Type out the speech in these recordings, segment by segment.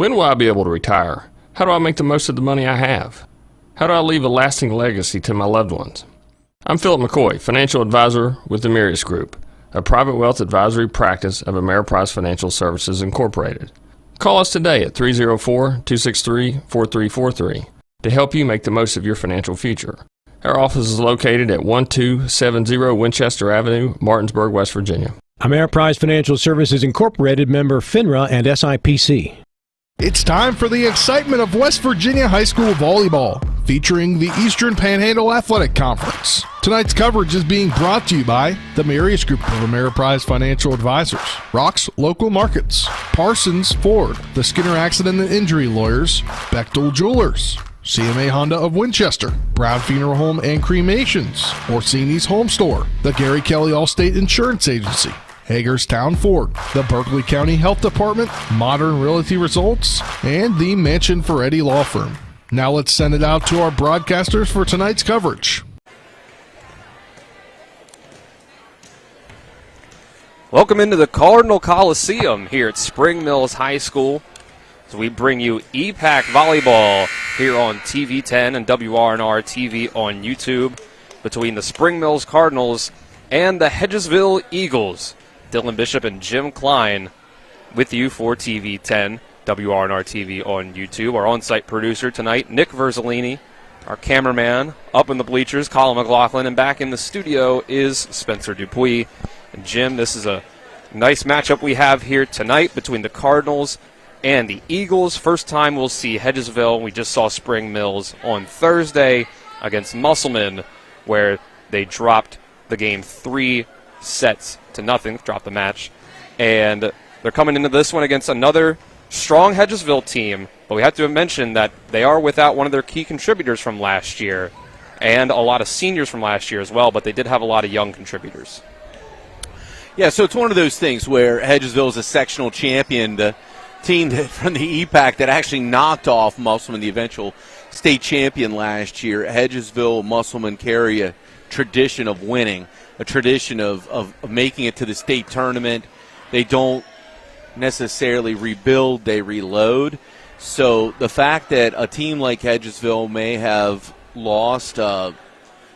When will I be able to retire? How do I make the most of the money I have? How do I leave a lasting legacy to my loved ones? I'm Philip McCoy, financial advisor with the Mirius Group, a private wealth advisory practice of Ameriprise Financial Services Incorporated. Call us today at 304-263-4343 to help you make the most of your financial future. Our office is located at 1270 Winchester Avenue, Martinsburg, West Virginia. Ameriprise Financial Services Incorporated, member FINRA and SIPC. It's time for the excitement of West Virginia high school volleyball, featuring the Eastern Panhandle Athletic Conference. Tonight's coverage is being brought to you by the Mirius Group of Ameriprise Financial Advisors, Rock's Local Markets, Parsons Ford, the Skinner Accident and Injury Lawyers, Bechtel Jewelers, CMA Honda of Winchester, Brown Funeral Home and Cremations, Orsini's Home Store, the Gary Kelly Allstate Insurance Agency, Hagerstown Ford, the Berkeley County Health Department, Modern Realty Results, and the Mansion Ferretti Law Firm. Now let's send it out to our broadcasters for tonight's coverage. Welcome into the Cardinal Coliseum here at Spring Mills High School. So we bring you EPAC Volleyball here on TV 10 and WRNR TV on YouTube between the Spring Mills Cardinals and the Hedgesville Eagles. Dylan Bishop and Jim Klein with you for TV 10, WRNR TV on YouTube. Our on-site producer tonight, Nick Verzolini. Our cameraman up in the bleachers, Colin McLaughlin. And back in the studio is Spencer Dupuis. And Jim, this is a nice matchup we have here tonight between the Cardinals and the Eagles. First time we'll see Hedgesville. We just saw Spring Mills on Thursday against Musselman, where they dropped the game 3-0, dropped the match. And they're coming into this one against another strong Hedgesville team, but we have to mention that they are without one of their key contributors from last year and a lot of seniors from last year as well, but they did have a lot of young contributors. Yeah, so it's one of those things where Hedgesville is a sectional champion, the team from the EPAC that actually knocked off Musselman, the eventual state champion last year. Hedgesville, Musselman carry a tradition of winning, a tradition of making it to the state tournament. They don't necessarily rebuild, they reload. So the fact that a team like Hedgesville may have lost a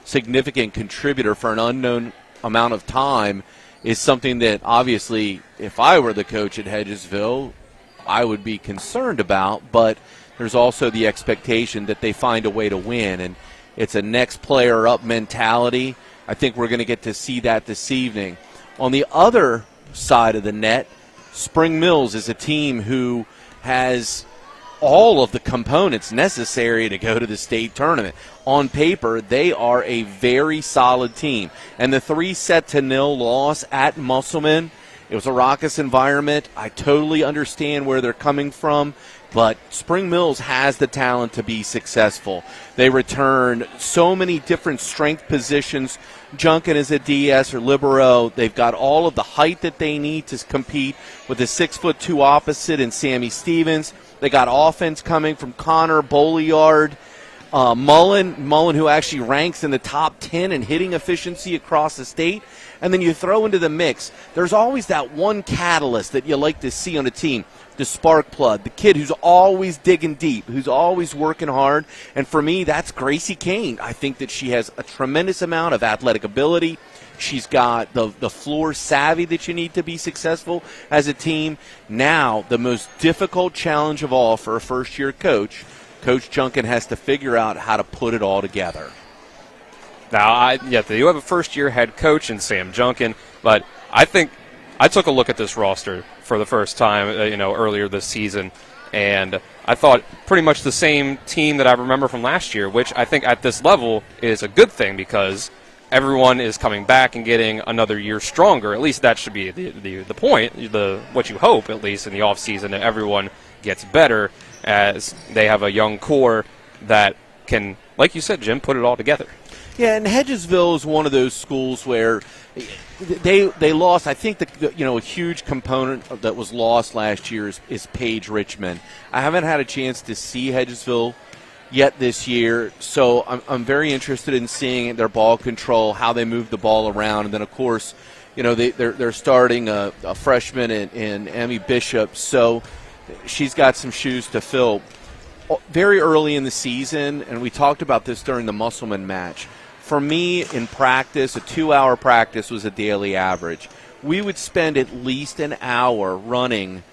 significant contributor for an unknown amount of time is something that obviously, if I were the coach at Hedgesville, I would be concerned about, but there's also the expectation that they find a way to win, and it's a next player up mentality. I think we're going to get to see that this evening. On the other side of the net, Spring Mills is a team who has all of the components necessary to go to the state tournament. On paper, they are a very solid team. And the 3-0 loss at Musselman, it was a raucous environment. I totally understand where they're coming from, but Spring Mills has the talent to be successful. They return so many different strength positions. Junkin is a DS or libero. They've got all of the height that they need to compete with a 6'2" opposite in Sammy Stevens. They got offense coming from Connor Bolliard. Mullen, who actually ranks in the top 10 in hitting efficiency across the state. And then you throw into the mix, there's always that one catalyst that you like to see on a team, the spark plug, the kid who's always digging deep, who's always working hard. And for me, that's Gracie Kane. I think that she has a tremendous amount of athletic ability. She's got the floor savvy that you need to be successful as a team. Now, the most difficult challenge of all for a first-year coach, Coach Junkin has to figure out how to put it all together. Now, you have a first-year head coach in Sam Junkin, but I think I took a look at this roster for the first time, earlier this season, and I thought pretty much the same team that I remember from last year, which I think at this level is a good thing because everyone is coming back and getting another year stronger. At least that should be the point, what you hope, at least in the offseason, that everyone gets better as they have a young core that can, like you said, Jim, put it all together. Yeah, and Hedgesville is one of those schools where they lost. I think a huge component that was lost last year is Paige Richmond. I haven't had a chance to see Hedgesville yet this year, so I'm very interested in seeing their ball control, how they move the ball around, and then of course, they're starting a freshman in Emmy Bishop. So she's got some shoes to fill. Very early in the season, and we talked about this during the Musselman match, for me in practice, a 2-hour practice was a daily average. We would spend at least an hour running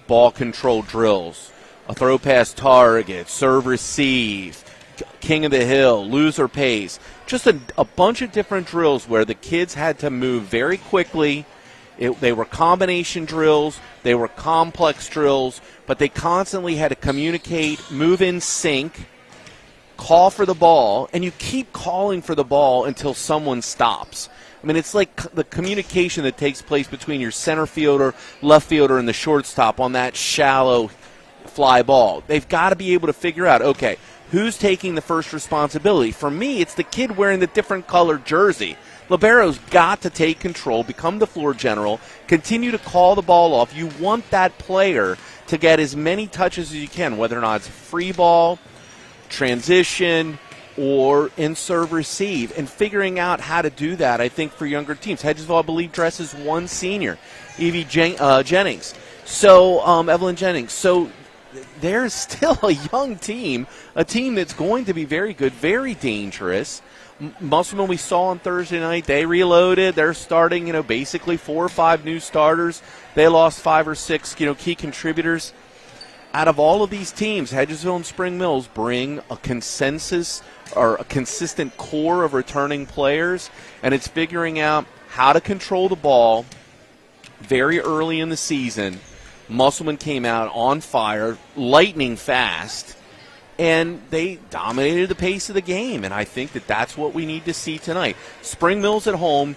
ball control drills, a throw pass target, serve receive, king of the hill, loser pace, just a bunch of different drills where the kids had to move very quickly. They were combination drills, they were complex drills, but they constantly had to communicate, move in sync, call for the ball, and you keep calling for the ball until someone stops. I mean, it's like the communication that takes place between your center fielder, left fielder, and the shortstop on that shallow fly ball. They've got to be able to figure out, okay, who's taking the first responsibility? For me, it's the kid wearing the different colored jersey. Libero's got to take control, become the floor general, continue to call the ball off. You want that player to get as many touches as you can, whether or not it's free ball, transition, or in serve receive, and figuring out how to do that, I think, for younger teams. Hedgesville, I believe, dresses one senior, Evie Jennings. So, Evelyn Jennings. So, there's still a young team, a team that's going to be very good, very dangerous. Musselman, we saw on Thursday night, they reloaded. They're starting, basically 4 or 5 new starters. They lost 5 or 6, key contributors. Out of all of these teams, Hedgesville and Spring Mills bring a consensus or a consistent core of returning players, and it's figuring out how to control the ball very early in the season. Musselman came out on fire, lightning fast, and they dominated the pace of the game, and I think that that's what we need to see tonight. Spring Mills at home,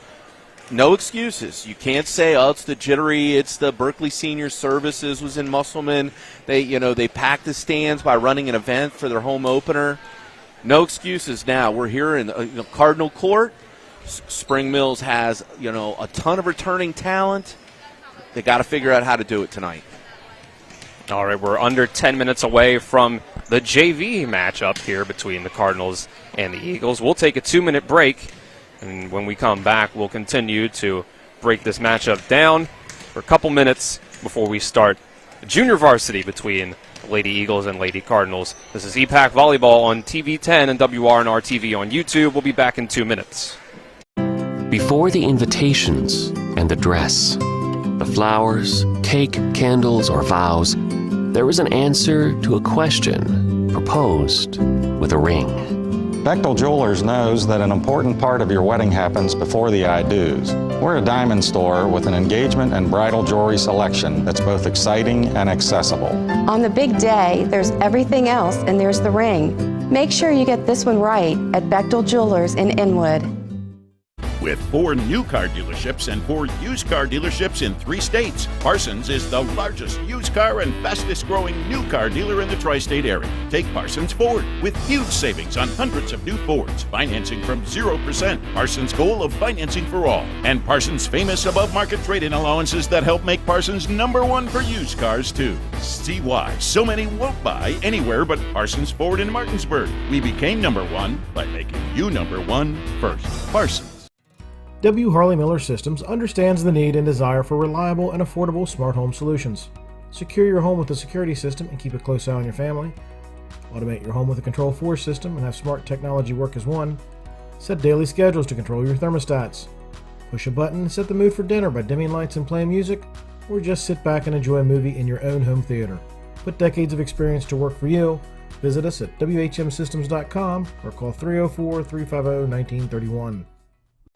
no excuses. You can't say, oh, it's the jittery, it's the Berkeley Senior Services was in Musselman. They packed the stands by running an event for their home opener. No excuses now. We're here in the Cardinal Court. Spring Mills has, a ton of returning talent. They got to figure out how to do it tonight. All right, we're under 10 minutes away from the JV matchup here between the Cardinals and the Eagles. We'll take a 2-minute break, and when we come back, we'll continue to break this matchup down for a couple minutes before we start the junior varsity between Lady Eagles and Lady Cardinals. This is EPAC Volleyball on TV 10 and WRNR TV on YouTube. We'll be back in 2 minutes. Before the invitations and the dress, the flowers, cake, candles, or vows, there was an answer to a question proposed with a ring. Bechtel Jewelers knows that an important part of your wedding happens before the I-dos. We're a diamond store with an engagement and bridal jewelry selection that's both exciting and accessible. On the big day, there's everything else, and there's the ring. Make sure you get this one right at Bechtel Jewelers in Inwood. With 4 new car dealerships and 4 used car dealerships in 3 states, Parsons is the largest used car and fastest growing new car dealer in the tri-state area. Take Parsons Ford with huge savings on hundreds of new Fords, financing from 0%, Parsons' goal of financing for all, and Parsons' famous above-market trade-in allowances that help make Parsons #1 for used cars too. See why so many won't buy anywhere but Parsons Ford in Martinsburg. We became #1 by making you #1 first. Parsons. W. Harley Miller Systems understands the need and desire for reliable and affordable smart home solutions. Secure your home with a security system and keep a close eye on your family. Automate your home with a Control4 system and have smart technology work as one. Set daily schedules to control your thermostats. Push a button and set the mood for dinner by dimming lights and playing music, or just sit back and enjoy a movie in your own home theater. Put decades of experience to work for you. Visit us at whmsystems.com or call 304-350-1931.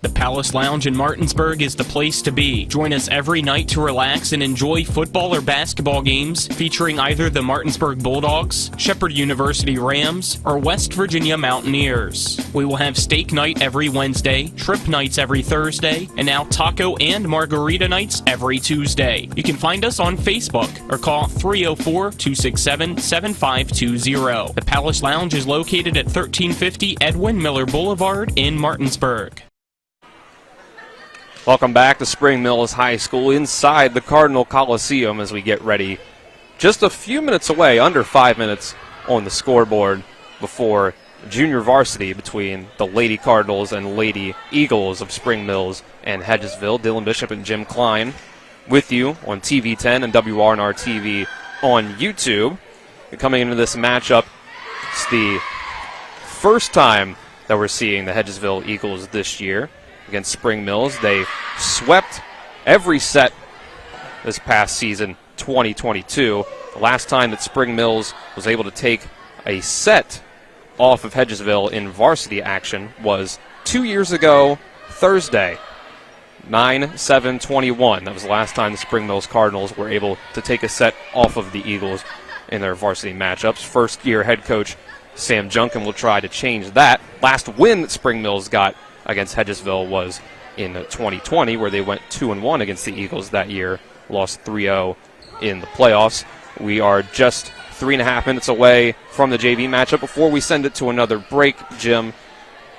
The Palace Lounge in Martinsburg is the place to be. Join us every night to relax and enjoy football or basketball games featuring either the Martinsburg Bulldogs, Shepherd University Rams, or West Virginia Mountaineers. We will have steak night every Wednesday, trip nights every Thursday, and now taco and margarita nights every Tuesday. You can find us on Facebook or call 304-267-7520. The Palace Lounge is located at 1350 Edwin Miller Boulevard in Martinsburg. Welcome back to Spring Mills High School inside the Cardinal Coliseum as we get ready. Just a few minutes away, under 5 minutes on the scoreboard before junior varsity between the Lady Cardinals and Lady Eagles of Spring Mills and Hedgesville. Dylan Bishop and Jim Klein with you on TV 10 and WRNR TV on YouTube. Coming into this matchup, it's the first time that we're seeing the Hedgesville Eagles this year against Spring Mills. They swept every set this past season, 2022. The last time that Spring Mills was able to take a set off of Hedgesville in varsity action was 2 years ago, Thursday, 9/7/21. That was the last time the Spring Mills Cardinals were able to take a set off of the Eagles in their varsity matchups. First-year head coach Sam Junkin will try to change that. Last win that Spring Mills got against Hedgesville was in 2020, where they went 2-1 against the Eagles that year, lost 3-0 in the playoffs. We are just 3.5 minutes away from the JV matchup. Before we send it to another break, Jim,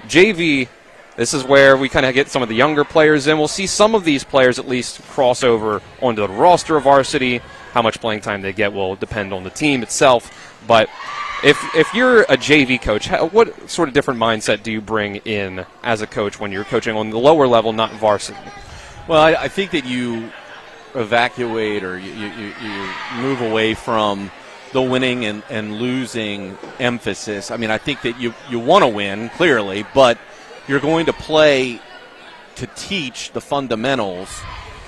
JV, this is where we kind of get some of the younger players in. We'll see some of these players at least cross over onto the roster of varsity. How much playing time they get will depend on the team itself. But if you're a JV coach, what sort of different mindset do you bring in as a coach when you're coaching on the lower level, not varsity? Well, I think that you evacuate or you move away from the winning and losing emphasis. I mean, I think that you want to win, clearly, but you're going to play to teach the fundamentals.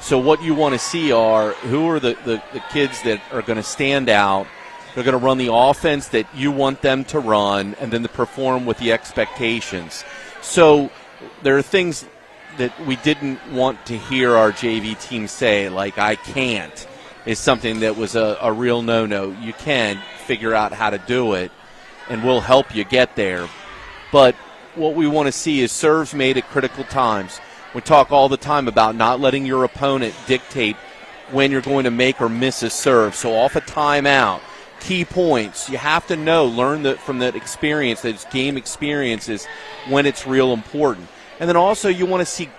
So what you want to see are who are the kids that are going to stand out. They're going to run the offense that you want them to run, and then to perform with the expectations. So there are things that we didn't want to hear our JV team say, like "I can't," is something that was a real no-no. You can figure out how to do it, and we'll help you get there. But what we want to see is serves made at critical times. We talk all the time about not letting your opponent dictate when you're going to make or miss a serve. So off a timeout, key points, you have to know, learn from that experience, those game experiences, when it's real important. And then also you want to see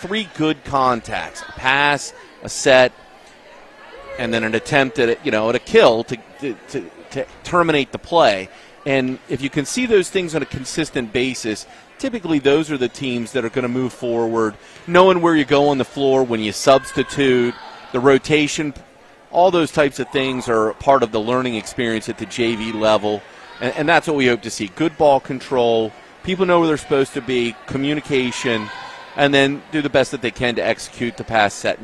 three good contacts, a pass, a set, and then an attempt at a kill to terminate the play. And if you can see those things on a consistent basis, typically those are the teams that are going to move forward, knowing where you go on the floor when you substitute, the rotation, all those types of things are part of the learning experience at the JV level. And that's what we hope to see. Good ball control, people know where they're supposed to be, communication, and then do the best that they can to execute the pass, set,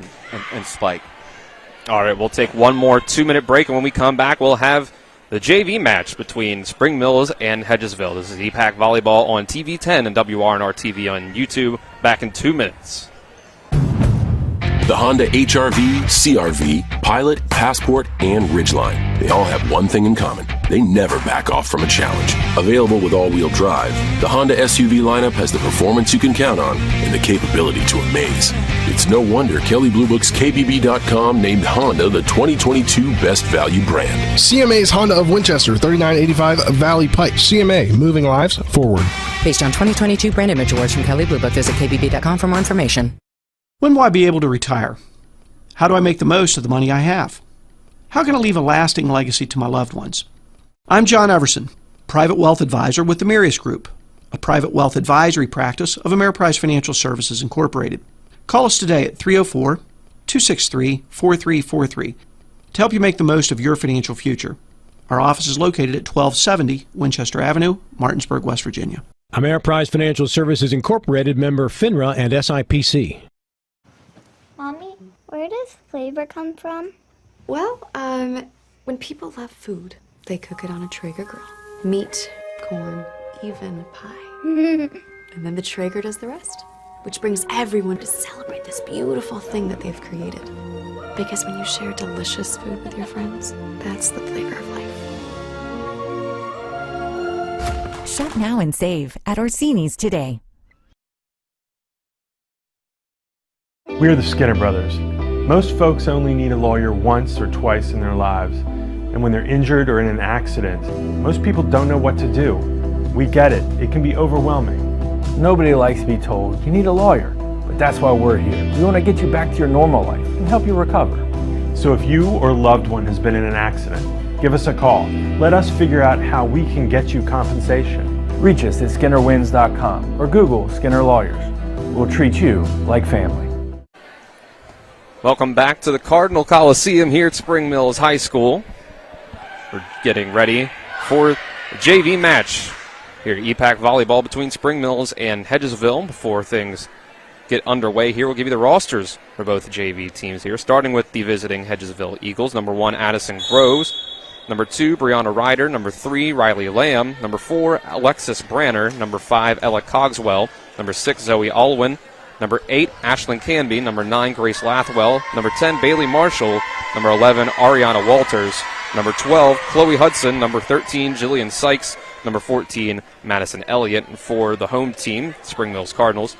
and spike. All right, we'll take one more 2-minute break, and when we come back, we'll have the JV match between Spring Mills and Hedgesville. This is EPAC Volleyball on TV 10 and WRNR TV on YouTube. Back in 2 minutes. The Honda HR-V, CR-V, Pilot, Passport, and Ridgeline. They all have one thing in common. They never back off from a challenge. Available with all-wheel drive, the Honda SUV lineup has the performance you can count on and the capability to amaze. It's no wonder Kelley Blue Book's KBB.com named Honda the 2022 Best Value Brand. CMA's Honda of Winchester, 3985 Valley Pike. CMA, moving lives forward. Based on 2022 brand image awards from Kelley Blue Book, visit KBB.com for more information. When will I be able to retire? How do I make the most of the money I have? How can I leave a lasting legacy to my loved ones? I'm John Everson, Private Wealth Advisor with the Marius Group, a private wealth advisory practice of Ameriprise Financial Services Incorporated. Call us today at 304-263-4343 to help you make the most of your financial future. Our office is located at 1270 Winchester Avenue, Martinsburg, West Virginia. Ameriprise Financial Services Incorporated, member FINRA and SIPC. Mommy, where does flavor come from? Well, when people love food, they cook it on a Traeger grill. Meat, corn, even pie. And then the Traeger does the rest, which brings everyone to celebrate this beautiful thing that they've created. Because when you share delicious food with your friends, that's the flavor of life. Shop now and save at Orsini's today. We are the Skinner Brothers. Most folks only need a lawyer once or twice in their lives. And when they're injured or in an accident, most people don't know what to do. We get it. It can be overwhelming. Nobody likes to be told, you need a lawyer. But that's why we're here. We want to get you back to your normal life and help you recover. So if you or loved one has been in an accident, give us a call. Let us figure out how we can get you compensation. Reach us at SkinnerWins.com or Google Skinner Lawyers. We'll treat you like family. Welcome back to the Cardinal Coliseum here at Spring Mills High School. We're getting ready for the JV match here at EPAC Volleyball between Spring Mills and Hedgesville. Before things get underway here, we'll give you the rosters for both JV teams here, starting with the visiting Hedgesville Eagles. Number 1, Addison Groves. Number 2, Brianna Ryder. Number 3, Riley Lamb. Number 4, Alexis Branner. Number 5, Ella Cogswell. Number 6, Zoe Alwyn. Number 8, Ashlyn Canby. Number 9, Grace Lathwell. Number 10, Bailey Marshall. Number 11, Ariana Walters. Number 12, Chloe Hudson. Number 13, Jillian Sykes. Number 14, Madison Elliott. And for the home team, Spring Mills Cardinals,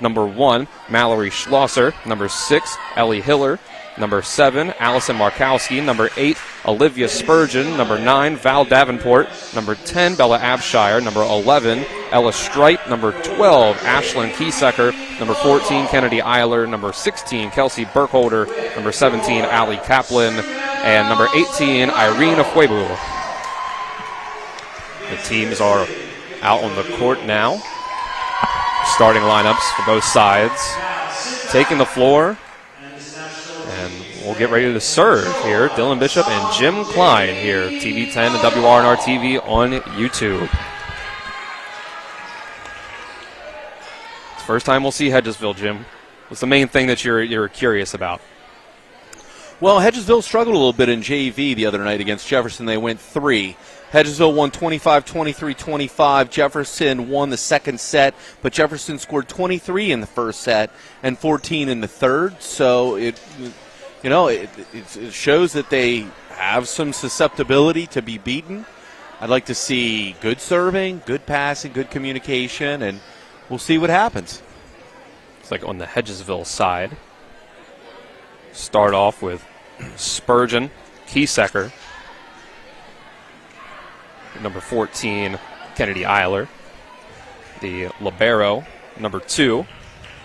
number 1, Mallory Schlosser. Number 6, Ellie Hiller. Number 7, Allison Markowski. Number 8, Olivia Spurgeon. Number 9, Val Davenport. Number 10, Bella Abshire. Number 11, Ella Strite. Number 12, Ashlyn Kiesecker. Number 14, Kennedy Eiler. Number 16, Kelsey Burkholder. Number 17, Allie Kaplan. And number 18, Irene Afuebu. The teams are out on the court now. Starting lineups for both sides. Taking the floor. And we'll get ready to serve here. Dylan Bishop and Jim Klein here. TV 10 and WRNR TV on YouTube. It's the first time we'll see Hedgesville, Jim. What's the main thing that you're curious about? Well, Hedgesville struggled a little bit in JV the other night against Jefferson. They went 3. Hedgesville won 25-23-25. Jefferson won the second set, but Jefferson scored 23 in the first set and 14 in the third. So it shows that they have some susceptibility to be beaten. I'd like to see good serving, good passing, good communication, and we'll see what happens. It's like on the Hedgesville side. Start off with Spurgeon, Kiesecker. Number 14, Kennedy Eiler. The libero, number 2.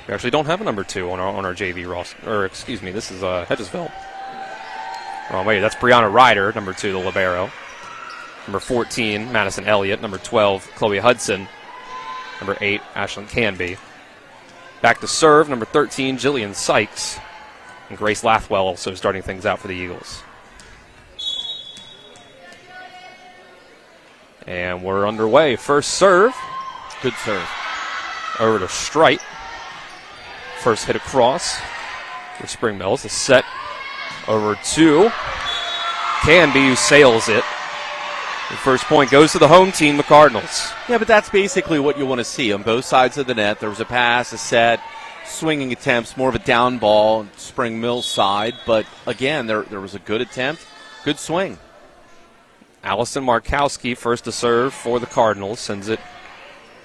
We actually don't have a number 2 on our JV roster. Or, excuse me, this is Hedgesville. Oh, wait, that's Brianna Ryder, number 2, the libero. Number 14, Madison Elliott. Number 12, Chloe Hudson. Number 8, Ashlyn Canby. Back to serve, number 13, Jillian Sykes. And Grace Lathwell also starting things out for the Eagles. And we're underway. First serve. Good serve. Over to Strite. First hit across for Spring Mills. The set over to Canby, who sails it. The first point goes to the home team, the Cardinals. Yeah, but that's basically what you want to see on both sides of the net. There was a pass, a set, swinging attempts, more of a down ball on Spring Mills side. But, again, there was a good attempt, good swing. Allison Markowski, first to serve for the Cardinals, sends it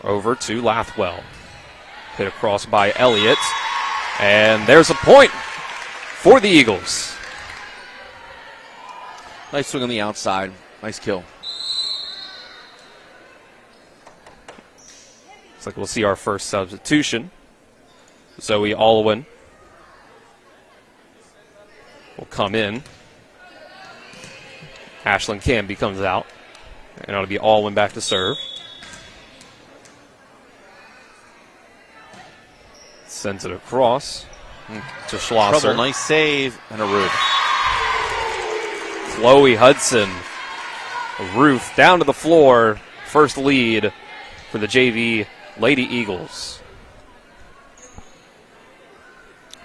over to Lathwell. Hit across by Elliott. And there's a point for the Eagles. Nice swing on the outside. Nice kill. Looks like we'll see our first substitution. Zoe Alwyn will come in. Ashlyn Canby comes out. And it'll be Alwyn back to serve. Sends it across to Schlosser. Trouble, nice save, and a roof. Chloe Hudson. A roof down to the floor. First lead for the JV Lady Eagles.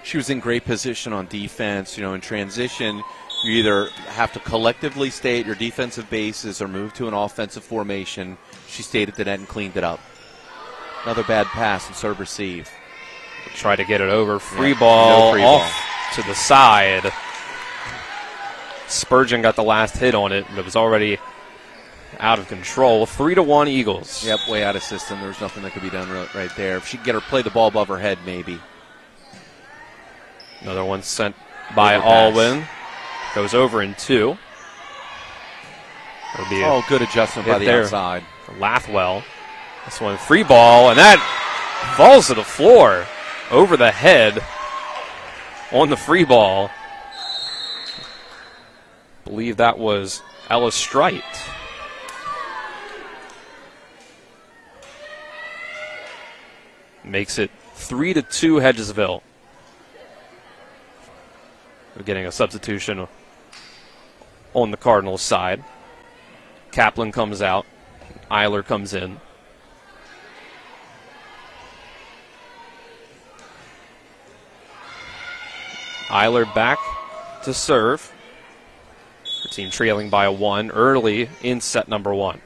She was in great position on defense. In transition, you either have to collectively stay at your defensive bases or move to an offensive formation. She stayed at the net and cleaned it up. Another bad pass and serve receive. Try to get it over. Free ball off to the side. Spurgeon got the last hit on it, but it was already out of control. 3-1 Eagles. Yep, way out of system. There was nothing that could be done right there. If she could get her play the ball above her head, maybe. Another one sent by Alwyn. Goes over in 2. Good adjustment by the outside. Lathwell. This one free ball, and that falls to the floor over the head on the free ball. I believe that was Ella Strite. Makes it 3-2 Hedgesville. We're getting a substitution on the Cardinals side. Kaplan comes out. Eiler comes in. Eiler back to serve. Her team trailing by 1 early in set number 1.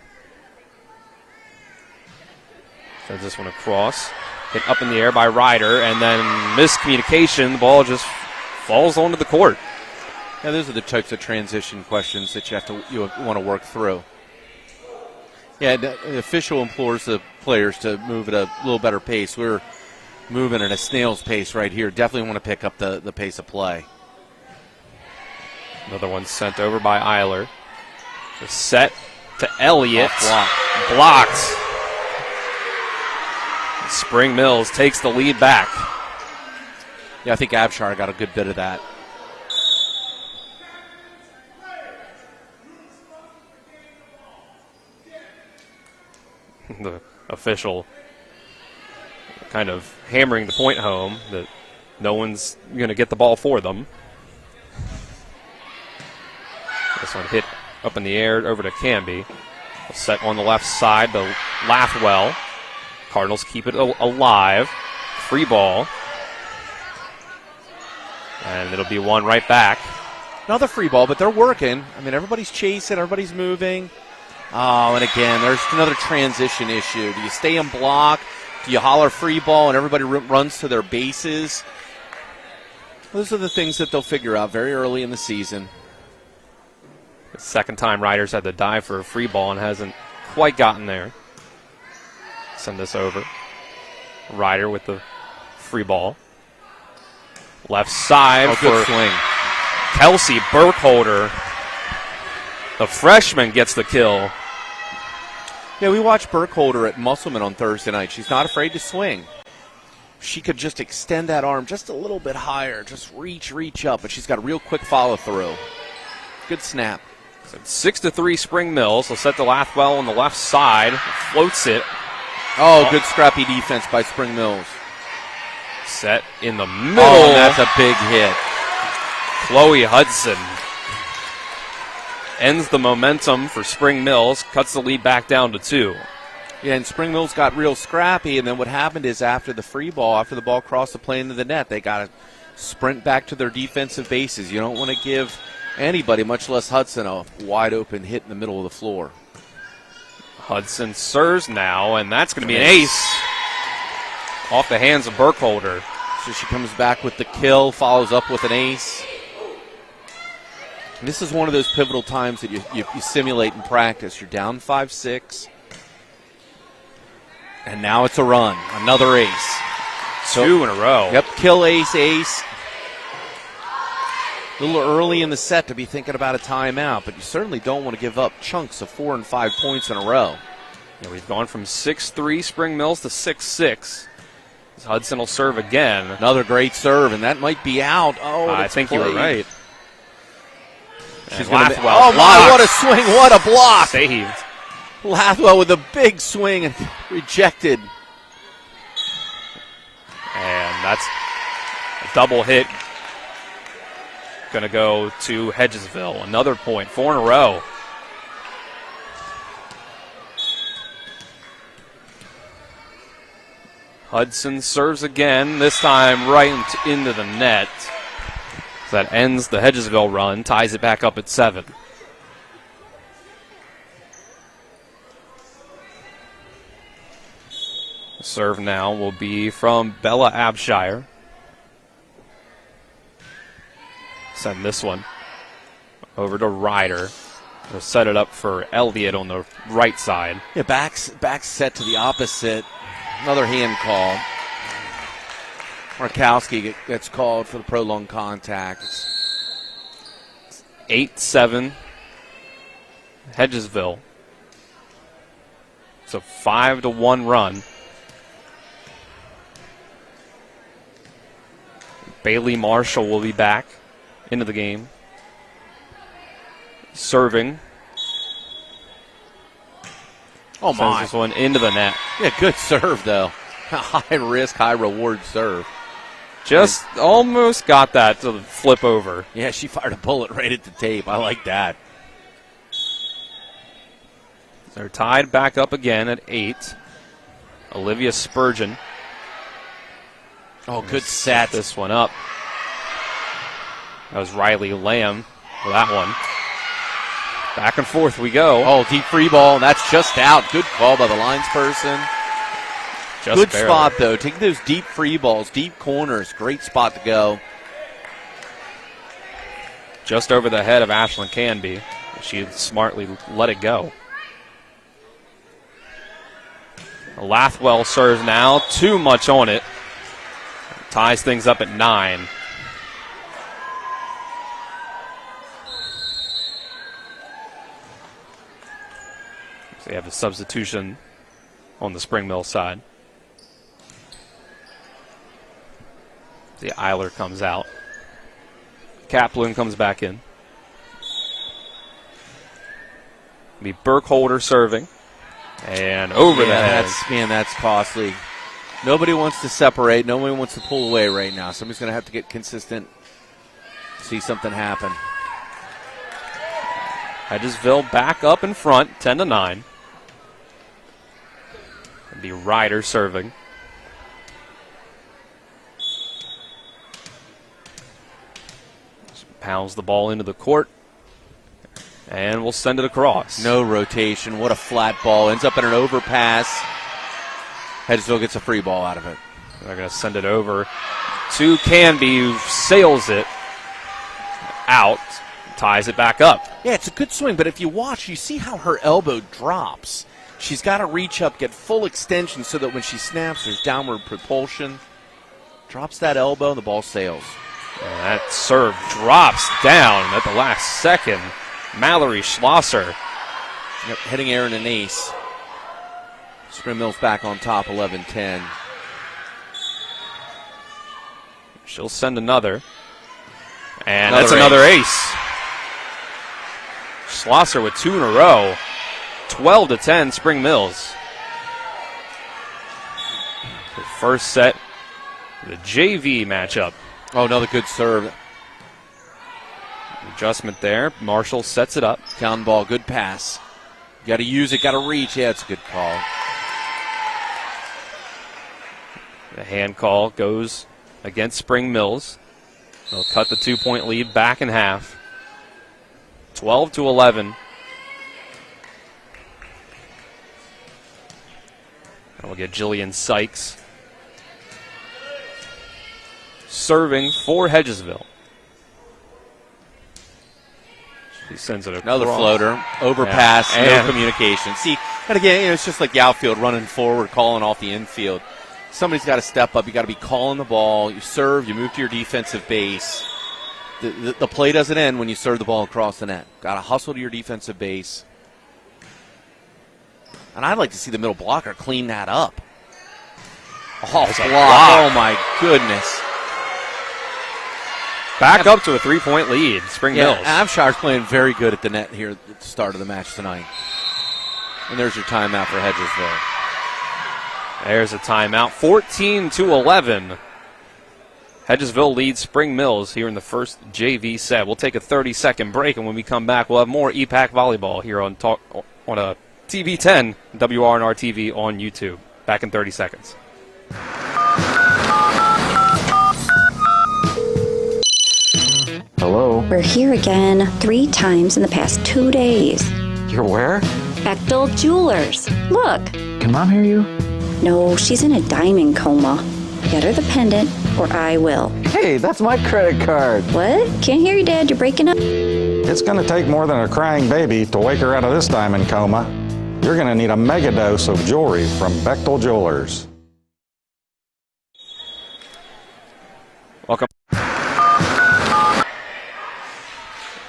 Sends this one across. Hit up in the air by Ryder, and then miscommunication. The ball just falls onto the court. Yeah, those are the types of transition questions that you want to work through. Yeah, the official implores the players to move at a little better pace. We're moving at a snail's pace right here. Definitely want to pick up the pace of play. Another one sent over by Eiler. The set to Elliott. Blocked. Spring Mills takes the lead back. Yeah, I think Abshire got a good bit of that. The official kind of hammering the point home that no one's going to get the ball for them. This one hit up in the air over to Canby. Set on the left side to Lathwell. Cardinals keep it alive. Free ball. And it'll be one right back. Another free ball, but they're working. I mean, everybody's chasing, everybody's moving. Oh, and again, there's another transition issue. Do you stay in block? Do you holler free ball and everybody runs to their bases? Those are the things that they'll figure out very early in the season. The second time Riders had to dive for a free ball and hasn't quite gotten there. Send this over. Ryder with the free ball. Left side for good swing. Kelsey Burkholder. The freshman gets the kill. Yeah, we watched Burkholder at Musselman on Thursday night. She's not afraid to swing. She could just extend that arm just a little bit higher, just reach up, but she's got a real quick follow-through. Good snap. So 6-3 Spring Mills. They'll set to Lathwell on the left side. Floats it. Oh, good scrappy defense by Spring Mills. Set in the middle. Oh, that's a big hit. Chloe Hudson ends the momentum for Spring Mills, cuts the lead back down to 2. Yeah, and Spring Mills got real scrappy, and then what happened is after the free ball, after the ball crossed the plane of the net, they got to sprint back to their defensive bases. You don't want to give anybody, much less Hudson, a wide-open hit in the middle of the floor. Hudson serves now, and that's going to be an ace off the hands of Burkholder. So she comes back with the kill, follows up with an ace. And this is one of those pivotal times that you simulate in practice. You're down 5-6. And now it's a run. Another ace. Two in a row. Yep, kill ace. A little early in the set to be thinking about a timeout, but you certainly don't want to give up chunks of 4 and 5 points in a row. Yeah, we've gone from 6-3 Spring Mills to 6-6. Hudson will serve again. Another great serve, and that might be out. Oh, I think you were right. She's going to. Oh my! What a swing! What a block! Saved. Lathwell with a big swing and rejected. And that's a double hit. Going to go to Hedgesville. Another point. 4 in a row. Hudson serves again, this time right into the net. So that ends the Hedgesville run, ties it back up at 7. Serve now will be from Bella Abshire. Send this one over to Ryder. They'll set it up for Elliott on the right side. Yeah, back set to the opposite. Another hand call. Markowski gets called for the prolonged contact. 8-7 Hedgesville. It's a 5-1 run. Bailey Marshall will be back into the game. Serving. Oh, my. Sends this one into the net. Yeah, good serve, though. High risk, high reward serve. Just almost got that to flip over. Yeah, she fired a bullet right at the tape. I like that. They're tied back up again at 8. Olivia Spurgeon. Oh, good set. This one up. That was Riley Lamb for that one. Back and forth we go. Oh, deep free ball, and that's just out. Good call by the linesperson. Good barely. Spot, though. Taking those deep free balls, deep corners. Great spot to go. Just over the head of Ashlyn Canby. She smartly let it go. Lathwell serves now. Too much on it. Ties things up at 9. So you have a substitution on the Spring Mill side. The Eiler comes out. Kaplan comes back in. Be Burkholder serving. And over the head. That's costly. Nobody wants to separate. Nobody wants to pull away right now. Somebody's going to have to get consistent. See something happen. Hedgesville back up in front, 10-9. It'll be Ryder serving. Pounds the ball into the court. And we'll send it across. No rotation. What a flat ball. Ends up in an overpass. Hedgesville gets a free ball out of it. They're going to send it over to Canby, who sails it out, ties it back up. Yeah, it's a good swing, but if you watch, you see how her elbow drops. She's got to reach up, get full extension so that when she snaps, there's downward propulsion. Drops that elbow, and the ball sails. And that serve drops down at the last second. Mallory Schlosser. Yep, hitting Aaron an ace. Spring Mill's back on top, 11-10. She'll send another. And that's another ace. Schlosser with 2 in a row. 12-10, Spring Mills. The first set, the JV matchup. Oh, another good serve. Adjustment there. Marshall sets it up. Down ball, good pass. Got to use it, got to reach. Yeah, it's a good call. The hand call goes against Spring Mills. They'll cut the 2-point lead back in half. 12-11. And we'll get Jillian Sykes serving for Hedgesville. He sends it across. Another floater, overpass, no communication. See, and again, it's just like the outfield running forward, calling off the infield. Somebody's got to step up. You got to be calling the ball. You serve, you move to your defensive base. The play doesn't end when you serve the ball across the net. Got to hustle to your defensive base. And I'd like to see the middle blocker clean that up. Oh, block. Oh my goodness. Back up to a 3-point lead, Spring Mills. Avshire's playing very good at the net here at the start of the match tonight. And there's your timeout for Hedgesville. There's a timeout, 14-11. Hedgesville leads Spring Mills here in the first JV set. We'll take a 30-second break, and when we come back, we'll have more EPAC volleyball here on a TV 10, WRNR TV on YouTube. Back in 30 seconds. Hello? We're here again 3 times in the past 2 days. You're where? Bechtel Jewelers. Look. Can Mom hear you? No, she's in a diamond coma. Get her the pendant, or I will. Hey, that's my credit card. What? Can't hear you, Dad. You're breaking up. It's going to take more than a crying baby to wake her out of this diamond coma. You're going to need a mega dose of jewelry from Bechtel Jewelers. Welcome.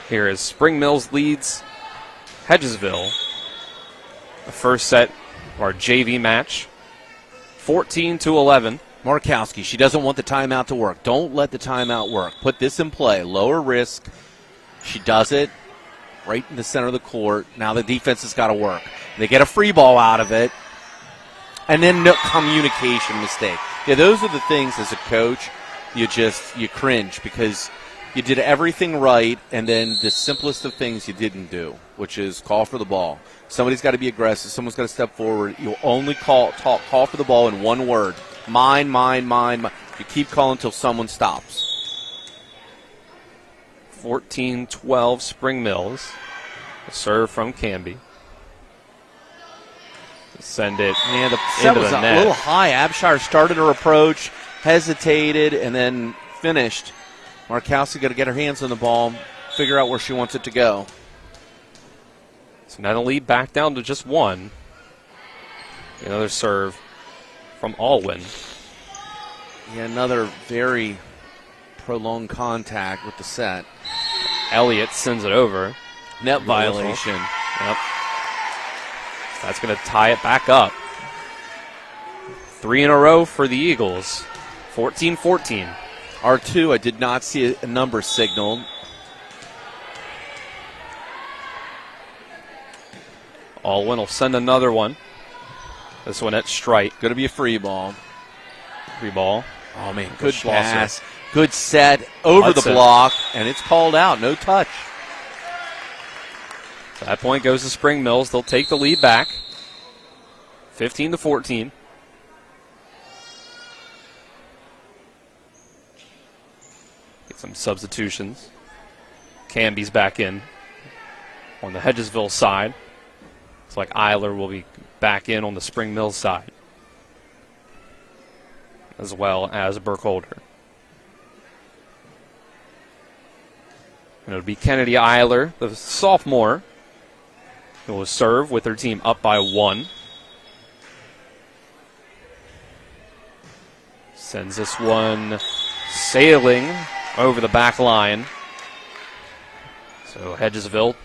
Here is Spring Mills leads Hedgesville. The first set of our JV match, 14-11. Markowski, she doesn't want the timeout to work. Don't let the timeout work. Put this in play. Lower risk. She does it right in the center of the court. Now the defense has got to work. They get a free ball out of it. And then no communication mistake. Yeah, those are the things as a coach you cringe because You did everything right, and then the simplest of things you didn't do, which is call for the ball. Somebody's got to be aggressive. Someone's got to step forward. You'll only call for the ball in one word. Mine, mine, mine, mine. You keep calling until someone stops. 14-12 Spring Mills. A serve from Canby. Send it Man, into that was the a net. little high. Abshire started her approach, hesitated, and then finished. Markowski got to get her hands on the ball, figure out where she wants it to go. So now the lead back down to just one. Another serve from Alwyn. Yeah, another very prolonged contact with the set. Elliott sends it over. Net violation. Yep. That's going to tie it back up. 3 in a row for the Eagles. 14-14. R2, I did not see a number signaled. Alwyn will send another one. This one at strike. Going to be a free ball. Free ball. Oh, man, good pass. Good set over Hudson. the block, and it's called out. No touch. So that point goes to Spring Mills. They'll take the lead back. 15-14. Get some substitutions. Canby's back in on the Hedgesville side. Looks like Eiler will be back in on the Spring Mills side, as well as Burkholder. And it'll be Kennedy Eiler, the sophomore, who will serve with her team up by 1. Sends this one sailing over the back line. So Hedgesville,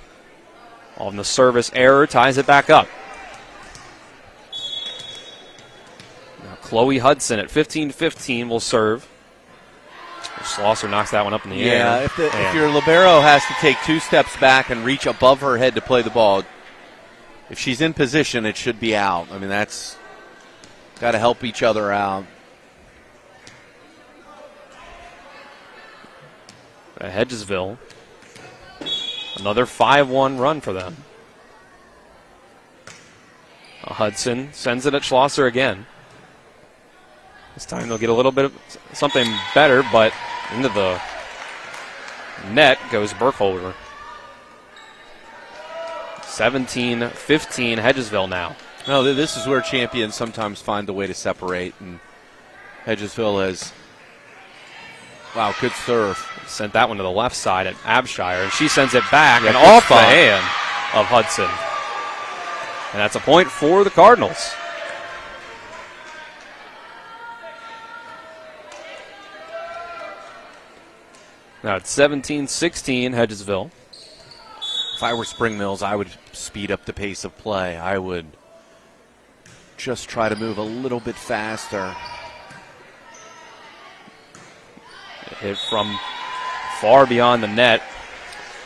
on the service error, ties it back up. Now Chloe Hudson at 15-15 will serve. Schlosser knocks that one up in the air. Yeah, if your libero has to take 2 steps back and reach above her head to play the ball, if she's in position, it should be out. I mean, that's got to help each other out. Hedgesville, another 5-1 run for them. Hudson sends it at Schlosser again. This time they'll get a little bit of something better, but into the net goes Burkholder. 17-15 Hedgesville now. No, this is where champions sometimes find a way to separate, and Hedgesville has, wow, good serve. Sent that one to the left side at Abshire, and she sends it back and off the hand of Hudson. And that's a point for the Cardinals. Now it's 17-16 Hedgesville. If I were Spring Mills, I would speed up the pace of play. I would just try to move a little bit faster. Hit from far beyond the net.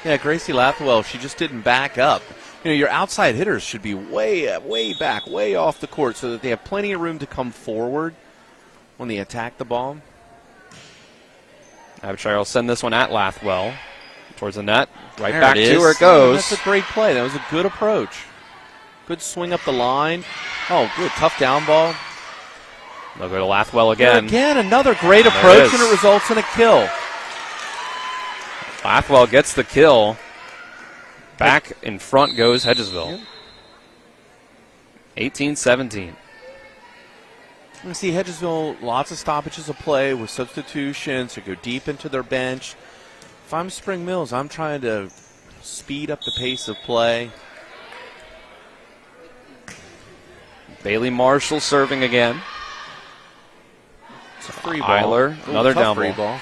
Yeah, Gracie Lathwell, she just didn't back up. You know, your outside hitters should be way back, way off the court so that they have plenty of room to come forward when they attack the ball. Abshire will send this one at Lathwell towards the net. Right There back it to is. where it goes. That's a great play. That was a good approach. Good swing up the line. Oh, good. Tough down ball. They'll go to Lathwell again. Again, another great approach, and it results in a kill. Lathwell gets the kill. Back in front goes Hedgesville. 18-17. You see Hedgesville, lots of stoppages of play with substitutions or go deep into their bench. If I'm Spring Mills, I'm trying to speed up the pace of play. Bailey Marshall serving again. It's a free ball. Eiler, another down free ball.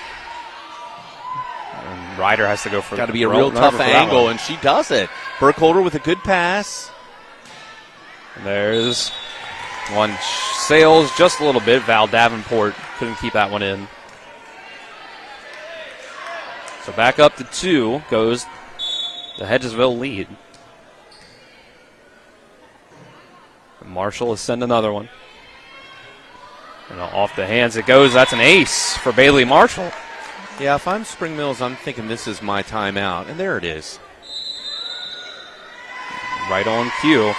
And Ryder has to go for Got to be a real tough angle, and she does it. Burkholder with a good pass. And there's one sails just a little bit. Val Davenport couldn't keep that one in. So back up to 2 goes the Hedgesville lead. And Marshall will send another one. And off the hands it goes. That's an ace for Bailey Marshall. Yeah, if I'm Spring Mills, I'm thinking this is my timeout, and there it is. Right on cue.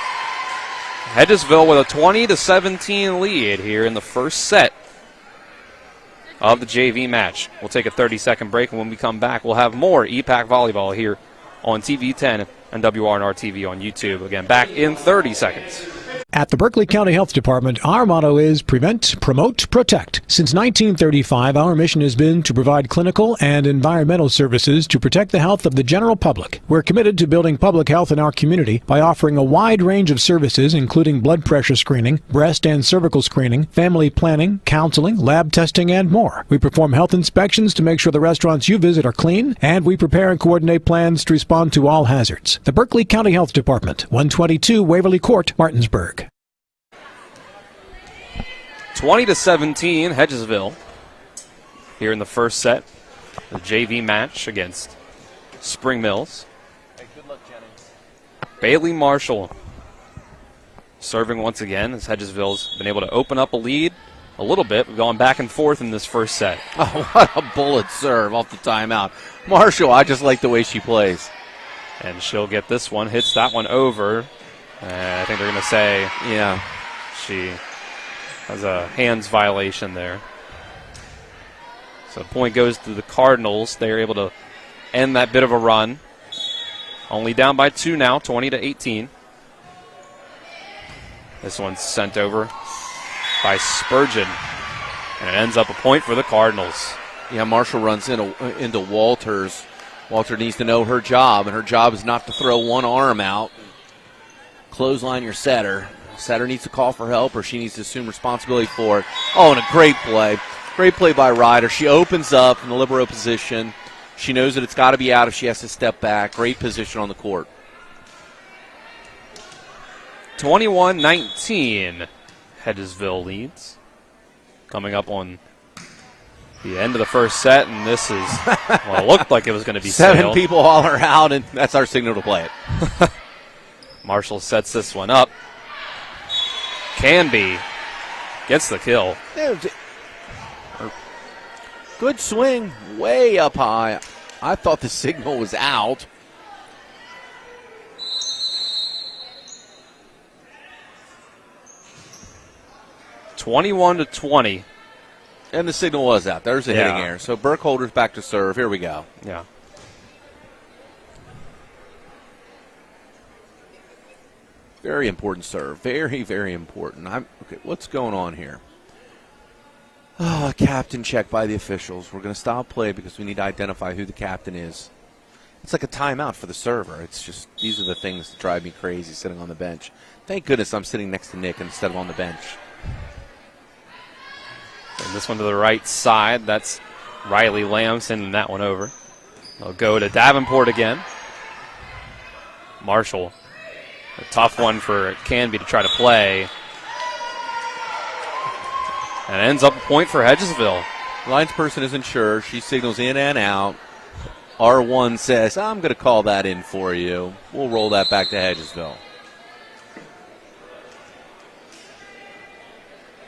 Hedgesville with a 20-17 lead here in the first set of the JV match. We'll take a 30-second break, and when we come back, we'll have more EPAC volleyball here on TV 10 and WRNR TV on YouTube. Again, back in 30 seconds. At the Berkeley County Health Department, our motto is prevent, promote, protect. Since 1935, our mission has been to provide clinical and environmental services to protect the health of the general public. We're committed to building public health in our community by offering a wide range of services, including blood pressure screening, breast and cervical screening, family planning, counseling, lab testing, and more. We perform health inspections to make sure the restaurants you visit are clean, and we prepare and coordinate plans to respond to all hazards. The Berkeley County Health Department, 122 Waverly Court, Martinsburg. 20-17, Hedgesville here in the first set. The JV match against Spring Mills. Hey, good luck, Jennings. Bailey Marshall serving once again as Hedgesville's been able to open up a lead a little bit. We've gone back and forth in this first set. Oh, what a bullet serve off the timeout. Marshall, I just like the way she plays. And she'll get this one, hits that one over. I think they're going to say, yeah, she has a hands violation there. So the point goes to the Cardinals. They're able to end that bit of a run. Only down by 2 now, 20-18. This one's sent over by Spurgeon. And it ends up a point for the Cardinals. Yeah, Marshall runs into Walters. Walter needs to know her job, and her job is not to throw one arm out. Clothesline your setter. Setter needs to call for help, or she needs to assume responsibility for it. Oh, and a great play. Great play by Ryder. She opens up in the libero position. She knows that it's got to be out if she has to step back. Great position on the court. 21-19. Hedgesville leads. Coming up on the end of the first set, and this is, well, it looked like it was going to be 7 people holler out, and that's our signal to play it. Marshall sets this one up. Canby gets the kill. Good swing, way up high. I thought the signal was out. (21-20). And the signal was out. There's a hitting error. So Burkholder's back to serve. Here we go. Yeah. Very important serve. Very, very important. Okay, what's going on here? Oh, a captain check by the officials. We're going to stop play because we need to identify who the captain is. It's like a timeout for the server. It's just, these are the things that drive me crazy sitting on the bench. Thank goodness I'm sitting next to Nick instead of on the bench. And this one to the right side. That's Riley Lamb sending that one over. They'll go to Davenport again. Marshall. A tough one for Canby to try to play. And it ends up a point for Hedgesville. Linesperson isn't sure. She signals in and out. R1 says, I'm going to call that in for you. We'll roll that back to Hedgesville.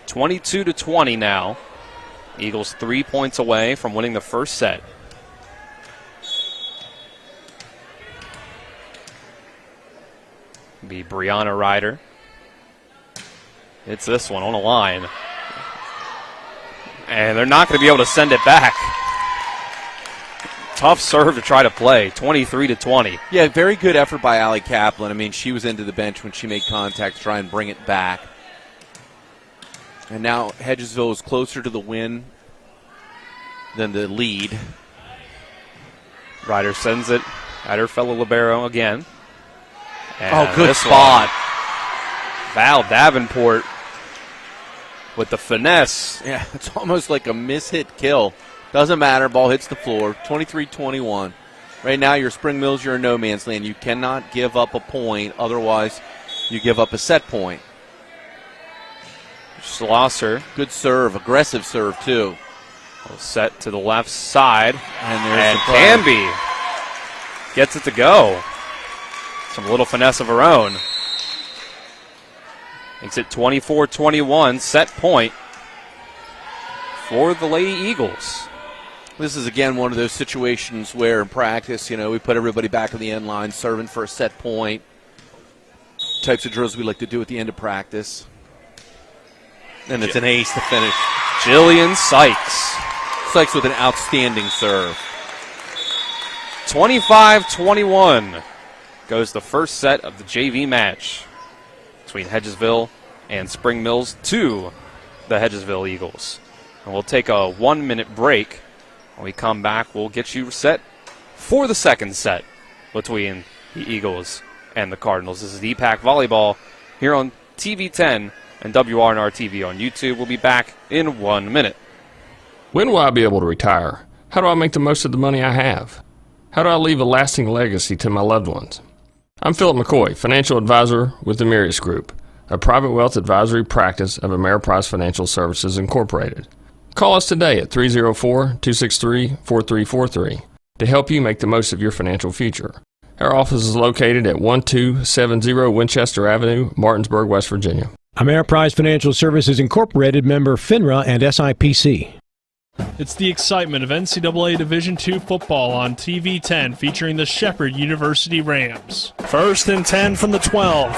22-20 now. Eagles 3 points away from winning the first set. Be Brianna Ryder. It's this one on a line. And they're not going to be able to send it back. Tough serve to try to play, 23-20. Yeah, very good effort by Allie Kaplan. I mean, she was into the bench when she made contact to try and bring it back. And now Hedgesville is closer to the win than the lead. Ryder sends it at her fellow libero again. And good spot. Val Davenport with the finesse. Yeah, it's almost like a miss-hit kill. Doesn't matter. Ball hits the floor. 23-21. Right now, you're Spring Mills. You're in no man's land. You cannot give up a point. Otherwise, you give up a set point. Schlosser. Good serve. Aggressive serve, too. Set to the left side. And there's Canby gets it to go. Some little finesse of her own. Makes it 24-21, set point for the Lady Eagles. This is, again, one of those situations where in practice, we put everybody back on the end line, serving for a set point. Types of drills we like to do at the end of practice. And it's an ace to finish. Jillian Sykes. Sykes with an outstanding serve. 25-21 goes the first set of the JV match between Hedgesville and Spring Mills to the Hedgesville Eagles. And we'll take a 1-minute break. When we come back, we'll get you set for the second set between the Eagles and the Cardinals. This is the EPAC Volleyball here on TV 10 and WRNR TV on YouTube. We'll be back in 1 minute. When will I be able to retire? How do I make the most of the money I have? How do I leave a lasting legacy to my loved ones? I'm Philip McCoy, financial advisor with the Mirius Group, a private wealth advisory practice of Ameriprise Financial Services Incorporated. Call us today at 304-263-4343 to help you make the most of your financial future. Our office is located at 1270 Winchester Avenue, Martinsburg, West Virginia. Ameriprise Financial Services Incorporated, member FINRA and SIPC. It's the excitement of NCAA Division II football on TV 10 featuring the Shepherd University Rams. 1st and 10 from the 12.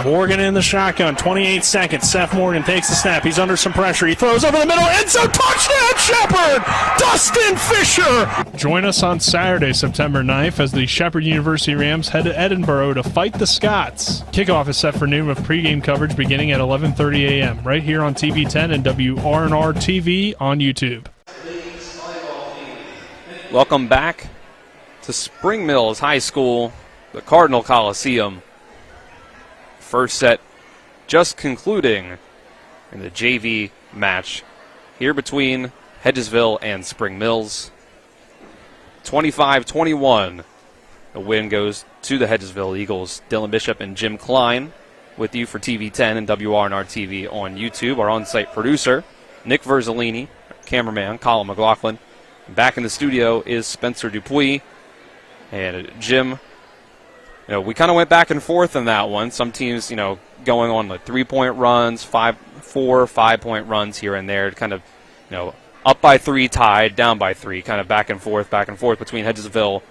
Morgan in the shotgun, 28 seconds. Seth Morgan takes the snap. He's under some pressure. He throws over the middle. End zone touchdown, Shepherd! Dustin Fisher! Join us on Saturday, September 9th, as the Shepherd University Rams head to Edinburgh to fight the Scots. Kickoff is set for noon with pregame coverage beginning at 11:30 a.m. right here on TV 10 and WRNR TV on YouTube. Welcome back to Spring Mills High School, the Cardinal Coliseum. First set just concluding in the JV match here between Hedgesville and Spring Mills. 25-21. The win goes to the Hedgesville Eagles. Dylan Bishop and Jim Klein with you for TV 10 and WRNR TV on YouTube. Our on-site producer, Nick Verzolini, cameraman, Colin McLaughlin. Back in the studio is Spencer Dupuis. And Jim, we kind of went back and forth on that one. Some teams, going on like 3-point runs, 4 or 5-point runs here and there, kind of, up by 3, tied, down by 3, kind of back and forth between Hedgesville.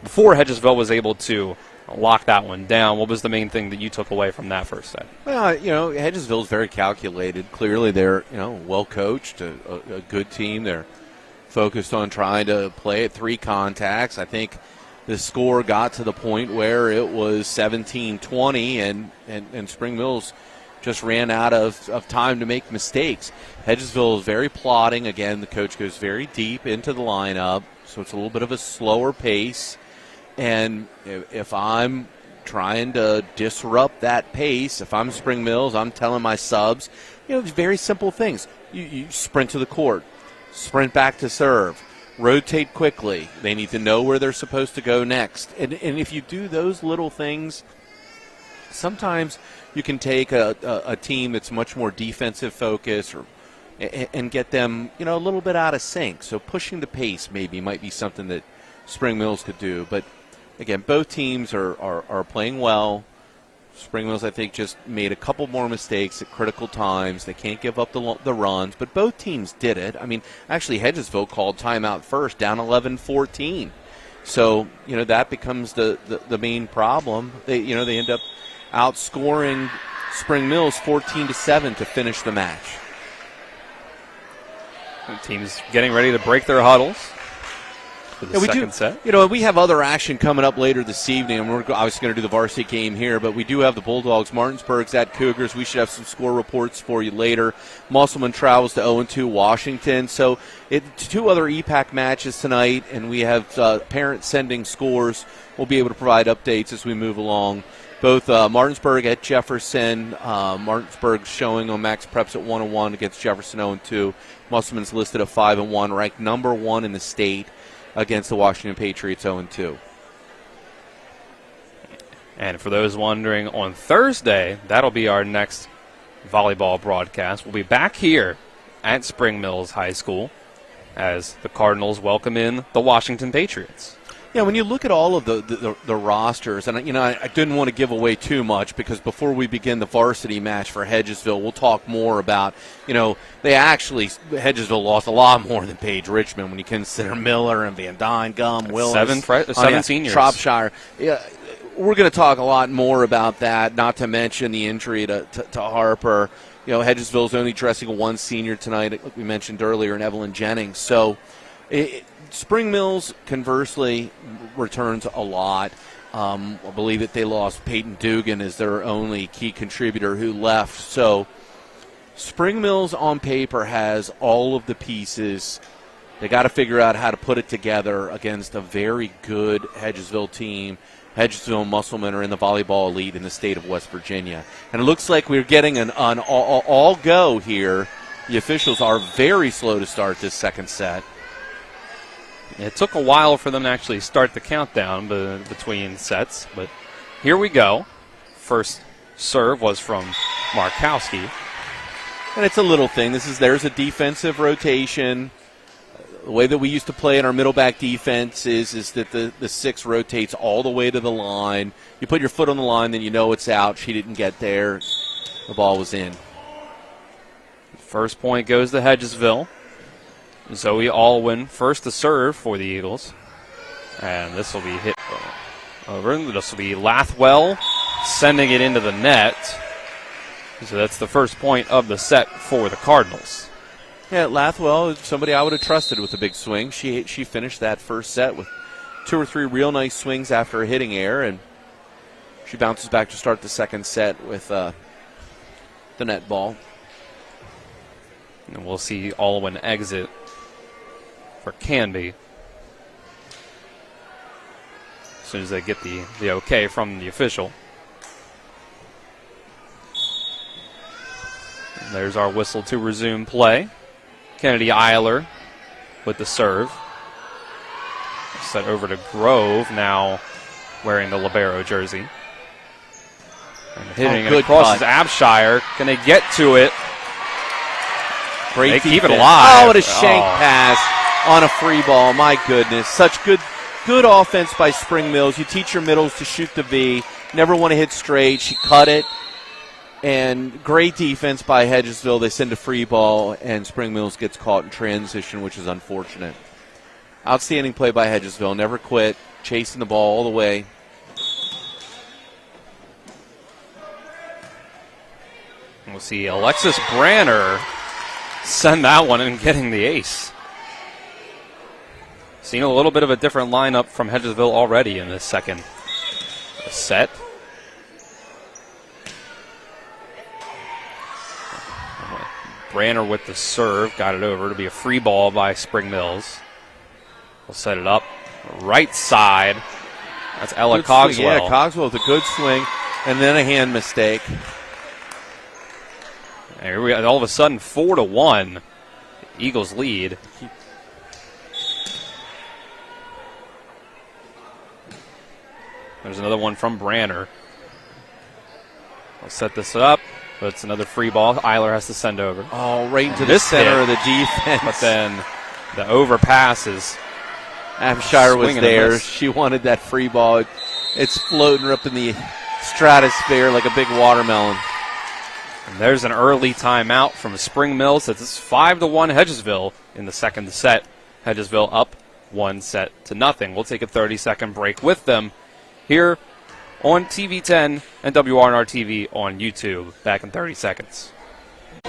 Before Hedgesville was able to lock that one down, what was the main thing that you took away from that first set? Well, Hedgesville is very calculated. Clearly they're, well coached, a good team. They're focused on trying to play at 3 contacts. I think the score got to the point where it was 17-20, and Spring Mills just ran out of time to make mistakes. Hedgesville is very plodding. Again, the coach goes very deep into the lineup, so it's a little bit of a slower pace. And if I'm trying to disrupt that pace, if I'm Spring Mills, I'm telling my subs, very simple things. You sprint to the court, sprint back to serve, rotate quickly. They need to know where they're supposed to go next. And if you do those little things, sometimes you can take a team that's much more defensive focused and get them, a little bit out of sync. So pushing the pace maybe might be something that Spring Mills could do. But, again, both teams are playing well. Spring Mills, I think, just made a couple more mistakes at critical times. They can't give up the runs, but both teams did it. I mean, actually, Hedgesville called timeout first, down 11-14. So, that becomes the main problem. They end up outscoring Spring Mills 14-7 to finish the match. The team's getting ready to break their huddles. Second set. We have other action coming up later this evening, and we're obviously going to do the varsity game here, but we do have the Bulldogs. Martinsburg's at Cougars. We should have some score reports for you later. Musselman travels to 0-2 Washington. So 2 other EPAC matches tonight, and we have parents sending scores. We'll be able to provide updates as we move along. Both Martinsburg at Jefferson. Martinsburg showing on Max Preps at 1-1 against Jefferson 0-2. Musselman's listed at 5-1, ranked number 1 in the state against the Washington Patriots 0-2. And for those wondering, on Thursday, that'll be our next volleyball broadcast. We'll be back here at Spring Mills High School as the Cardinals welcome in the Washington Patriots. Yeah, when you look at all of the rosters, and I didn't want to give away too much because before we begin the varsity match for Hedgesville, we'll talk more about, Hedgesville lost a lot more than Page Richmond when you consider Miller and Van Dyne, Gum, Willis. Seven seniors. Shropshire. Yeah, we're going to talk a lot more about that, not to mention the injury to Harper. Hedgesville's only dressing one senior tonight, like we mentioned earlier, in Evelyn Jennings. So Spring Mills, conversely, returns a lot. I believe that they lost Peyton Dugan as their only key contributor who left. So Spring Mills on paper has all of the pieces. They got to figure out how to put it together against a very good Hedgesville team. Hedgesville and Musselman are in the volleyball elite in the state of West Virginia. And it looks like we're getting an all-go here. The officials are very slow to start this second set. It took a while for them to actually start the countdown between sets, but here we go. First serve was from Markowski. And it's a little thing. There's a defensive rotation. The way that we used to play in our middle back defense is that the 6 rotates all the way to the line. You put your foot on the line, then you know it's out. She didn't get there. The ball was in. First point goes to Hedgesville. Zoe Alwyn first to serve for the Eagles. And this will be hit over. This will be Lathwell sending it into the net. So that's the first point of the set for the Cardinals. Yeah, Lathwell is somebody I would have trusted with a big swing. She finished that first set with 2 or 3 real nice swings after a hitting error, and she bounces back to start the second set with the net ball. And we'll see Alwyn exit for Canby as soon as they get the okay from the official. And there's our whistle to resume play. Kennedy Eiler with the serve. Set over to Grove, now wearing the libero jersey. And hitting it across is Abshire. Can they get to it? Great they defense. Keep it alive. Oh, what a shank pass on a free ball. My goodness. Such good offense by Spring Mills. You teach your middles to shoot the V. Never want to hit straight. She cut it. And great defense by Hedgesville. They send a free ball, and Spring Mills gets caught in transition, which is unfortunate. Outstanding play by Hedgesville. Never quit. Chasing the ball all the way. We'll see Alexis Branner send that one and getting the ace. Seen a little bit of a different lineup from Hedgesville already in this second set. Branner with the serve, got it over to be a free ball by Spring Mills. We'll set it up right side. That's Ella Cogswell. Swing. Yeah, Cogswell with a good swing, and then a hand mistake. Here we all of a sudden 4-1. Eagles lead. There's another one from Branner. I'll set this up, but it's another free ball. Eiler has to send over. Oh, right into the center of the defense. But then the overpass is. Abshire was there. She wanted that free ball. It's floating up in the stratosphere like a big watermelon. And there's an early timeout from Spring Mills. It's 5-1 Hedgesville in the second set. Hedgesville up 1-0. We'll take a 30-second break with them here on TV10 and WRNR TV on YouTube. Back in 30 seconds.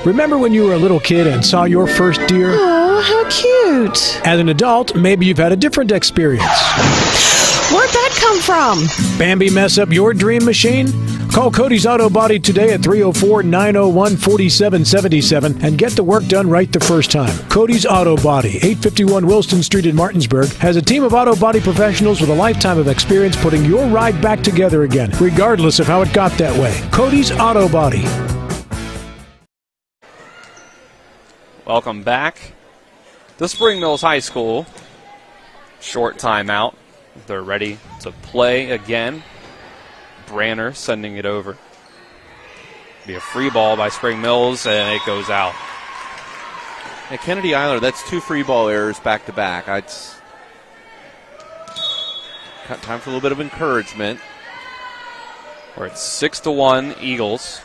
Remember when you were a little kid and saw your first deer? Oh, how cute. As an adult, maybe you've had a different experience. Where'd that come from? Bambi mess up your dream machine? Call Cody's Auto Body today at 304-901-4777 and get the work done right the first time. Cody's Auto Body, 851 Wilston Street in Martinsburg, has a team of auto body professionals with a lifetime of experience putting your ride back together again, regardless of how it got that way. Cody's Auto Body. Welcome back to Spring Mills High School. Short timeout. They're ready to play again. Branner sending it over. Be a free ball by Spring Mills, and it goes out. And Kennedy Eiler, that's 2 free ball errors back to back. Time for a little bit of encouragement. We're at 6-1 Eagles.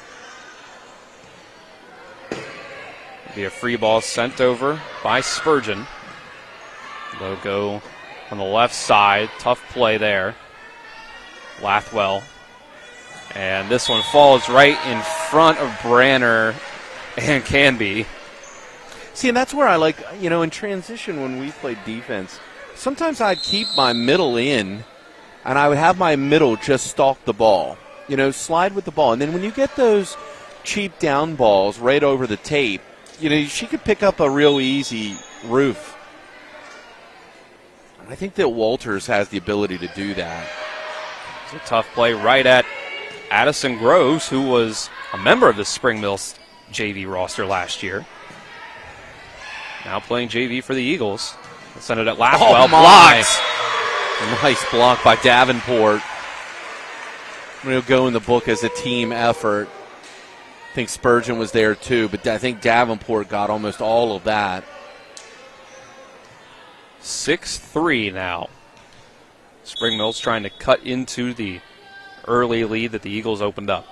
Be a free ball sent over by Spurgeon. They'll go on the left side. Tough play there. Lathwell. And this one falls right in front of Branner and Canby. See, and that's where I like, in transition when we played defense, sometimes I'd keep my middle in, and I would have my middle just stalk the ball, slide with the ball. And then when you get those cheap down balls right over the tape, she could pick up a real easy roof. I think that Walters has the ability to do that. It's a tough play right at Addison Groves, who was a member of the Spring Mills JV roster last year. Now playing JV for the Eagles. Send it at Lathwell. Blocks. A nice block by Davenport. It'll go in the book as a team effort. I think Spurgeon was there too, but I think Davenport got almost all of that. 6-3 now. Spring Mills trying to cut into the early lead that the Eagles opened up.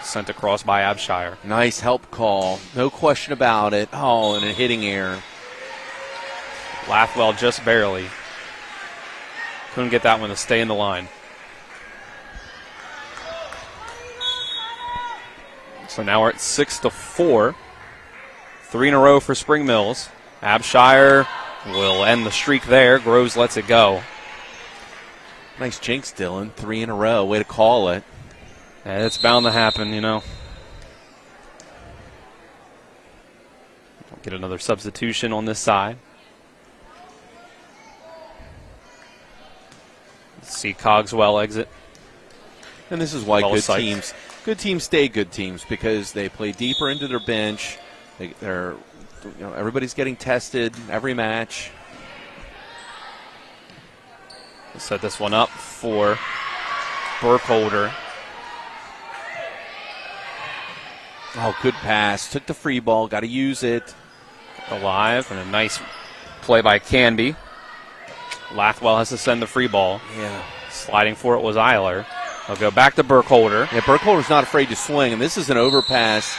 Sent across by Abshire. Nice help call. No question about it. Oh, and a hitting error. Lathwell just barely. Couldn't get that one to stay in the line. So now we're at 6-4. 3 in a row for Spring Mills. Abshire will end the streak there. Groves lets it go. Nice jinx, Dylan. 3 in a row. Way to call it. Yeah, it's bound to happen, Get another substitution on this side. Let's see Cogswell exit. And this is why good teams stay good teams, because they play deeper into their bench. They're everybody's getting tested every match. We'll set this one up for Burkholder. Oh, good pass. Took the free ball. Got to use it. Alive, and a nice play by Canby. Lathwell has to send the free ball. Yeah. Sliding for it was Eiler. They'll go back to Burkholder. Yeah, Burkholder's not afraid to swing, and this is an overpass.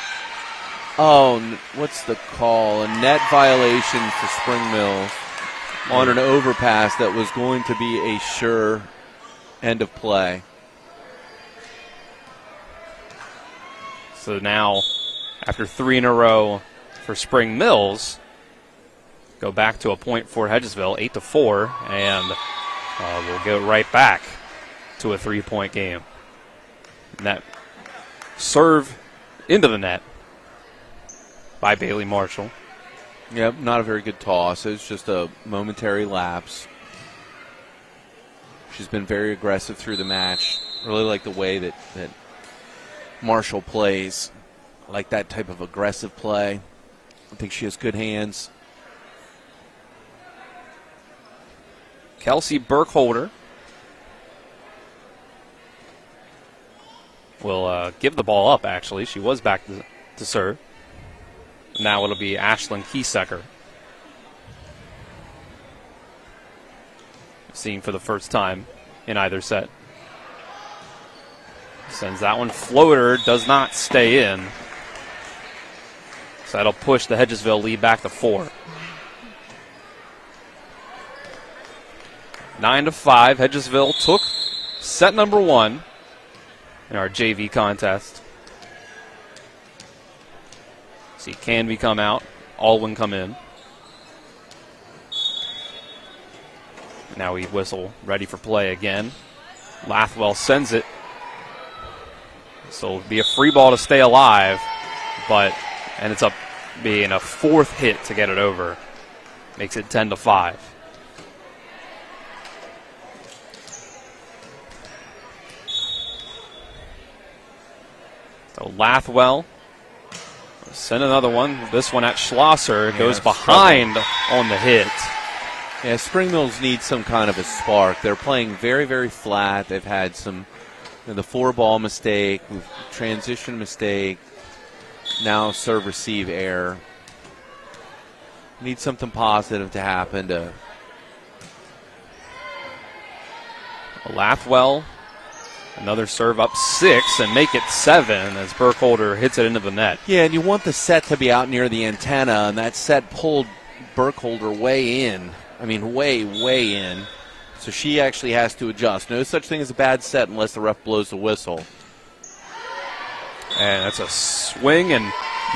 Oh, what's the call? A net violation for Spring Mills on an overpass that was going to be a sure end of play. So now, after 3 in a row for Spring Mills, go back to a point for Hedgesville, 8-4, and we'll go right back to a 3-point game. And that serve into the net by Bailey Marshall. Yep, not a very good toss. It was just a momentary lapse. She's been very aggressive through the match. Really like the way that Marshall plays. I like that type of aggressive play. I think she has good hands. Kelsey Burkholder will give the ball up, actually. She was back to serve. Now it'll be Ashlyn Kiesecker. Seen for the first time in either set. Sends that one. Floater does not stay in. So that'll push the Hedgesville lead back to 4. 9-5. Hedgesville took set number 1 in our JV contest. See Canby come out, Alwyn come in. Now we whistle, ready for play again. Lathwell sends it. So it'll be a free ball to stay alive, but ends up being a 4th hit to get it over. Makes it 10-5. So Lathwell send another one. This one at Schlosser goes behind on the hit. Yeah, Spring Mills needs some kind of a spark. They're playing very, very flat. They've had some, the 4-ball mistake, transition mistake, now serve-receive error. Need something positive to happen to Lathwell, another serve up 6 and make it 7 as Burkholder hits it into the net. Yeah, and you want the set to be out near the antenna, and that set pulled Burkholder way in. I mean, way in. So she actually has to adjust. No such thing as a bad set unless the ref blows the whistle. And that's a swing and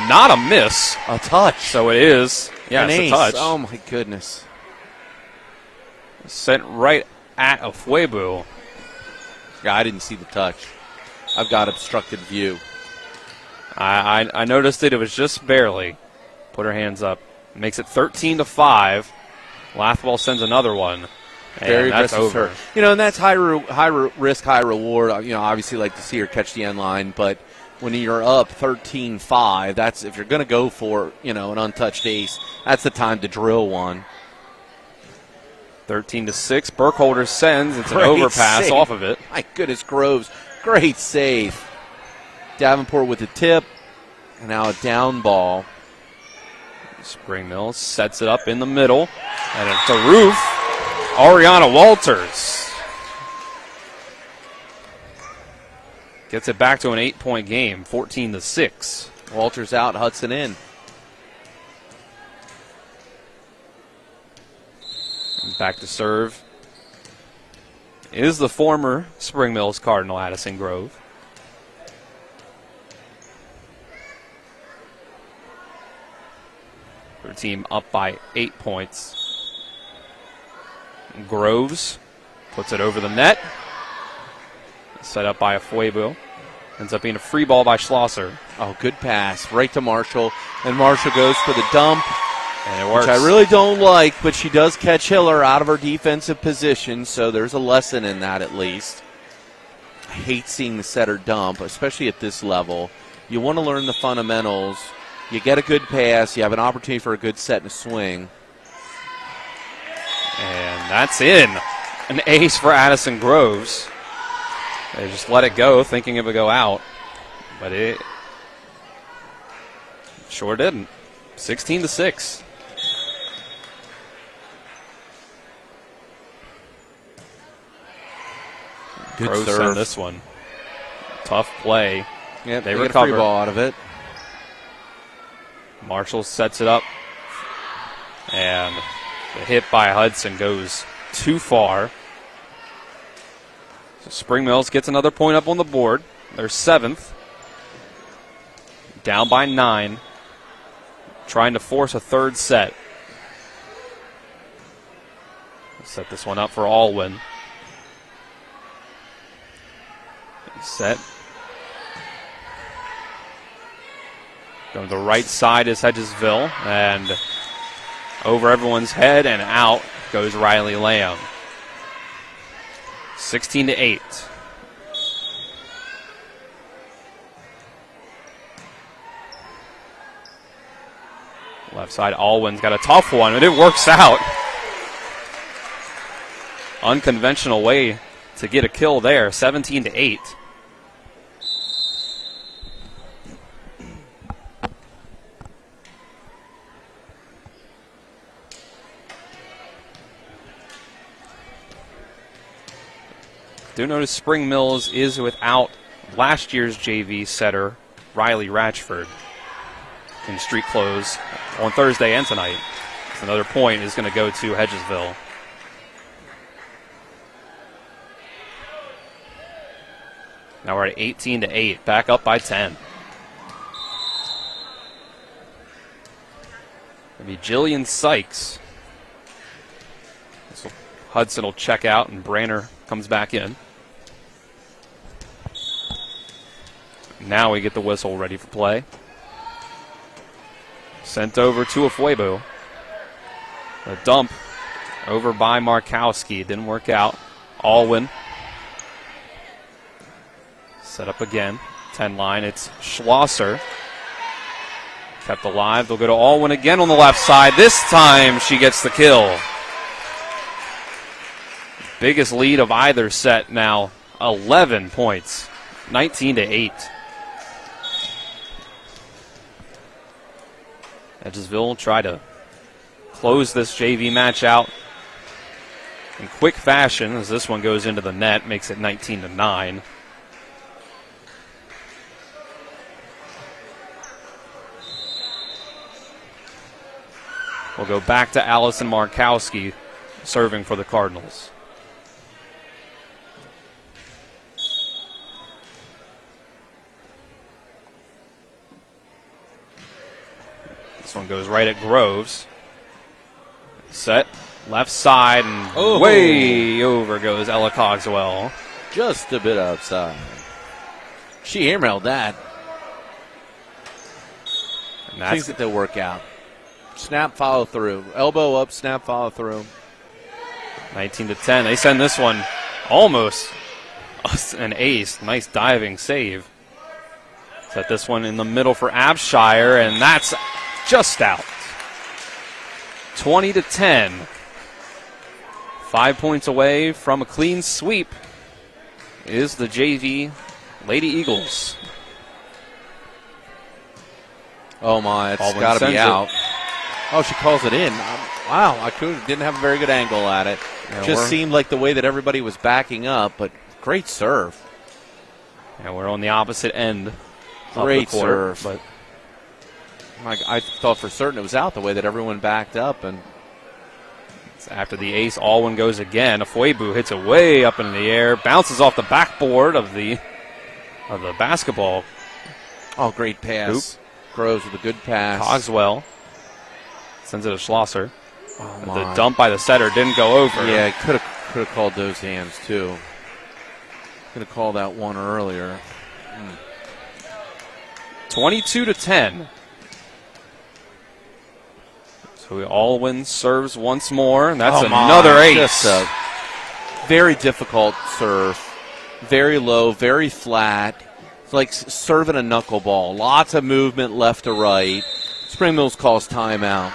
not a miss. A touch. So it is. Yeah, An it's ace. a touch. Oh, my goodness. Sent right at Afuebu. Yeah, I didn't see the touch. I've got obstructed view. I noticed it. It was just barely. Put her hands up. Makes it 13-5. Lathwell sends another one. Very that's aggressive over. serve. You know, and that's high risk, high reward. You know, obviously like to see her catch the end line, but when you're up 13-5, that's if you're going to go for, you know, an untouched ace, that's the time to drill one. 13-6. Burkholder sends. It's Great an overpass save. off of it. My goodness, Groves. Great save. Davenport with the tip. And now a down ball. Spring Mills sets it up in the middle. And it's a roof. Ariana Walters gets it back to an 8-point game, 14-6. Walters out, Hudson in. And back to serve is the former Spring Mills Cardinal, Addison Grove. Their team up by 8 points. Groves puts it over the net. Set up by Afuebu. Ends up being a free ball by Schlosser. Oh, good pass. Right to Marshall. And Marshall goes for the dump. And it works. Which I really don't like, but she does catch Hiller out of her defensive position, so there's a lesson in that at least. I hate seeing the setter dump, especially at this level. You want to learn the fundamentals. You get a good pass. You have an opportunity for a good set and a swing. And that's in. An ace for Addison Groves. They just let it go, thinking it would go out. But it sure didn't. 16-6. Good Groves serve. send this one. Tough play. Yeah, they get a recover. free ball out of it. Marshall sets it up. And the hit by Hudson goes too far. So Spring Mills gets another point up on the board. They're 7th. Down by 9. Trying to force a third set. Set this one up for Alwyn. Set. Going to the right side is Hedgesville. And over everyone's head and out goes Riley Lamb. 16-8. Left side, Alwyn's got a tough one, but it works out. Unconventional way to get a kill there, 17-8. Do notice Spring Mills is without last year's JV setter, Riley Ratchford, in street clothes on Thursday and tonight. So another point is going to go to Hedgesville. Now we're at 18-8, back up by 10. It'll be Jillian Sykes. Hudson will check out and Branner comes back in. Now we get the whistle ready for play. Sent over to Afuebu. A dump over by Markowski. Didn't work out. Alwyn. Set up again. 10 line. It's Schlosser. Kept alive. They'll go to Alwyn again on the left side. This time she gets the kill. Biggest lead of either set now. 11 points. 19-8. Hedgesville will try to close this JV match out in quick fashion as this one goes into the net, makes it 19-9. We'll go back to Allison Markowski serving for the Cardinals. This one goes right at Groves. Set, left side, and way over goes Ella Cogswell. Just a bit outside. She hammered that. Things that they'll work out. Snap, follow through. Elbow up, snap, follow through. 19-10. They send this one almost an ace. Nice diving save. Set this one in the middle for Abshire, and that's just out. 20-10. 5 points away from a clean sweep is the JV Lady Eagles. Oh my, it's got to be out. Oh, she calls it in. Wow, I didn't have a very good angle at it. Yeah, just seemed like the way that everybody was backing up, but great serve. Yeah, we're on the opposite end. Great of the court, serve. But I thought for certain it was out the way that everyone backed up. And after the ace, Alwyn goes again. Afuebu hits it way up in the air, bounces off the backboard of the basketball. Oh, great pass. Hoop. Groves with a good pass. Cogswell sends it to Schlosser. Oh, the dump by the setter didn't go over. Yeah, could have called those hands too. Could have called that one earlier. 22-10. So Alwyn serves once more, and that's another ace. Just a very difficult serve. Very low, very flat. It's like serving a knuckleball. Lots of movement left to right. Spring Mills calls timeout.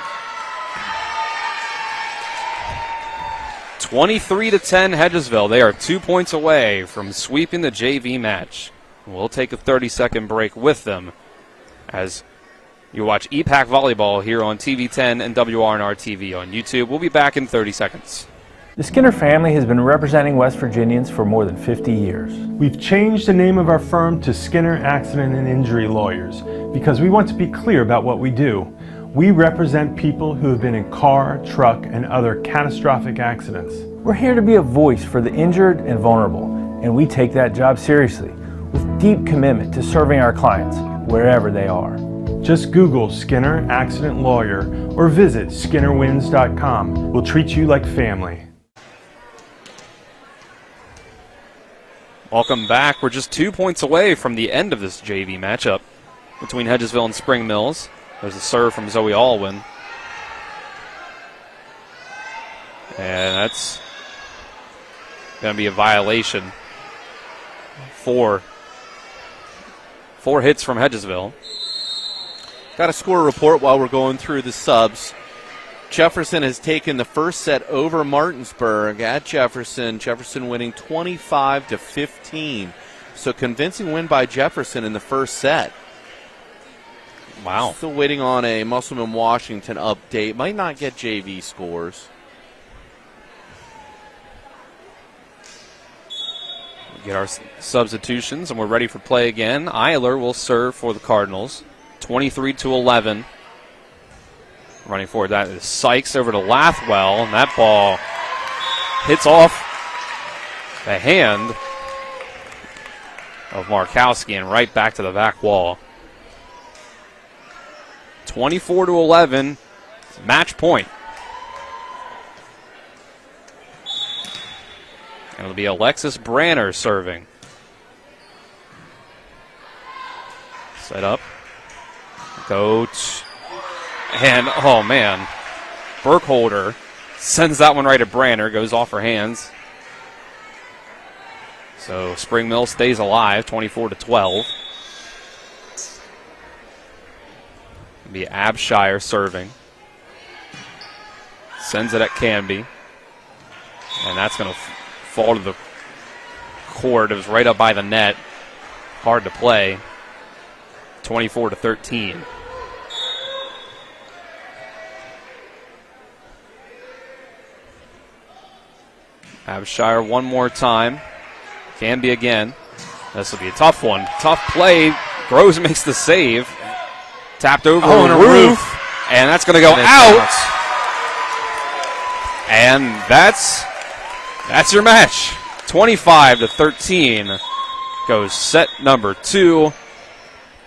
23-10 Hedgesville. They are 2 points away from sweeping the JV match. We'll take a 30-second break with them as you watch EPAC Volleyball here on TV 10 and WRNR TV on YouTube. We'll be back in 30 seconds. The Skinner family has been representing West Virginians for more than 50 years. We've changed the name of our firm to Skinner Accident and Injury Lawyers because we want to be clear about what we do. We represent people who have been in car, truck, and other catastrophic accidents. We're here to be a voice for the injured and vulnerable, and we take that job seriously with deep commitment to serving our clients wherever they are. Just Google Skinner Accident Lawyer or visit SkinnerWins.com. We'll treat you like family. Welcome back. We're just 2 points away from the end of this JV matchup between Hedgesville and Spring Mills. There's a serve from Zoe Alwyn. And that's going to be a violation. Four hits from Hedgesville. Got a score report while we're going through the subs. Jefferson has taken the first set over Martinsburg at Jefferson. Jefferson winning 25-15. So convincing win by Jefferson in the first set. Wow. Still waiting on a Musselman-Washington update. Might not get JV scores. We get our substitutions, and we're ready for play again. Eiler will serve for the Cardinals. 23-11. Running forward, that is Sykes over to Lathwell, and that ball hits off the hand of Markowski and right back to the back wall. 24-11, match point. And it'll be Alexis Branner serving. Set up. Coach. And, oh man, Burkholder sends that one right at Branner, goes off her hands. So Spring Mill stays alive, 24-12. It'll be Abshire serving. Sends it at Canby. And that's going to fall to the court. It was right up by the net. Hard to play. 24-13. Abshire one more time. Can be again. This will be a tough one. Tough play. Groves makes the save. Tapped over the roof. And that's going to go out. And that's your match. 25-13 goes set number 2.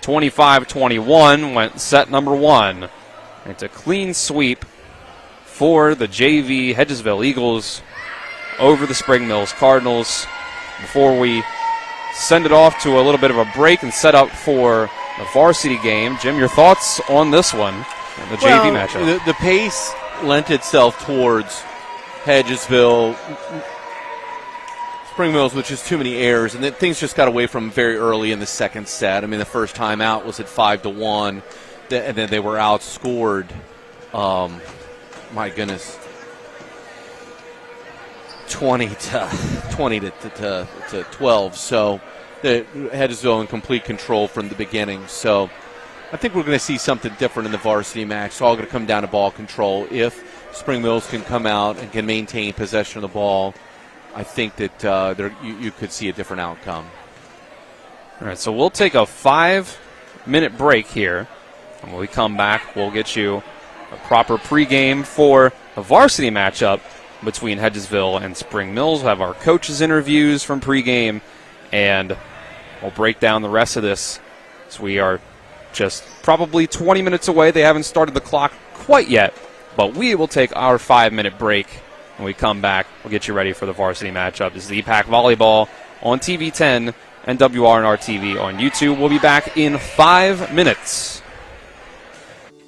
25-21 went set number 1. It's a clean sweep for the JV Hedgesville Eagles over the Spring Mills Cardinals. Before we send it off to a little bit of a break and set up for the varsity game, Jim, your thoughts on this one, the JV matchup? The pace lent itself towards Hedgesville. Spring Mills, which is too many errors, and then things just got away from very early in the second set. I mean, the first time out was at 5-1, and then they were outscored. My goodness, 20 to 12. So the Hedgesville in complete control from the beginning. So I think we're going to see something different in the varsity match. It's all going to come down to ball control. If Spring Mills can come out and can maintain possession of the ball, I think that you could see a different outcome. All right, so we'll take a 5-minute break here. And when we come back, we'll get you a proper pregame for a varsity matchup between Hedgesville and Spring Mills. We'll have our coaches' interviews from pregame, and we'll break down the rest of this. So we are just probably 20 minutes away. They haven't started the clock quite yet, but we will take our 5-minute break. When we come back, we'll get you ready for the varsity matchup. This is the EPAC Volleyball on TV 10 and WRNR TV on YouTube. We'll be back in 5 minutes.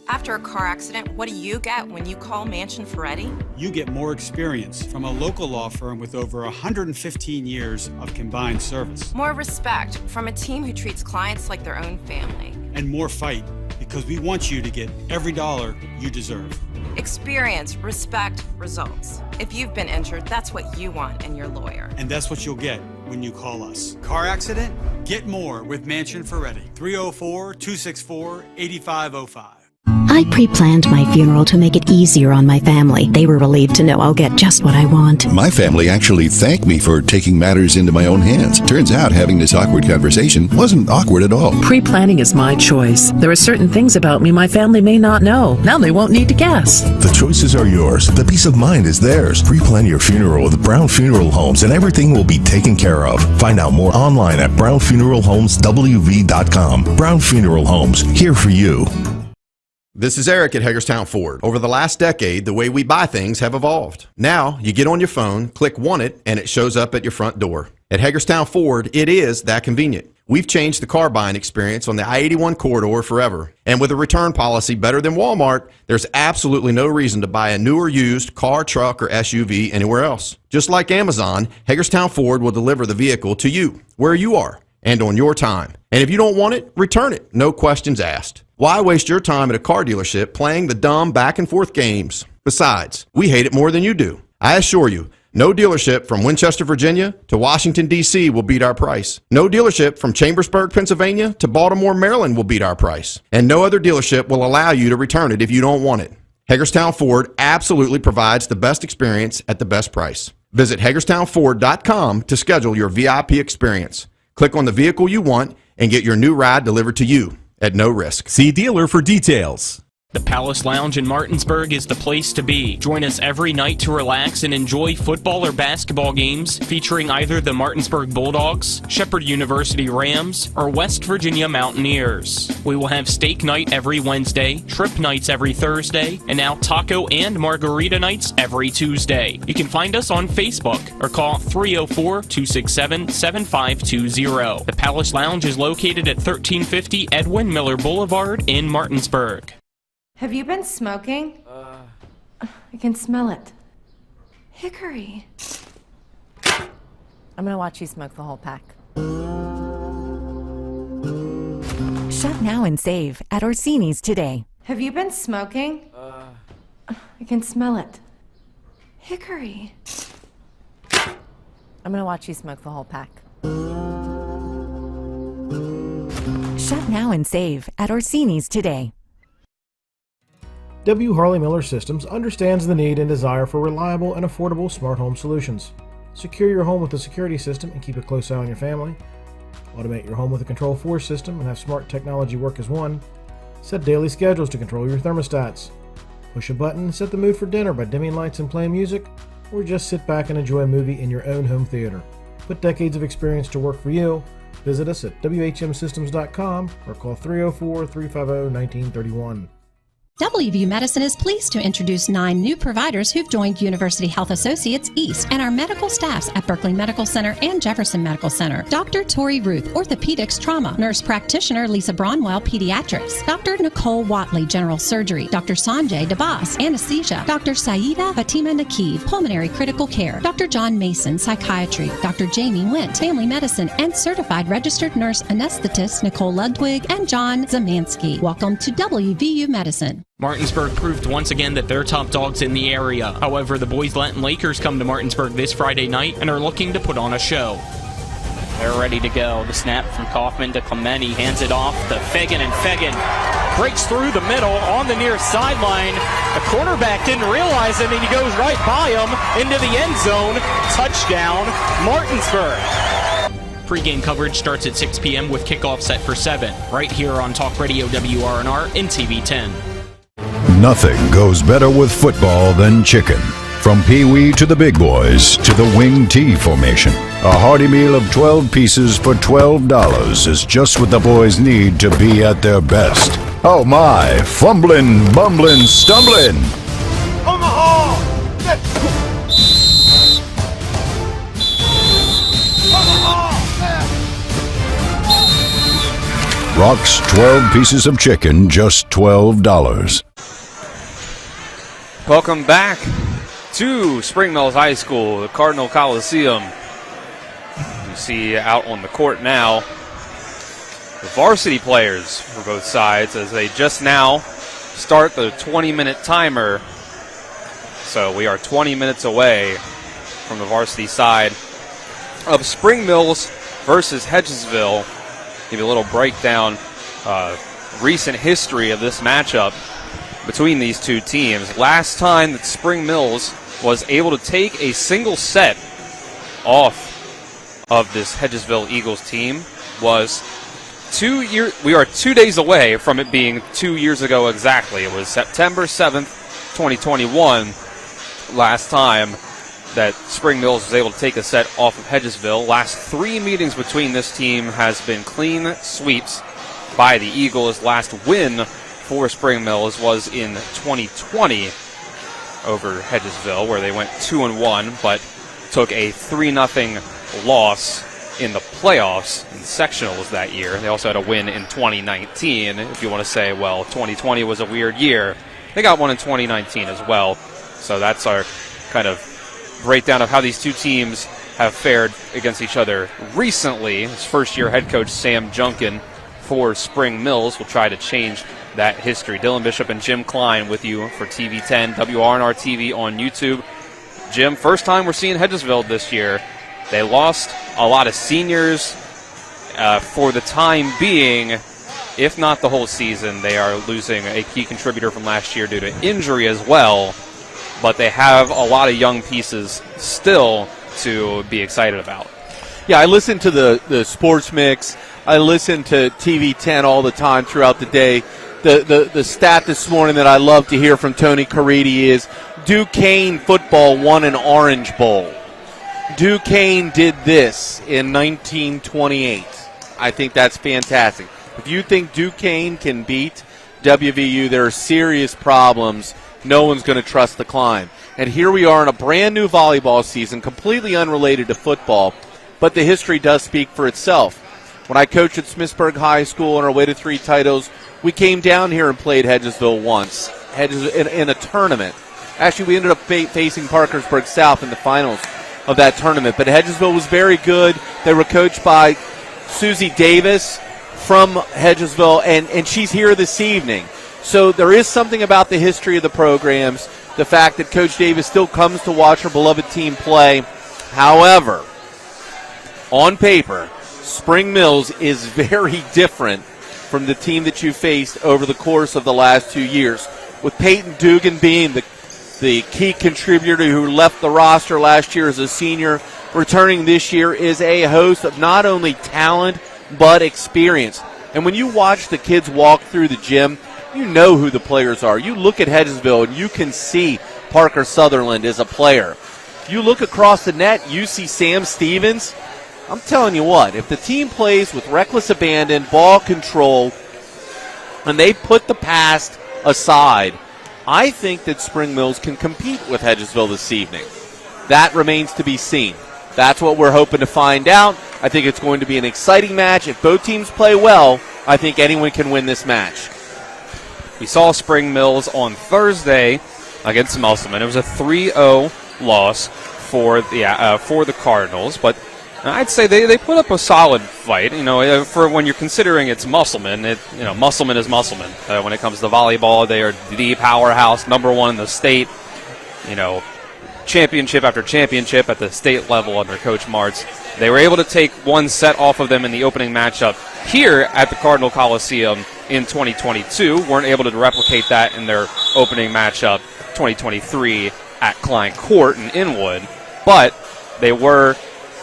After a car accident, what do you get when you call Mansion Ferretti? You get more experience from a local law firm with over 115 years of combined service. More respect from a team who treats clients like their own family. And more fight, because we want you to get every dollar you deserve. Experience, respect, results. If you've been injured, that's what you want in your lawyer. And that's what you'll get when you call us. Car accident? Get more with Mansion Ferretti. 304-264-8505. I pre-planned my funeral to make it easier on my family. They were relieved to know I'll get just what I want. My family actually thanked me for taking matters into my own hands. Turns out having this awkward conversation wasn't awkward at all. Pre-planning is my choice. There are certain things about me my family may not know. Now they won't need to guess. The choices are yours. The peace of mind is theirs. Pre-plan your funeral with Brown Funeral Homes and everything will be taken care of. Find out more online at brownfuneralhomeswv.com. Brown Funeral Homes, here for you. This is Eric at Hagerstown Ford. Over the last decade, the way we buy things have evolved. Now, you get on your phone, click Want It, and it shows up at your front door. At Hagerstown Ford, it is that convenient. We've changed the car buying experience on the I-81 corridor forever. And with a return policy better than Walmart, there's absolutely no reason to buy a new or used car, truck, or SUV anywhere else. Just like Amazon, Hagerstown Ford will deliver the vehicle to you, where you are, and on your time. And if you don't want it, return it. No questions asked. Why waste your time at a car dealership playing the dumb back-and-forth games? Besides, we hate it more than you do. I assure you, no dealership from Winchester, Virginia to Washington, D.C. will beat our price. No dealership from Chambersburg, Pennsylvania to Baltimore, Maryland will beat our price. And no other dealership will allow you to return it if you don't want it. Hagerstown Ford absolutely provides the best experience at the best price. Visit HagerstownFord.com to schedule your VIP experience. Click on the vehicle you want and get your new ride delivered to you at no risk. See dealer for details. The Palace Lounge in Martinsburg is the place to be. Join us every night to relax and enjoy football or basketball games featuring either the Martinsburg Bulldogs, Shepherd University Rams, or West Virginia Mountaineers. We will have steak night every Wednesday, trip nights every Thursday, and now taco and margarita nights every Tuesday. You can find us on Facebook or call 304-267-7520. The Palace Lounge is located at 1350 Edwin Miller Boulevard in Martinsburg. Have you been smoking? I can smell it. Hickory. I'm gonna watch you smoke the whole pack. Shop now and save at Orsini's today. Have you been smoking? I can smell it. Hickory. I'm gonna watch you smoke the whole pack. Shop now and save at Orsini's today. W. Harley Miller Systems understands the need and desire for reliable and affordable smart home solutions. Secure your home with a security system and keep a close eye on your family. Automate your home with a Control4 system and have smart technology work as one. Set daily schedules to control your thermostats. Push a button and set the mood for dinner by dimming lights and playing music, or just sit back and enjoy a movie in your own home theater. Put decades of experience to work for you. Visit us at whmsystems.com or call 304-350-1931. WVU Medicine is pleased to introduce 9 new providers who've joined University Health Associates East and our medical staffs at Berkeley Medical Center and Jefferson Medical Center. Dr. Tori Ruth, Orthopedics Trauma. Nurse Practitioner Lisa Bronwell, Pediatrics. Dr. Nicole Watley, General Surgery. Dr. Sanjay Dabas, Anesthesia. Dr. Saida Fatima Nakib, Pulmonary Critical Care. Dr. John Mason, Psychiatry. Dr. Jamie Wint, Family Medicine, and Certified Registered Nurse Anesthetist Nicole Ludwig and John Zamansky. Welcome to WVU Medicine. Martinsburg proved once again that they're top dogs in the area. However, the Boys Latin Lakers come to Martinsburg this Friday night and are looking to put on a show. They're ready to go. The snap from Kaufman to Clementi, hands it off to Fagan, and Fagan breaks through the middle on the near sideline. The quarterback didn't realize him, and he goes right by him into the end zone. Touchdown, Martinsburg. Pre-game coverage starts at 6 p.m. with kickoff set for 7, right here on Talk Radio WRNR and TV10. Nothing goes better with football than chicken. From Pee-wee to the big boys to the wing T formation. A hearty meal of 12 pieces for $12 is just what the boys need to be at their best. Oh my, fumbling, bumbling, stumbling. Omaha! Rock's 12 pieces of chicken, just $12. Welcome back to Spring Mills High School, the Cardinal Coliseum. You see out on the court now the varsity players for both sides as they just now start the 20-minute timer. So we are 20 minutes away from the varsity side of Spring Mills versus Hedgesville. Give you a little breakdown, recent history of this matchup between these two teams. Last time that Spring Mills was able to take a single set off of this Hedgesville Eagles team was we are 2 days away from it being 2 years ago exactly. It was September 7th, 2021, last time that Spring Mills was able to take a set off of Hedgesville. Last 3 meetings between this team has been clean sweeps by the Eagles. Last win for Spring Mills was in 2020 over Hedgesville, where they went 2-1, but took a 3-0 loss in the playoffs in sectionals that year. They also had a win in 2019. If you want to say, well, 2020 was a weird year, they got one in 2019 as well. So that's our kind of breakdown of how these two teams have fared against each other recently. His first-year head coach Sam Junkin for Spring Mills will try to change that history. Dylan Bishop and Jim Klein with you for TV10, WRNR TV on YouTube. Jim, first time we're seeing Hedgesville this year. They lost a lot of seniors for the time being, if not the whole season. They are losing a key contributor from last year due to injury as well, but they have a lot of young pieces still to be excited about. Yeah, I listen to the Sports Mix. I listen to TV10 all the time throughout the day. The stat this morning that I love to hear from Tony Caridi is Duquesne football won an Orange Bowl. Duquesne did this in 1928. I think that's fantastic. If you think Duquesne can beat WVU, there are serious problems. No one's going to trust the climb. And here we are in a brand new volleyball season, completely unrelated to football, but the history does speak for itself. When I coached at Smithsburg High School on our way to 3 titles, we came down here and played Hedgesville once in a tournament. Actually, we ended up facing Parkersburg South in the finals of that tournament. But Hedgesville was very good. They were coached by Susie Davis from Hedgesville, and she's here this evening. So there is something about the history of the programs, the fact that Coach Davis still comes to watch her beloved team play. However, on paper, Spring Mills is very different from the team that you faced over the course of the last 2 years. With Peyton Dugan being the key contributor who left the roster last year as a senior, returning this year is a host of not only talent but experience. And when you watch the kids walk through the gym, you know who the players are. You look at Hedgesville and you can see Parker Sutherland as a player. You look across the net, you see Sam Stevens. I'm telling you what, if the team plays with reckless abandon, ball control, and they put the past aside, I think that Spring Mills can compete with Hedgesville this evening. That remains to be seen. That's what we're hoping to find out. I think it's going to be an exciting match. If both teams play well, I think anyone can win this match. We saw Spring Mills on Thursday against Musselman. It was a 3-0 loss for the Cardinals, but I'd say they put up a solid fight. For when you're considering it's Musselman, Musselman is Musselman. When it comes to volleyball, they are the powerhouse, number one in the state. Championship after championship at the state level under Coach Martz. They were able to take one set off of them in the opening matchup here at the Cardinal Coliseum in 2022. Weren't able to replicate that in their opening matchup 2023 at Klein Court in Inwood, but they were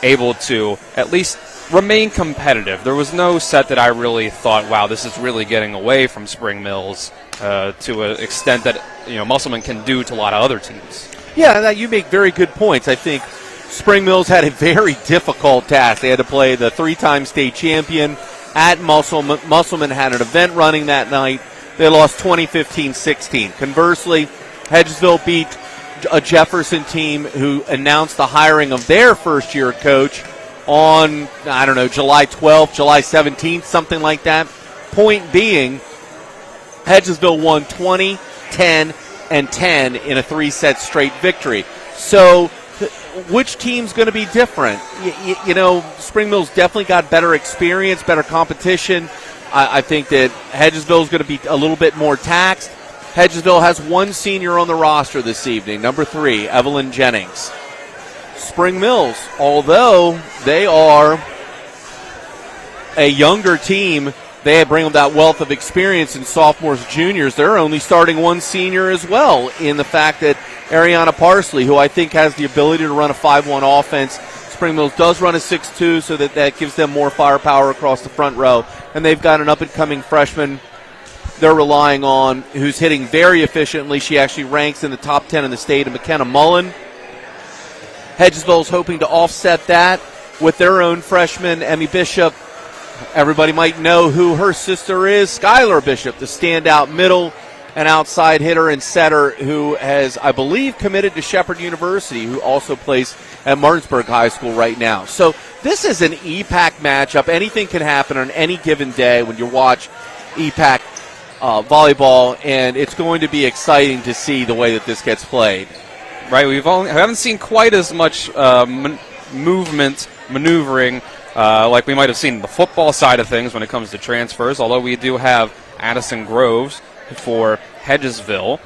able to at least remain competitive. There was no set that I really thought, wow, this is really getting away from Spring Mills to an extent that Musselman can do to a lot of other teams. Yeah, you make very good points. I think Spring Mills had a very difficult task. They had to play the three-time state champion at Musselman. Musselman had an event running that night. They lost 20-15-16. Conversely, Hedgesville beat a Jefferson team who announced the hiring of their first-year coach on, July 12th, July 17th, something like that. Point being, Hedgesville won 20-10 and 10 in a three-set straight victory. So which team's going to be different? Spring Mills definitely got better experience, better competition. I think that Hedgesville is going to be a little bit more taxed. Hedgesville has one senior on the roster this evening, number 3, Evelyn Jennings. Spring Mills, although they are a younger team, they bring that wealth of experience in sophomores, juniors. They're only starting one senior as well, in the fact that Ariana Parsley, who I think has the ability to run a 5-1 offense. Spring Mills does run a 6-2, so that gives them more firepower across the front row. And they've got an up-and-coming freshman they're relying on who's hitting very efficiently. She actually ranks in the top 10 in the state, McKenna Mullen. Hedgesville's hoping to offset that with their own freshman, Emmy Bishop. Everybody might know who her sister is, Skylar Bishop, the standout middle and outside hitter and setter who has, I believe, committed to Shepherd University, who also plays at Martinsburg High School right now. So this is an EPAC matchup. Anything can happen on any given day when you watch EPAC volleyball, and it's going to be exciting to see the way that this gets played. Right, we haven't seen quite as much maneuvering like we might have seen the football side of things when it comes to transfers, although we do have Addison Groves for Hedgesville.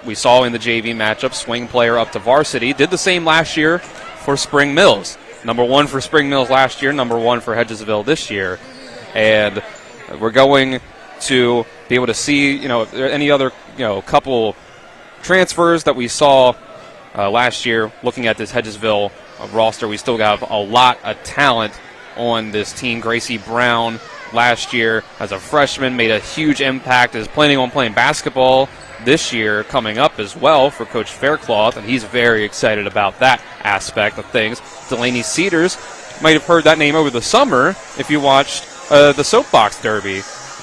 We saw in the JV matchup, swing player up to varsity. Did the same last year for Spring Mills. Number 1 for Spring Mills last year, number 1 for Hedgesville this year. And we're going to be able to see, any other, couple transfers that we saw last year. Looking at this Hedgesville roster, we still have a lot of talent on this team. Gracie Brown last year as a freshman made a huge impact, is planning on playing basketball this year coming up as well for Coach Faircloth, and he's very excited about that aspect of things. Delaney Cedars, might have heard that name over the summer if you watched the Soapbox Derby,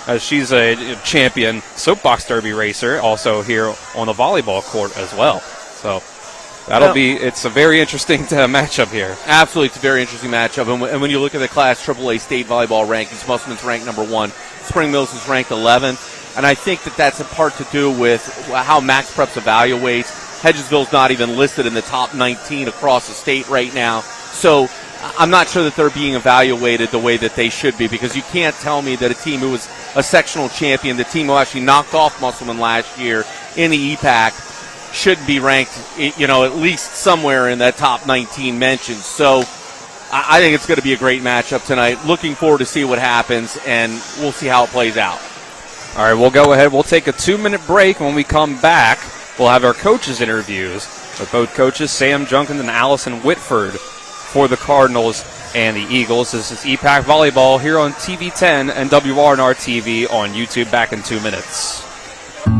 as she's a champion Soapbox Derby racer, also here on the volleyball court as well. So it's a very interesting matchup here. Absolutely, it's a very interesting matchup. And when you look at the Class AAA state volleyball rankings, Musselman's ranked number 1. Spring Mills is ranked 11th. And I think that that's a part to do with how Max Preps evaluates. Hedgesville's not even listed in the top 19 across the state right now. So I'm not sure that they're being evaluated the way that they should be, because you can't tell me that a team who was a sectional champion, the team who actually knocked off Musselman last year in the EPAC, shouldn't be ranked, at least somewhere in that top 19 mentions. So I think it's going to be a great matchup tonight. Looking forward to see what happens, and we'll see how it plays out. All right, we'll go ahead. We'll take a 2-minute break. When we come back, we'll have our coaches' interviews with both coaches, Sam Junkins and Allison Whitford for the Cardinals and the Eagles. This is EPAC Volleyball here on TV 10 and WRNR TV on YouTube. Back in 2 minutes.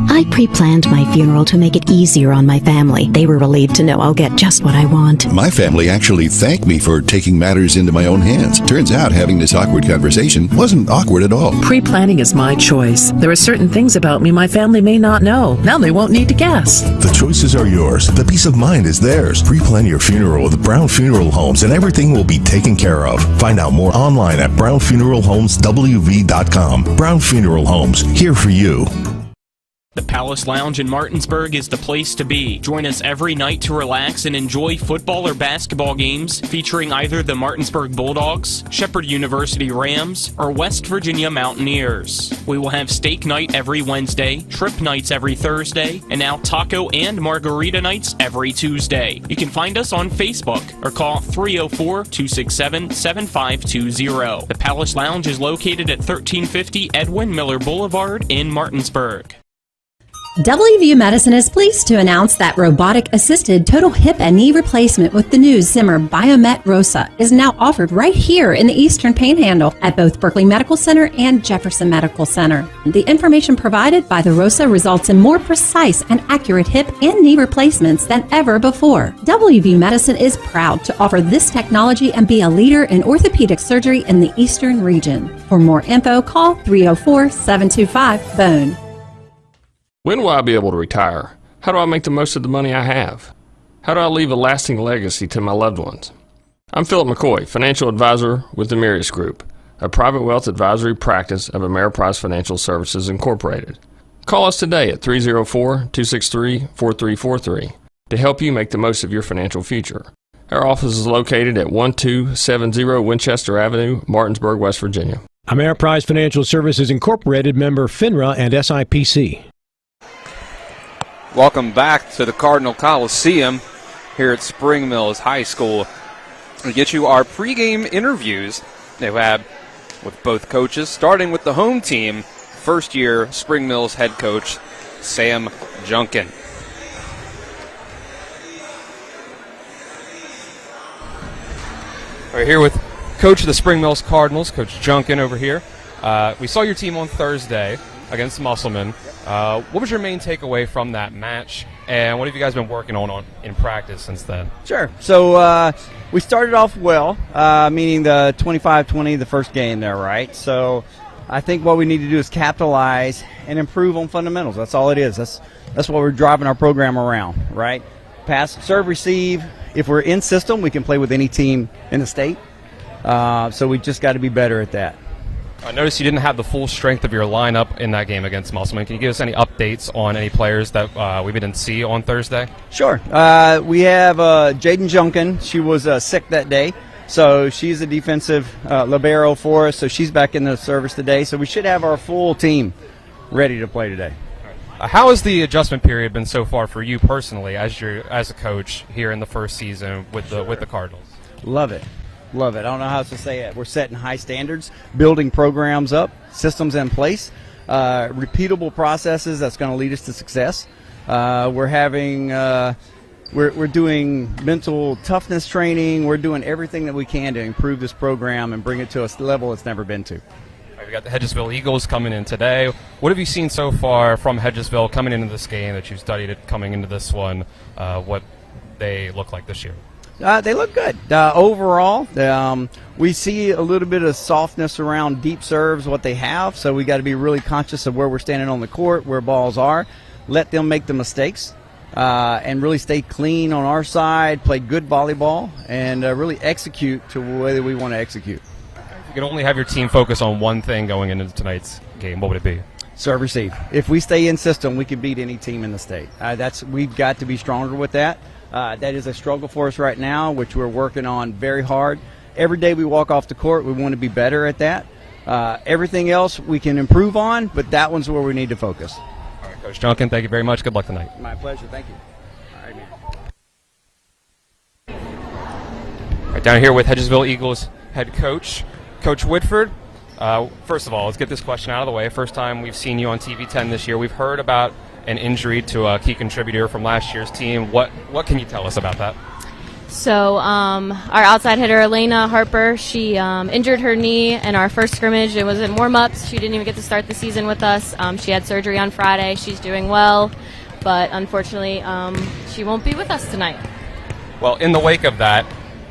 I pre-planned my funeral to make it easier on my family. They were relieved to know I'll get just what I want. My family actually thanked me for taking matters into my own hands. Turns out having this awkward conversation wasn't awkward at all. Pre-planning is my choice. There are certain things about me my family may not know. Now they won't need to guess. The choices are yours. The peace of mind is theirs. Pre-plan your funeral with Brown Funeral Homes and everything will be taken care of. Find out more online at brownfuneralhomeswv.com. Brown Funeral Homes, here for you. The Palace Lounge in Martinsburg is the place to be. Join us every night to relax and enjoy football or basketball games featuring either the Martinsburg Bulldogs, Shepherd University Rams, or West Virginia Mountaineers. We will have steak night every Wednesday, trip nights every Thursday, and now taco and margarita nights every Tuesday. You can find us on Facebook or call 304-267-7520. The Palace Lounge is located at 1350 Edwin Miller Boulevard in Martinsburg. WVU Medicine is pleased to announce that robotic-assisted total hip and knee replacement with the new Zimmer Biomet ROSA is now offered right here in the Eastern Panhandle at both Berkeley Medical Center and Jefferson Medical Center. The information provided by the ROSA results in more precise and accurate hip and knee replacements than ever before. WVU Medicine is proud to offer this technology and be a leader in orthopedic surgery in the Eastern region. For more info, call 304-725-BONE. When will I be able to retire? How do I make the most of the money I have? How do I leave a lasting legacy to my loved ones? I'm Philip McCoy, financial advisor with the Mirius Group, a private wealth advisory practice of Ameriprise Financial Services Incorporated. Call us today at 304-263-4343 to help you make the most of your financial future. Our office is located at 1270 Winchester Avenue, Martinsburg, West Virginia. Ameriprise Financial Services Incorporated, member FINRA and SIPC. Welcome back to the Cardinal Coliseum here at Spring Mills High School. We get you our pregame interviews they have with both coaches, starting with the home team, first-year Spring Mills head coach Sam Junkin. We're here with coach of the Spring Mills Cardinals, Coach Junkin over here. We saw your team on Thursday against Musselman. What was your main takeaway from that match, and what have you guys been working on in practice since then? Sure. So we started off well, meaning the 25-20, the first game there, right? So I think what we need to do is capitalize and improve on fundamentals. That's all it is. That's what we're driving our program around, right? Pass, serve, receive. If we're in system, we can play with any team in the state. So we just got to be better at that. I noticed you didn't have the full strength of your lineup in that game against Musselman. Can you give us any updates on any players that we didn't see on Thursday? Sure. We have Jaden Junkin. She was sick that day, so she's a defensive libero for us, so she's back in the service today. So we should have our full team ready to play today. How has the adjustment period been so far for you personally as a coach here in the first season with the Cardinals? Love it. Love it. I don't know how else to say it. We're setting high standards, building programs up, systems in place, repeatable processes that's going to lead us to success. We're doing mental toughness training. We're doing everything that we can to improve this program and bring it to a level it's never been to. We got the Hedgesville Eagles coming in today. What have you seen so far from Hedgesville coming into this game that you've studied it coming into this one, what they look like this year? They look good. Overall, we see a little bit of softness around deep serves, what they have, so we got to be really conscious of where we're standing on the court, where balls are, let them make the mistakes, and really stay clean on our side, play good volleyball, and really execute to the way that we want to execute. If you could only have your team focus on one thing going into tonight's game, what would it be? Serve, receive. If we stay in system, we can beat any team in the state. We've got to be stronger with that. That is a struggle for us right now, which we're working on very hard. Every day we walk off the court, we want to be better at that. Everything else we can improve on, but that one's where we need to focus. All right, Coach Junkin, thank you very much. Good luck tonight. My pleasure. Thank you. All right, man. All right, down here with Hedgesville Eagles head coach, Coach Whitford. First of all, let's get this question out of the way. First time we've seen you on TV 10 this year. We've heard about an injury to a key contributor from last year's team. What can you tell us about that? So our outside hitter, Elena Harper, she injured her knee in our first scrimmage. It was in warm-ups. She didn't even get to start the season with us. She had surgery on Friday. She's doing well, but unfortunately she won't be with us tonight. Well, in the wake of that,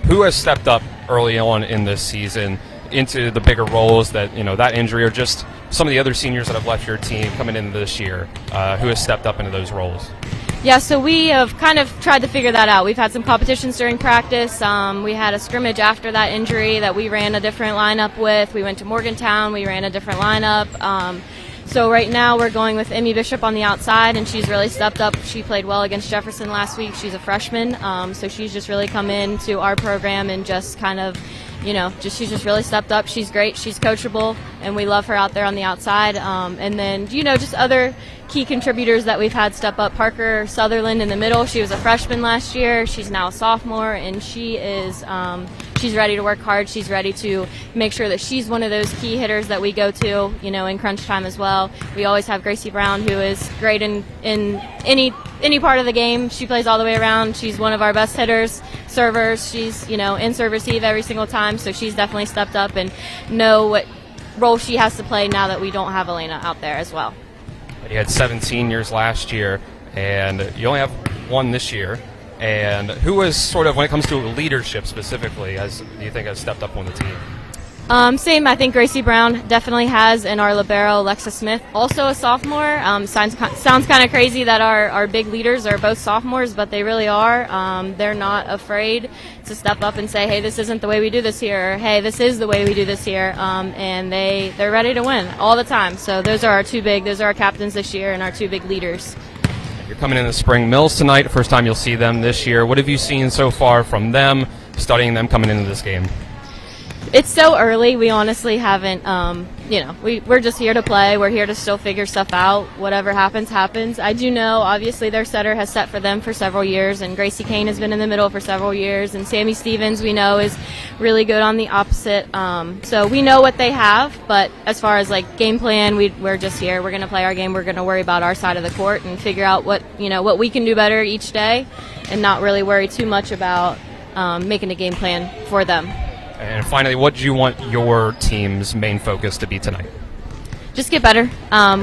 who has stepped up early on in this season into the bigger roles that, that injury, or just some of the other seniors that have left your team coming into this year, who has stepped up into those roles? Yeah, so we have kind of tried to figure that out. We've had some competitions during practice. We had a scrimmage after that injury that we ran a different lineup with. We went to Morgantown. We ran a different lineup. So right now we're going with Emmy Bishop on the outside, and she's really stepped up. She played well against Jefferson last week. She's a freshman, so she's just really come into our program and just kind of, she's just really stepped up. She's great. She's coachable, and we love her out there on the outside. And then, just other key contributors that we've had step up. Parker Sutherland in the middle. She was a freshman last year. She's now a sophomore, and she is she's ready to work hard. She's ready to make sure that she's one of those key hitters that we go to, in crunch time as well. We always have Gracie Brown, who is great in any part of the game. She plays all the way around. She's one of our best hitters, servers. She's, in serve receive every single time, so she's definitely stepped up and know what role she has to play now that we don't have Elena out there as well. You had 7 seniors last year, and you only have 1 this year. And who was sort of, when it comes to leadership specifically, do you think has stepped up on the team? Same, I think Gracie Brown definitely has, and our libero, Alexa Smith, also a sophomore. Sounds kind of crazy that our big leaders are both sophomores, but they really are. They're not afraid to step up and say, hey, this isn't the way we do this here, or hey, this is the way we do this here, and they're ready to win all the time. So those are our captains this year and our 2 big leaders. You're coming into Spring Mills tonight, first time you'll see them this year. What have you seen so far from them, studying them coming into this game? It's so early. We honestly haven't, we're just here to play. We're here to still figure stuff out. Whatever happens, happens. I do know, obviously, their setter has set for them for several years, and Gracie Kane has been in the middle for several years, and Sammy Stevens, we know, is really good on the opposite. So we know what they have, but as far as, game plan, we're just here. We're going to play our game. We're going to worry about our side of the court and figure out what we can do better each day and not really worry too much about making a game plan for them. And finally, what do you want your team's main focus to be tonight? Just get better.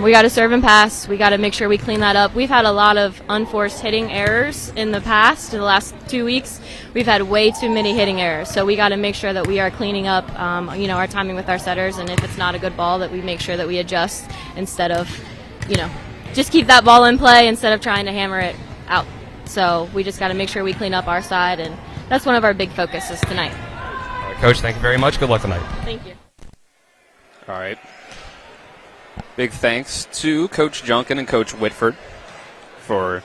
We got to serve and pass. We got to make sure we clean that up. We've had a lot of unforced hitting errors in the past. In the last 2 weeks, we've had way too many hitting errors. So we got to make sure that we are cleaning up, our timing with our setters. And if it's not a good ball, that we make sure that we adjust instead of, just keep that ball in play instead of trying to hammer it out. So we just got to make sure we clean up our side, and that's one of our big focuses tonight. Coach, thank you very much. Good luck tonight. Thank you. All right. Big thanks to Coach Junkin and Coach Whitford for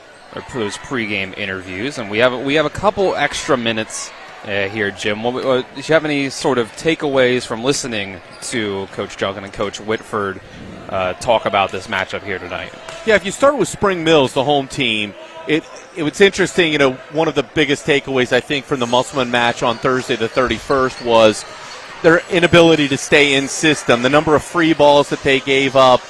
those pregame interviews. And we have a couple extra minutes here, Jim. Do you have any sort of takeaways from listening to Coach Junkin and Coach Whitford talk about this matchup here tonight? Yeah, if you start with Spring Mills, the home team, it was interesting, one of the biggest takeaways, I think, from the Musselman match on Thursday the 31st was their inability to stay in system, the number of free balls that they gave up,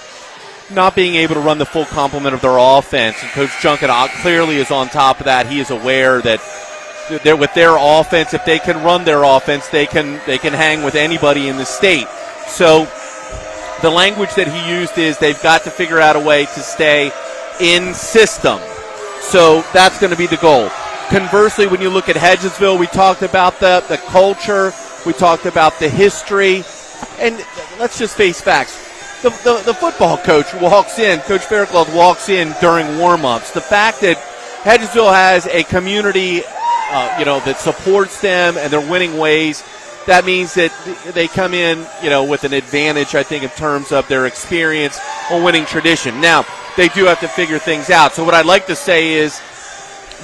not being able to run the full complement of their offense. And Coach Junkin clearly is on top of that. He is aware that with their offense, if they can run their offense, they can hang with anybody in the state. So the language that he used is they've got to figure out a way to stay in system. So that's going to be the goal. Conversely, when you look at Hedgesville, we talked about the culture, we talked about the history, and let's just face facts. The football coach walks in, Coach Faircloth walks in during warm-ups. The fact that Hedgesville has a community, that supports them and their winning ways, that means that they come in, with an advantage, I think, in terms of their experience or winning tradition. Now, they do have to figure things out. So what I'd like to say is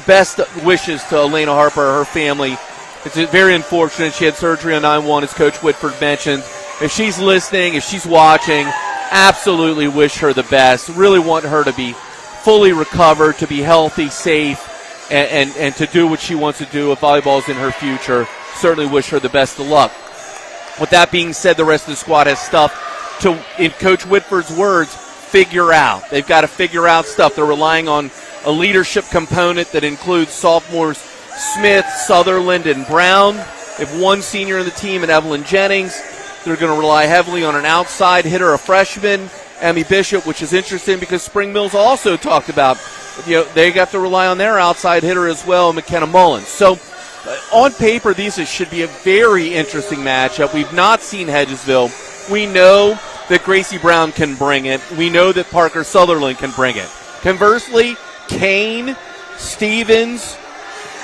best wishes to Elena Harper and her family. It's very unfortunate. She had surgery on 9/1, as Coach Whitford mentioned. If she's listening, if she's watching, absolutely wish her the best. Really want her to be fully recovered, to be healthy, safe, and to do what she wants to do if volleyball's in her future. Certainly wish her the best of luck. With that being said, the rest of the squad has stuff to, in Coach Whitford's words, figure out. They've got to figure out stuff. They're relying on a leadership component that includes sophomores Smith, Sutherland, and Brown. They have one senior in the team in Evelyn Jennings. They're going to rely heavily on an outside hitter, a freshman, Emmy Bishop, which is interesting because Spring Mills also talked about, they got to rely on their outside hitter as well, McKenna Mullins. So on paper, these should be a very interesting matchup. We've not seen Hedgesville. We know that Gracie Brown can bring it. We know that Parker Sutherland can bring it. Conversely, Kane, Stevens,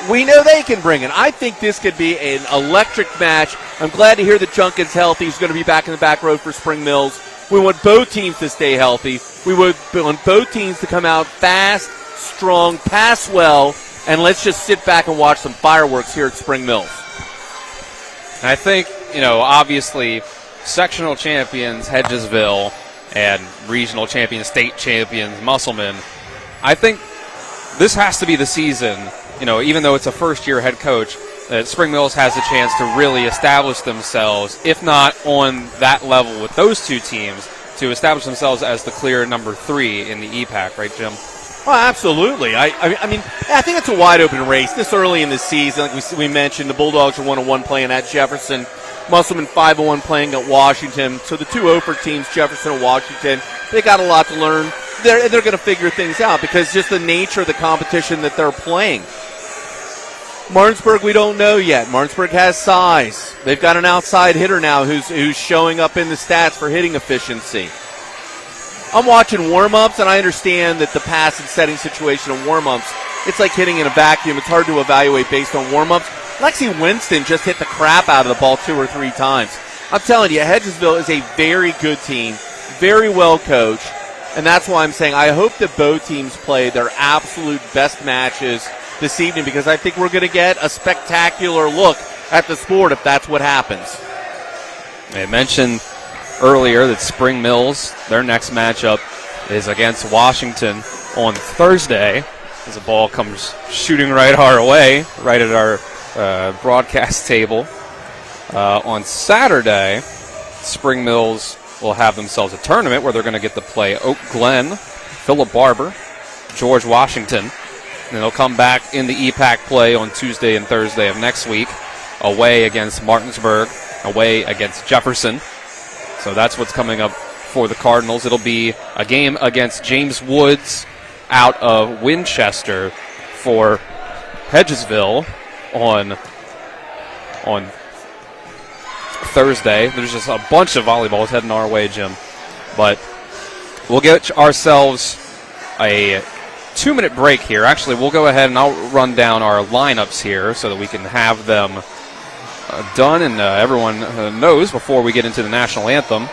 we know they can bring it. I think this could be an electric match. I'm glad to hear that Junkin's healthy. He's going to be back in the back row for Spring Mills. We want both teams to stay healthy. We want both teams to come out fast, strong, pass well, and let's just sit back and watch some fireworks here at Spring Mills. And I think, obviously, sectional champions, Hedgesville, and regional champions, state champions, Musselman, I think this has to be the season, even though it's a first-year head coach, that Spring Mills has a chance to really establish themselves, if not on that level with those two teams, to establish themselves as the clear number 3 in the EPAC, right, Jim? Oh, absolutely. I think it's a wide-open race this early in the season. Like we mentioned, the Bulldogs are 1-1 playing at Jefferson. Musselman 5-1 playing at Washington. So the 2 Ophir teams, Jefferson and Washington, they got a lot to learn. They're going to figure things out because just the nature of the competition that they're playing. Martinsburg, we don't know yet. Martinsburg has size. They've got an outside hitter now who's showing up in the stats for hitting efficiency. I'm watching warm-ups, and I understand that the pass and setting situation in warm-ups, it's like hitting in a vacuum. It's hard to evaluate based on warm-ups. Lexi Winston just hit the crap out of the ball 2 or 3 times. I'm telling you, Hedgesville is a very good team, very well coached, and that's why I'm saying I hope that both teams play their absolute best matches this evening because I think we're going to get a spectacular look at the sport if that's what happens. I mentioned earlier that Spring Mills, their next matchup is against Washington on Thursday as the ball comes shooting right our way, right at our broadcast table. On Saturday, Spring Mills will have themselves a tournament where they're going to get to play Oak Glen, Philip Barber, George Washington. And they'll come back in the EPAC play on Tuesday and Thursday of next week, away against Martinsburg, away against Jefferson. So that's what's coming up for the Cardinals. It'll be a game against James Woods out of Winchester for Hedgesville on Thursday. There's just a bunch of volleyballs heading our way, Jim. But we'll get ourselves a 2-minute break here. Actually, we'll go ahead and I'll run down our lineups here so that we can have them done and everyone knows before we get into the national anthem.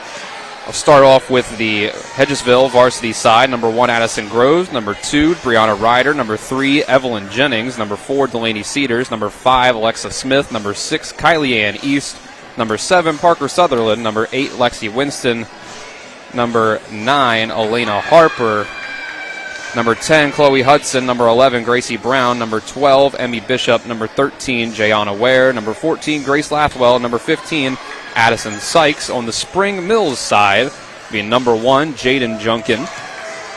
I'll start off with the Hedgesville varsity side. Number 1, Addison Groves. Number 2, Brianna Ryder. Number 3, Evelyn Jennings. Number 4, Delaney Cedars. Number 5, Alexa Smith. Number 6, Kylie Ann East. Number 7, Parker Sutherland. Number 8, Lexi Winston. Number 9, Elena Harper. Number 10, Chloe Hudson. Number 11, Gracie Brown. Number 12, Emmy Bishop. Number 13, Jayana Ware. Number 14, Grace Lathwell. Number 15, Addison Sykes. On the Spring Mills side, being number 1, Jaden Junkin.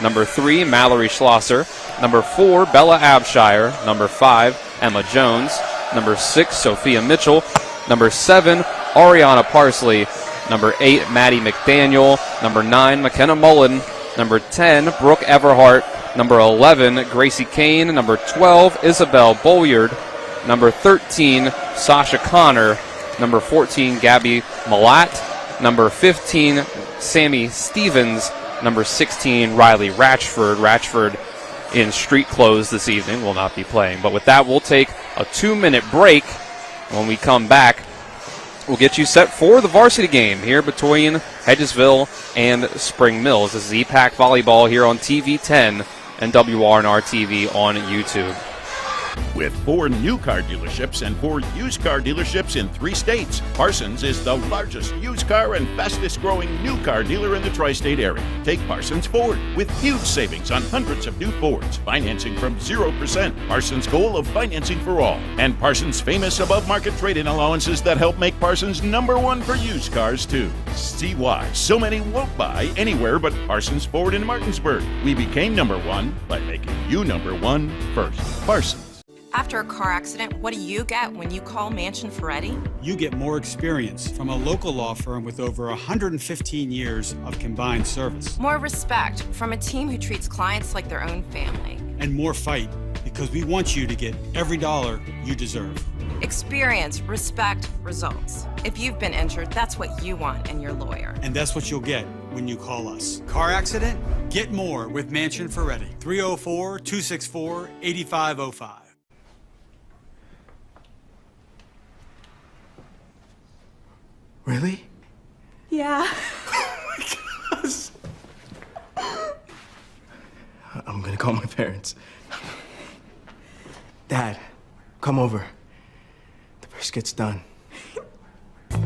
Number 3, Mallory Schlosser. Number 4, Bella Abshire. Number 5, Emma Jones. Number 6, Sophia Mitchell. Number 7, Ariana Parsley. Number 8, Maddie McDaniel. Number 9, McKenna Mullen. Number 10, Brooke Everhart. Number 11, Gracie Kane. Number 12, Isabel Bolyard. Number 13, Sasha Connor. Number 14, Gabby Malat. Number 15, Sammy Stevens. Number 16, Riley Ratchford. Ratchford in street clothes this evening will not be playing. But with that, we'll take a 2-minute break. When we come back, we'll get you set for the varsity game here between Hedgesville and Spring Mills. This is EPAC Volleyball here on TV 10 and WRNR TV on YouTube. With 4 new car dealerships and 4 used car dealerships in 3 states, Parsons is the largest used car and fastest growing new car dealer in the tri-state area. Take Parsons Ford with huge savings on hundreds of new Fords, financing from 0%, Parsons' goal of financing for all, and Parsons' famous above-market trade-in allowances that help make Parsons number 1 for used cars too. See why so many won't buy anywhere but Parsons Ford in Martinsburg. We became number 1 by making you number 1 first. Parsons. After a car accident, what do you get when you call Mansion Ferretti? You get more experience from a local law firm with over 115 years of combined service. More respect from a team who treats clients like their own family. And more fight, because we want you to get every dollar you deserve. Experience, respect, results. If you've been injured, that's what you want in your lawyer. And that's what you'll get when you call us. Car accident? Get more with Mansion Ferretti. 304-264-8505. Really? Yeah. I'm gonna call my parents. Dad, come over. The brisket's done.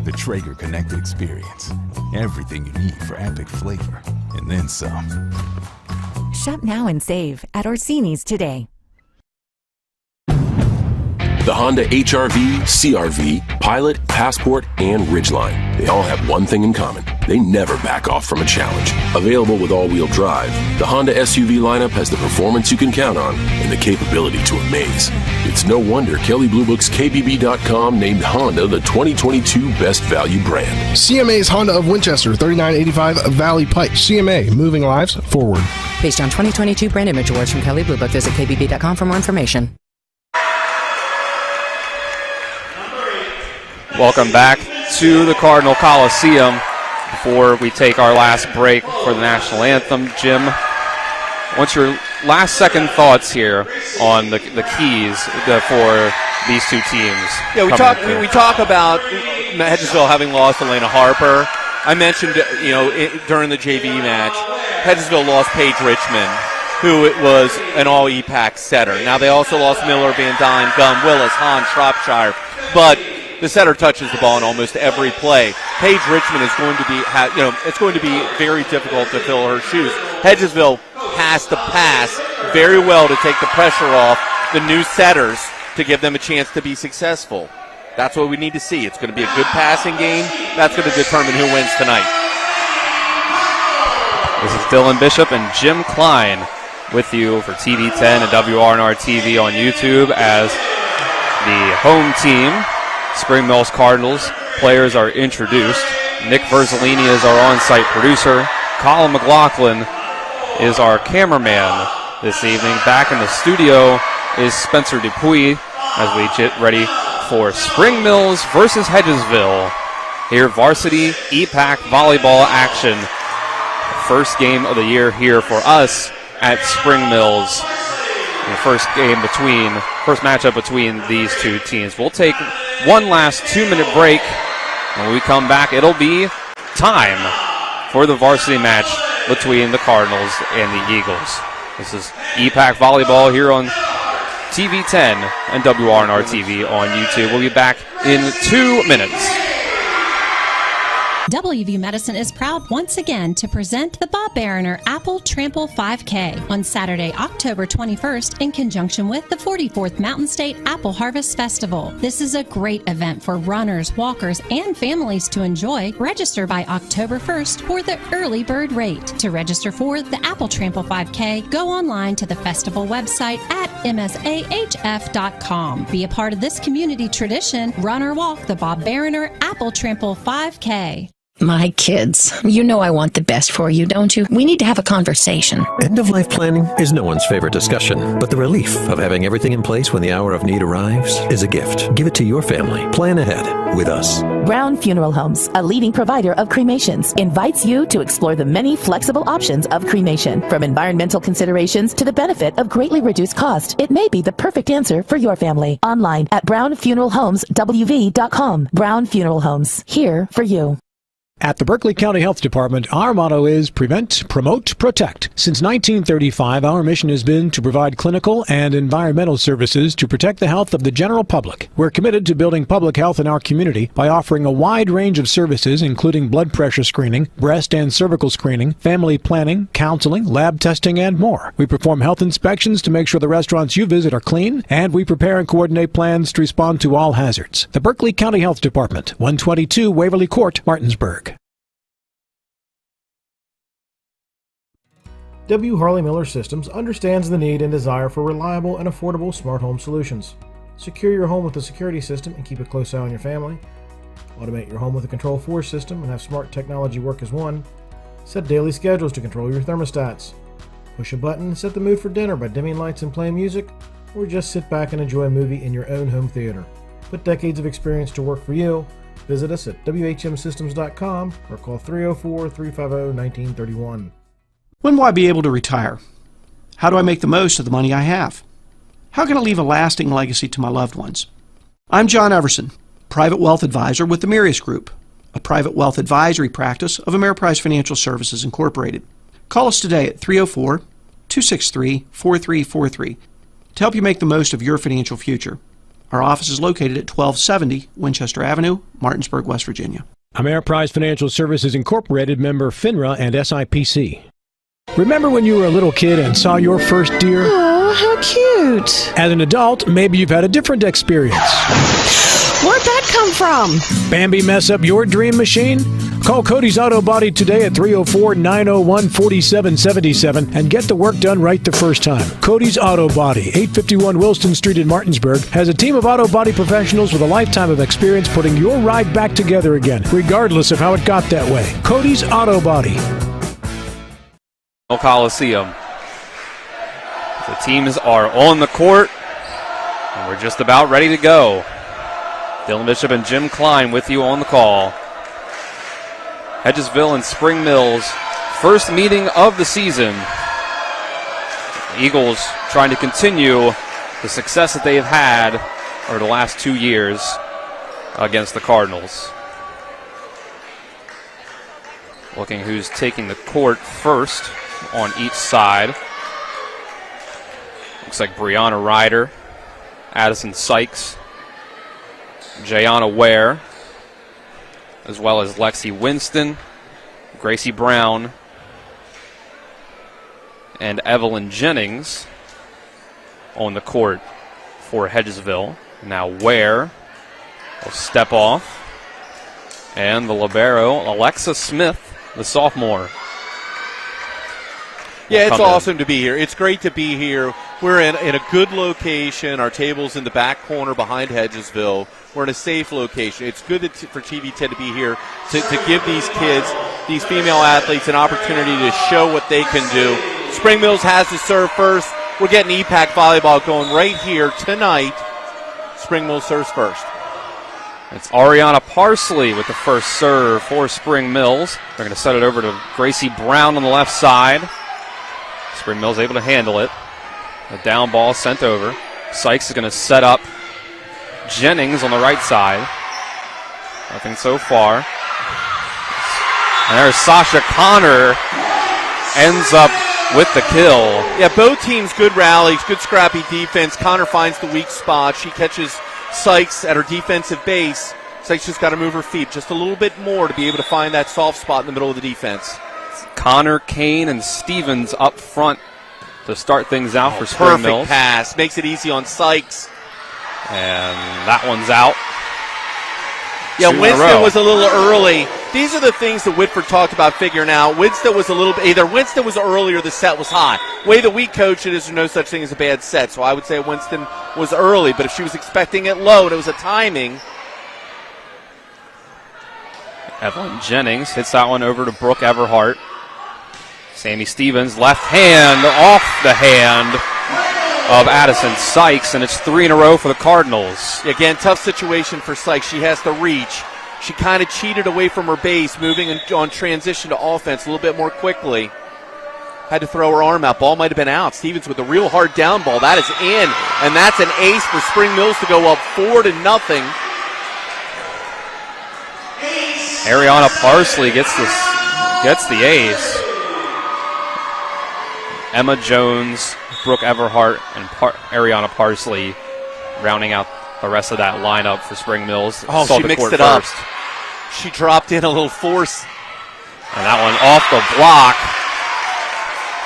The Traeger Connected Experience. Everything you need for epic flavor, and then some. Shop now and save at Orsini's today. The Honda HR-V, CR-V, Pilot, Passport, and Ridgeline. They all have one thing in common. They never back off from a challenge. Available with all-wheel drive, the Honda SUV lineup has the performance you can count on and the capability to amaze. It's no wonder Kelley Blue Book's KBB.com named Honda the 2022 Best Value brand. CMA's Honda of Winchester, 3985 Valley Pike. CMA, moving lives forward. Based on 2022 brand image awards from Kelley Blue Book, visit KBB.com for more information. Welcome back to the Cardinal Coliseum. Before we take our last break for the national anthem, Jim, what's your last second thoughts here on the keys for these two teams? Yeah, we talk about Hedgesville having lost Elena Harper. I mentioned, during the JV match, Hedgesville lost Paige Richmond, who was an all EPAC setter. Now they also lost Miller, Van Dyne, Gum, Willis, Hahn, Shropshire, but the setter touches the ball in almost every play. Paige Richmond is going to be, it's going to be very difficult to fill her shoes. Hedgesville has to pass very well to take the pressure off the new setters to give them a chance to be successful. That's what we need to see. It's going to be a good passing game. That's going to determine who wins tonight. This is Dylan Bishop and Jim Klein with you for TV10 and WRNR TV on YouTube as the home team, Spring Mills Cardinals, players are introduced. Nick Verzolini is our on-site producer. Colin McLaughlin is our cameraman this evening. Back in the studio is Spencer Dupuy as we get ready for Spring Mills versus Hedgesville. Here, varsity EPAC volleyball action. First game of the year here for us at Spring Mills. The first matchup between these two teams. We'll take one last 2-minute break. When we come back, it'll be time for the varsity match between the Cardinals and the Eagles. This is EPAC volleyball here on TV10 and WRNR TV on YouTube. We'll be back in 2 minutes. WVU Medicine is proud once again to present the Bob Bariner Apple Trample 5K on Saturday, October 21st in conjunction with the 44th Mountain State Apple Harvest Festival. This is a great event for runners, walkers, and families to enjoy. Register by October 1st for the early bird rate. To register for the Apple Trample 5K, go online to the festival website at msahf.com. Be a part of this community tradition. Run or walk the Bob Bariner Apple Trample 5K. My kids, you know I want the best for you, don't you? We need to have a conversation. End-of-life planning is no one's favorite discussion, but the relief of having everything in place when the hour of need arrives is a gift. Give it to your family. Plan ahead with us. Brown Funeral Homes, a leading provider of cremations, invites you to explore the many flexible options of cremation. From environmental considerations to the benefit of greatly reduced cost, it may be the perfect answer for your family. Online at brownfuneralhomeswv.com. Brown Funeral Homes, here for you. At the Berkeley County Health Department, our motto is Prevent, Promote, Protect. Since 1935, our mission has been to provide clinical and environmental services to protect the health of the general public. We're committed to building public health in our community by offering a wide range of services, including blood pressure screening, breast and cervical screening, family planning, counseling, lab testing, and more. We perform health inspections to make sure the restaurants you visit are clean, and we prepare and coordinate plans to respond to all hazards. The Berkeley County Health Department, 122 Waverly Court, Martinsburg. W. Harley Miller Systems understands the need and desire for reliable and affordable smart home solutions. Secure your home with a security system and keep a close eye on your family. Automate your home with a Control4 system and have smart technology work as one. Set daily schedules to control your thermostats. Push a button and set the mood for dinner by dimming lights and playing music, or just sit back and enjoy a movie in your own home theater. Put decades of experience to work for you. Visit us at whmsystems.com or call 304-350-1931. When will I be able to retire? How do I make the most of the money I have? How can I leave a lasting legacy to my loved ones? I'm John Everson, Private Wealth Advisor with the Mirius Group, a private wealth advisory practice of Ameriprise Financial Services Incorporated. Call us today at 304-263-4343 to help you make the most of your financial future. Our office is located at 1270 Winchester Avenue, Martinsburg, West Virginia. Ameriprise Financial Services Incorporated, member FINRA and SIPC. Remember when you were a little kid and saw your first deer? Oh, how cute. As an adult, maybe you've had a different experience. Where'd that come from? Bambi mess up your dream machine? Call Cody's Auto Body today at 304-901-4777 and get the work done right the first time. Cody's Auto Body, 851 Wilston Street in Martinsburg, has a team of auto body professionals with a lifetime of experience putting your ride back together again, regardless of how it got that way. Cody's Auto Body. Coliseum. The teams are on the court, and we're just about ready to go. Dylan Bishop and Jim Klein with you on the call. Hedgesville and Spring Mills, first meeting of the season. The Eagles trying to continue the success that they have had over the last 2 years against the Cardinals. Looking who's taking the court first on each side. Looks like Brianna Ryder, Addison Sykes, Jayana Ware, as well as Lexi Winston, Gracie Brown, and Evelyn Jennings on the court for Hedgesville. Now Ware will step off, and the libero, Alexa Smith, the sophomore. Yeah, it's awesome to be here. It's great to be here. We're in a good location. Our table's in the back corner behind Hedgesville. We're in a safe location. It's good for TV10 to be here to give these kids, these female athletes, an opportunity to show what they can do. Spring Mills has to serve first. We're getting EPAC volleyball going right here tonight. Spring Mills serves first. It's Ariana Parsley with the first serve for Spring Mills. They're going to set it over to Gracie Brown on the left side. Spring Mills able to handle it. The down ball sent over. Sykes is going to set up Jennings on the right side. Nothing so far. And there's Sasha Connor. Ends up with the kill. Yeah, both teams good rallies, good scrappy defense. Connor finds the weak spot. She catches Sykes at her defensive base. Sykes just got to move her feet just a little bit more to be able to find that soft spot in the middle of the defense. Connor, Kane, and Stevens up front to start things out for Spring Mills. Perfect pass. Makes it easy on Sykes. And that one's out. Yeah, Winston was a little early. These are the things that Whitford talked about figuring out. Winston was a little bit, either Winston was early or the set was hot. Way that we coach it is there's no such thing as a bad set. So I would say Winston was early, but if she was expecting it low and it was a timing. Evelyn Jennings hits that one over to Brooke Everhart. Sammy Stevens, left hand off the hand of Addison Sykes, and it's 3 in a row for the Cardinals. Again, tough situation for Sykes. She has to reach. She kind of cheated away from her base, moving on transition to offense a little bit more quickly. Had to throw her arm out. Ball might have been out. Stevens with a real hard down ball. That is in, and that's an ace for Spring Mills to go up 4-0. Ariana Parsley gets the ace. Emma Jones, Brooke Everhart, and Ariana Parsley rounding out the rest of that lineup for Spring Mills. Oh, she mixed it up. She dropped in a little force. And that one off the block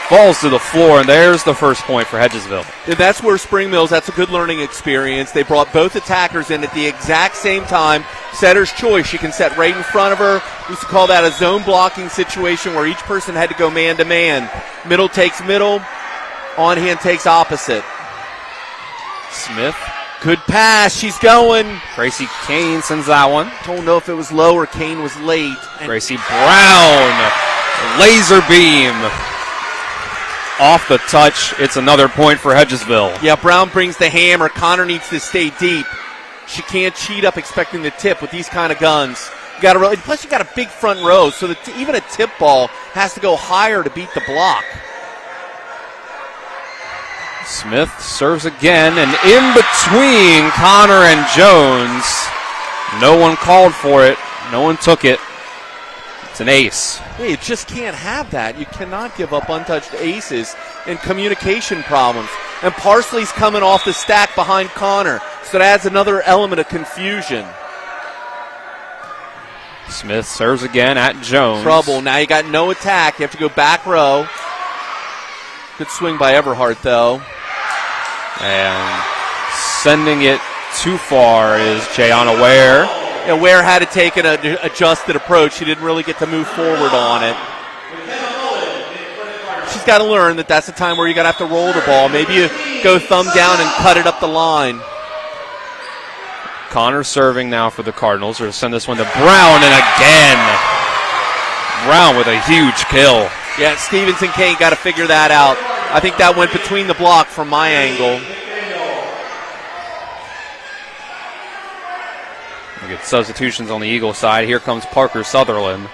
falls to the floor, and there's the first point for Hedgesville. And that's where Spring Mills, that's a good learning experience. They brought both attackers in at the exact same time. Setter's choice. She can set right in front of her. We used to call that a zone blocking situation where each person had to go man to man. Middle takes middle, on hand takes opposite. Smith. Good pass. She's going. Gracie Kane sends that one. Don't know if it was low or Kane was late. Gracie Brown. Laser beam. Off the touch. It's another point for Hedgesville. Yeah, Brown brings the hammer. Connor needs to stay deep. She can't cheat up expecting the tip with these kind of guns. Plus, you got a big front row, so that even a tip ball has to go higher to beat the block. Smith serves again, and in between Connor and Jones, no one called for it. No one took it. It's an ace. Yeah, you just can't have that. You cannot give up untouched aces and communication problems. And Parsley's coming off the stack behind Connor, so that adds another element of confusion. Smith serves again at Jones. Trouble. Now you got no attack. You have to go back row. Good swing by Everhart, though. And sending it too far is Jayana Ware. Yeah, Ware had to take an adjusted approach. She didn't really get to move forward on it. She's got to learn that that's the time where you got to have to roll the ball. Maybe you go thumb down and cut it up the line. Connor serving now for the Cardinals. They're going to send this one to Brown, and again, Brown with a huge kill. Yeah, Stevenson Kane got to figure that out. I think that went between the block from my angle. We get substitutions on the Eagle side. Here comes Parker Sutherland.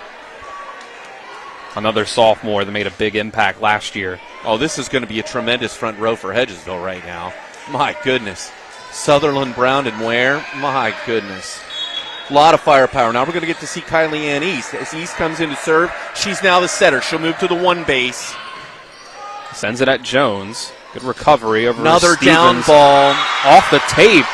Another sophomore that made a big impact last year. Oh, this is going to be a tremendous front row for Hedgesville right now. My goodness. Sutherland, Brown, and Ware. My goodness. A lot of firepower. Now we're going to get to see Kylie Ann East. As East comes in to serve, she's now the setter. She'll move to the one base. Sends it at Jones. Good recovery over another Stevens. Down ball. Off the tape.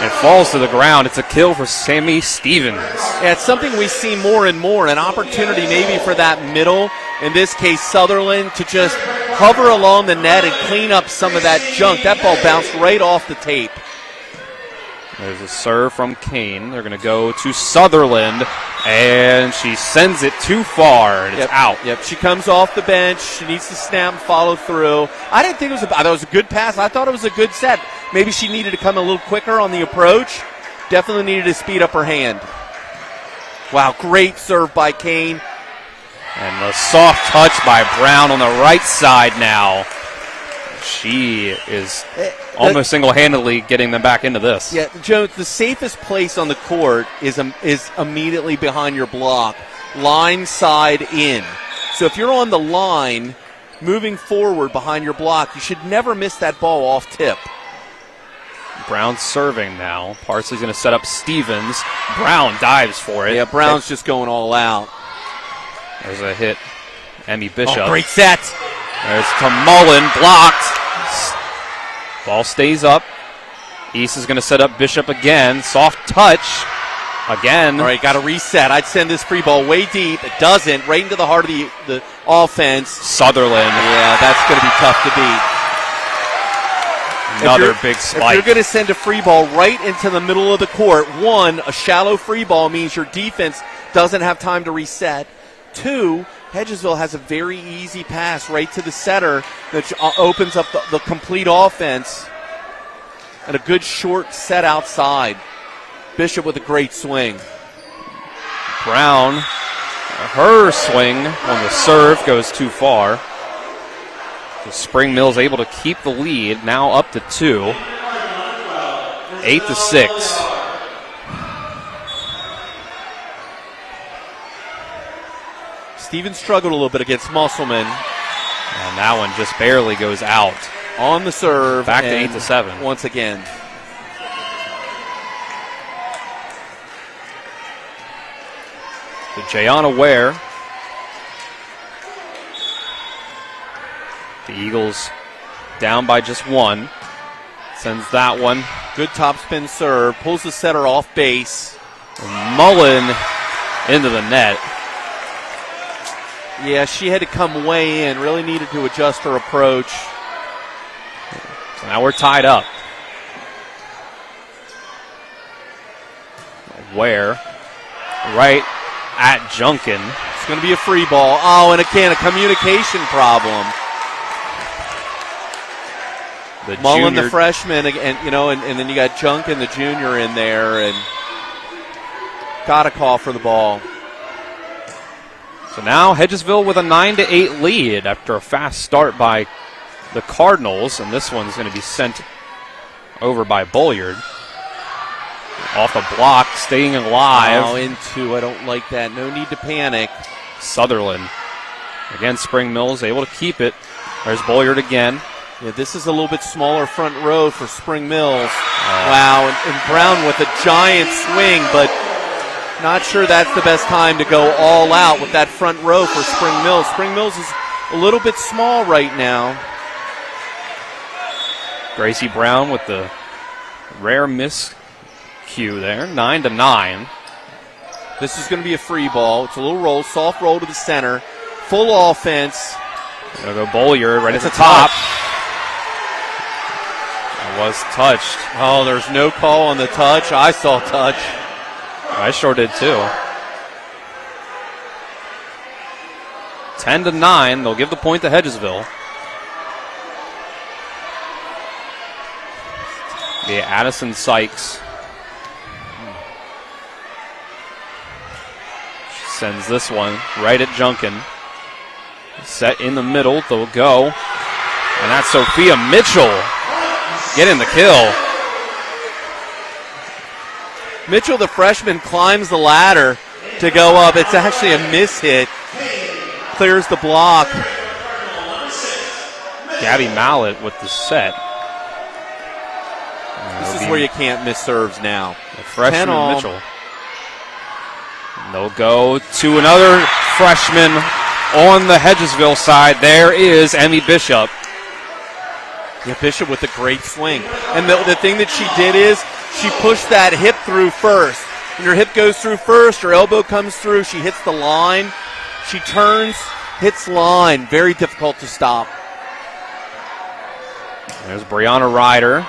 It falls to the ground. It's a kill for Sammy Stevens. Yeah, it's something we see more and more. An opportunity maybe for that middle, in this case Sutherland, to just hover along the net and clean up some of that junk. That ball bounced right off the tape. There's a serve from Kane. They're going to go to Sutherland, and she sends it too far, and it's out. Yep, she comes off the bench. She needs to snap and follow through. I didn't think I thought it was a good pass. I thought it was a good set. Maybe she needed to come a little quicker on the approach. Definitely needed to speed up her hand. Wow, great serve by Kane. And the soft touch by Brown on the right side now. She is almost single-handedly getting them back into this. Yeah, Jones, the safest place on the court is immediately behind your block, line side in. So if you're on the line, moving forward behind your block, you should never miss that ball off tip. Brown serving now. Parsley's going to set up Stevens. Brown dives for it. Yeah, Brown's just going all out. There's a hit. Emmy Bishop. Oh, great set. There's to Mullen, blocked. Ball stays up. East is going to set up Bishop again. Soft touch. Again. All right, got to reset. I'd send this free ball way deep. It doesn't. Right into the heart of the offense. Sutherland. Yeah, that's going to be tough to beat. Another big spike. If you're going to send a free ball right into the middle of the court, one, a shallow free ball means your defense doesn't have time to reset. Two, Hedgesville has a very easy pass right to the setter that opens up the complete offense. And a good short set outside. Bishop with a great swing. Brown, her swing on the serve goes too far. So Spring Mills able to keep the lead, now up to 2. 8-6. Stevens struggled a little bit against Musselman. And that one just barely goes out. On the serve. Back to 8-7. Once again. So Jayana Ware. The Eagles down by just 1. Sends that one. Good topspin serve. Pulls the setter off base. And Mullen into the net. Yeah, she had to come way in. Really needed to adjust her approach. So now we're tied up. Where? Right at Junkin. It's going to be a free ball. Oh, and again, a communication problem. Mullen, the freshman, and then you got Junkin, the junior, in there, and got a call for the ball. So now Hedgesville with a 9-8 lead after a fast start by the Cardinals, and this one's going to be sent over by Bolliard. Off the block, staying alive. Oh, into, I don't like that. No need to panic. Sutherland. Again, Spring Mills able to keep it. There's Bolliard again. Yeah, this is a little bit smaller front row for Spring Mills. Wow, and Brown with a giant swing, but not sure that's the best time to go all out with that front row for Spring Mills. Spring Mills is a little bit small right now. Gracie Brown with the rare miscue there, 9-9. This is going to be a free ball. It's a little roll, soft roll to the center. Full offense. Gonna go Bolliard right at the top. It was touched. Oh, there's no call on the touch. I saw touch. I sure did too. 10-9. They'll give the point to Hedgesville. Yeah, Addison Sykes sends this one right at Junkin. Set in the middle, they'll go. And that's Sophia Mitchell getting the kill. Mitchell, the freshman, climbs the ladder to go up. It's actually a miss hit. Clears the block. Gabby Mallet with the set. This is where you can't miss serves now. The freshman Mitchell. And they'll go to another freshman on the Hedgesville side. There is Emmy Bishop. Yeah, Bishop with a great swing. And the thing that she did is she pushed that hip through first. When her hip goes through first, her elbow comes through, she hits the line. She turns, hits line. Very difficult to stop. There's Brianna Ryder.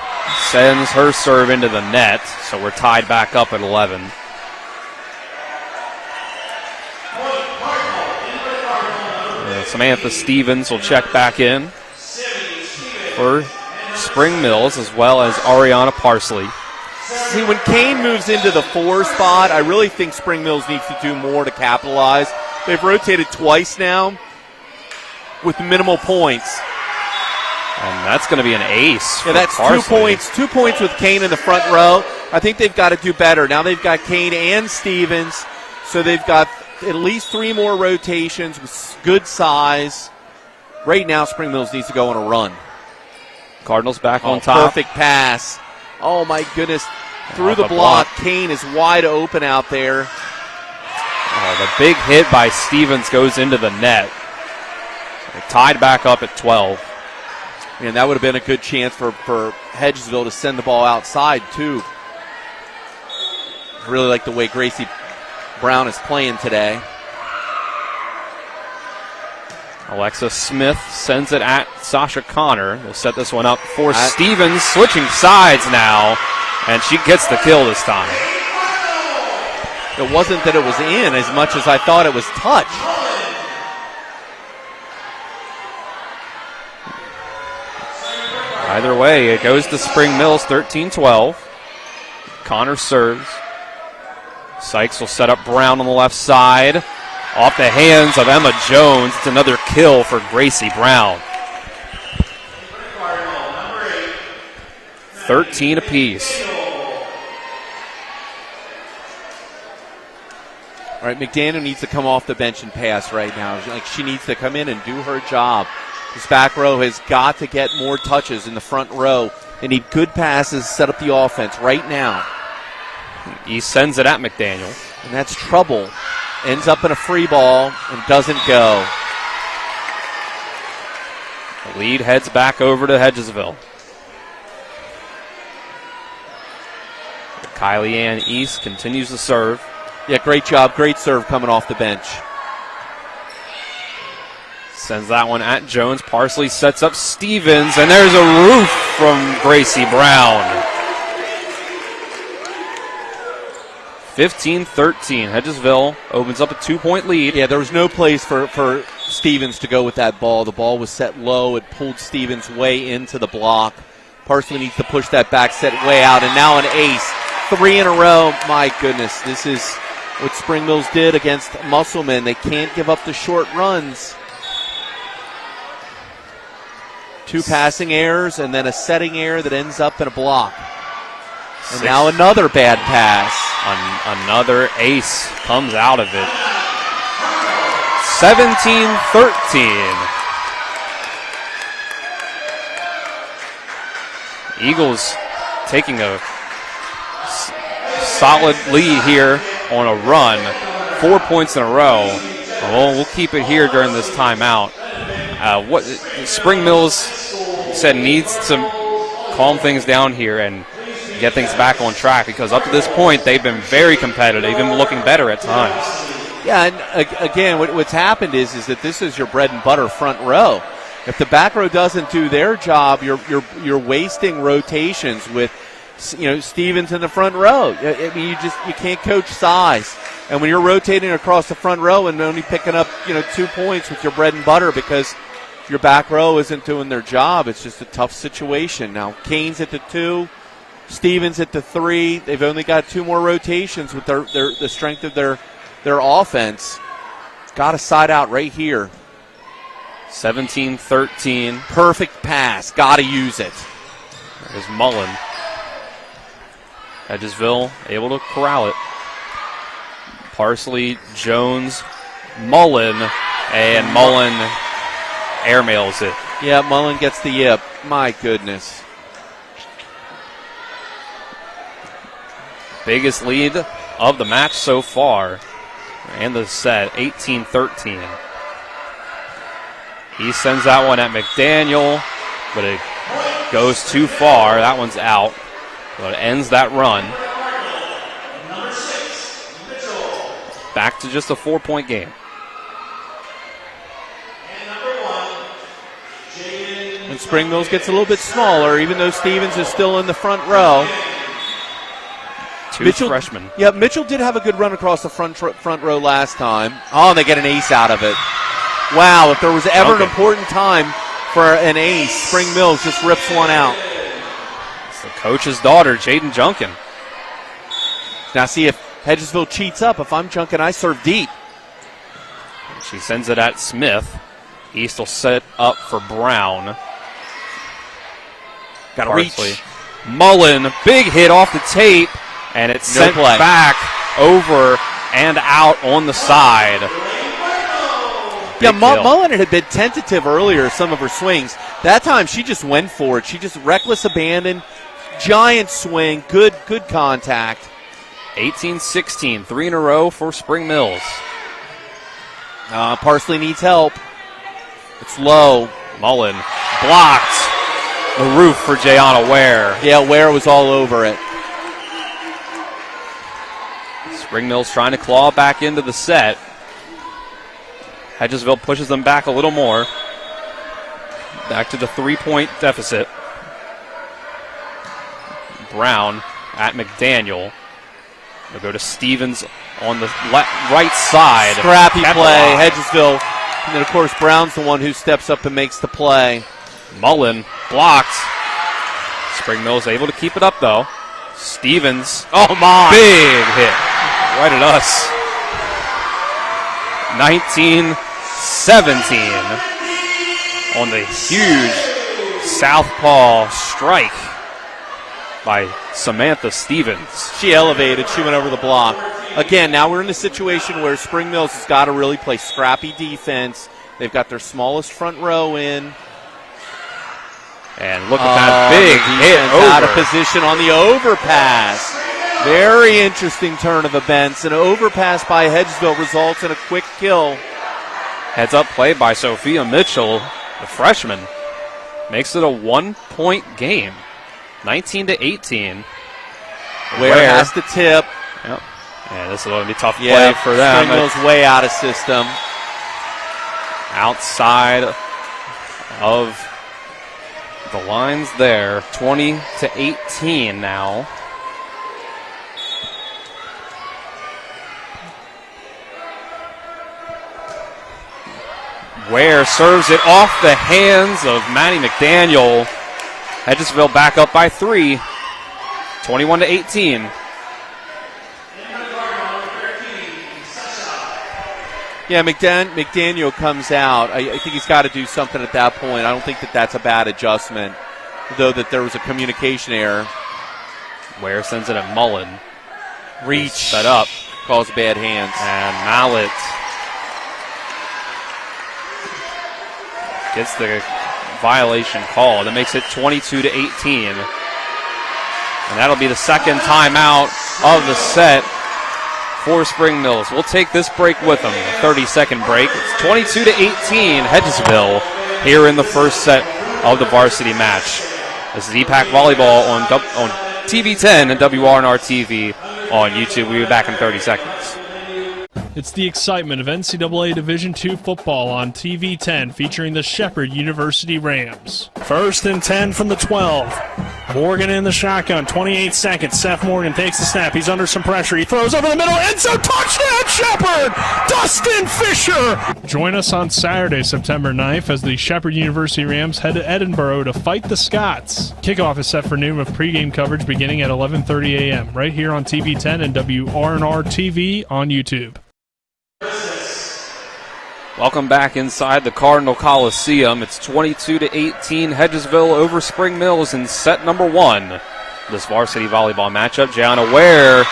Sends her serve into the net, so we're tied back up at 11. Samantha Stevens will check back in for Spring Mills, as well as Ariana Parsley. See, when Kane moves into the 4 spot, I really think Spring Mills needs to do more to capitalize. They've rotated twice now with minimal points. And that's going to be an ace. Yeah, that's Parsley. 2 points. 2 points with Kane in the front row. I think they've got to do better. Now they've got Kane and Stevens, so they've got at least 3 more rotations with good size. Right now, Spring Mills needs to go on a run. Cardinals back on top. Perfect pass. Oh, my goodness. Through the block. Kane is wide open out there. Oh, the big hit by Stevens goes into the net. They're tied back up at 12. And that would have been a good chance for Hedgesville to send the ball outside, too. I really like the way Gracie Brown is playing today. Alexa Smith sends it at Sasha Connor. They'll set this one up for Stevens, switching sides now, and she gets the kill this time. It wasn't that it was in as much as I thought it was touch. Either way, it goes to Spring Mills 13-12. Connor serves. Sykes will set up Brown on the left side. Off the hands of Emma Jones. It's another kill for Gracie Brown. 13 apiece. All right, McDaniel needs to come off the bench and pass right now. Like, she needs to come in and do her job. This back row has got to get more touches in the front row. They need good passes, set up the offense right now. He sends it at McDaniel. And that's trouble. Ends up in a free ball and doesn't go. The lead heads back over to Hedgesville. Kylie Ann East continues to serve. Yeah, great job. Great serve coming off the bench. Sends that one at Jones. Parsley sets up Stevens, and there's a roof from Gracie Brown. 15-13. Hedgesville opens up a 2-point lead. Yeah, there was no place for Stevens to go with that ball. The ball was set low. It pulled Stevens way into the block. Parsley needs to push that back set way out, and now an ace. 3 in a row. My goodness, this is what Spring Mills did against Musselman. They can't give up the short runs. 2 passing errors and then a setting error that ends up in a block. And now another bad pass. Another ace comes out of it. 17-13. Eagles taking a solid lead here on a run. 4 points in a row. Well, we'll keep it here during this timeout. What Spring Mills said needs to calm things down here and get things back on track, because up to this point they've been very competitive, even looking better at times. Yeah, and again, what's happened is that this is your bread and butter front row. If the back row doesn't do their job, you're wasting rotations with, Stevens in the front row. I mean, you can't coach size, and when you're rotating across the front row and only picking up 2 points with your bread and butter because your back row isn't doing their job, it's just a tough situation. Now Kane's at the 2. Stevens at the 3. They've only got 2 more rotations with the strength of their offense. Got a side out right here. 17-13. Perfect pass. Got to use it. There's Mullen. Hedgesville able to corral it. Parsley, Jones, Mullen, and Mullen airmails it. Yeah, Mullen gets the yip. My goodness. Biggest lead of the match so far, and the set, 18-13. He sends that one at McDaniel, but it goes too far. That one's out, but it ends that run. Back to just a 4-point game. And Spring Mills gets a little bit smaller, even though Stevens is still in the front row. Mitchell, freshmen. Yeah, Mitchell did have a good run across the front row last time. Oh, and they get an ace out of it. Wow, if there was ever an important time for an ace, Spring Mills just rips one out. It's the coach's daughter, Jaden Junkin. Now see if Hedgesville cheats up. If I'm Junkin, I serve deep. She sends it at Smith. East will set up for Brown. Got to reach. Mullen, big hit off the tape. And it's sent back over and out on the side. Yeah, Mullen had been tentative earlier, some of her swings. That time she just went for it. She just reckless abandon, giant swing, good contact. 18-16, 3 in a row for Spring Mills. Parsley needs help. It's low. Mullen blocked. The roof for Jayana Ware. Yeah, Ware was all over it. Spring Mills trying to claw back into the set. Hedgesville pushes them back a little more. Back to the 3-point deficit. Brown at McDaniel. They'll go to Stevens on the right side. Scrappy play, Hedgesville. And then, of course, Brown's the one who steps up and makes the play. Mullen blocked. Spring Mills able to keep it up, though. Stevens. Oh, my. Big hit. Right at us. 19-17 on the huge southpaw strike by Samantha Stevens. She elevated. She went over the block. Again, now we're in a situation where Spring Mills has got to really play scrappy defense. They've got their smallest front row in. And look at that big hit over. Out of position on the overpass. Very interesting turn of events. An overpass by Hedgesville results in a quick kill. Heads up play by Sophia Mitchell, the freshman. Makes it a 1-point game. 19-18. Ware has to tip. Yep. Yeah, this is going to be a tough play for them. Spring Mills way out of system. outside of the lines there. 20-18 now. Ware serves it off the hands of Manny McDaniel. Hedgesville back up by 3, 21-18. Yeah, McDaniel comes out. I think he's got to do something at that point. I don't think that's a bad adjustment, though that there was a communication error. Ware sends it at Mullen. Reach. Set up. Calls bad hands. And Mallet gets the violation called. That makes it 22-18. And that'll be the second timeout of the set for Spring Mills. We'll take this break with them, a 30-second break. It's 22-18 Hedgesville here in the first set of the varsity match. This is EPAC Volleyball on TV 10 and WRNR TV on YouTube. We'll be back in 30 seconds. It's the excitement of NCAA Division II football on TV 10 featuring the Shepherd University Rams. First and 10 from the 12. Morgan in the shotgun, 28 seconds. Seth Morgan takes the snap. He's under some pressure. He throws over the middle. End zone touchdown, Shepherd! Dustin Fisher! Join us on Saturday, September 9th, as the Shepherd University Rams head to Edinburgh to fight the Scots. Kickoff is set for noon with pregame coverage beginning at 11:30 a.m. right here on TV 10 and WRNR TV on YouTube. Welcome back inside the Cardinal Coliseum. It's 22-18 Hedgesville over Spring Mills in set number 1. This varsity volleyball matchup. Gianna Ware,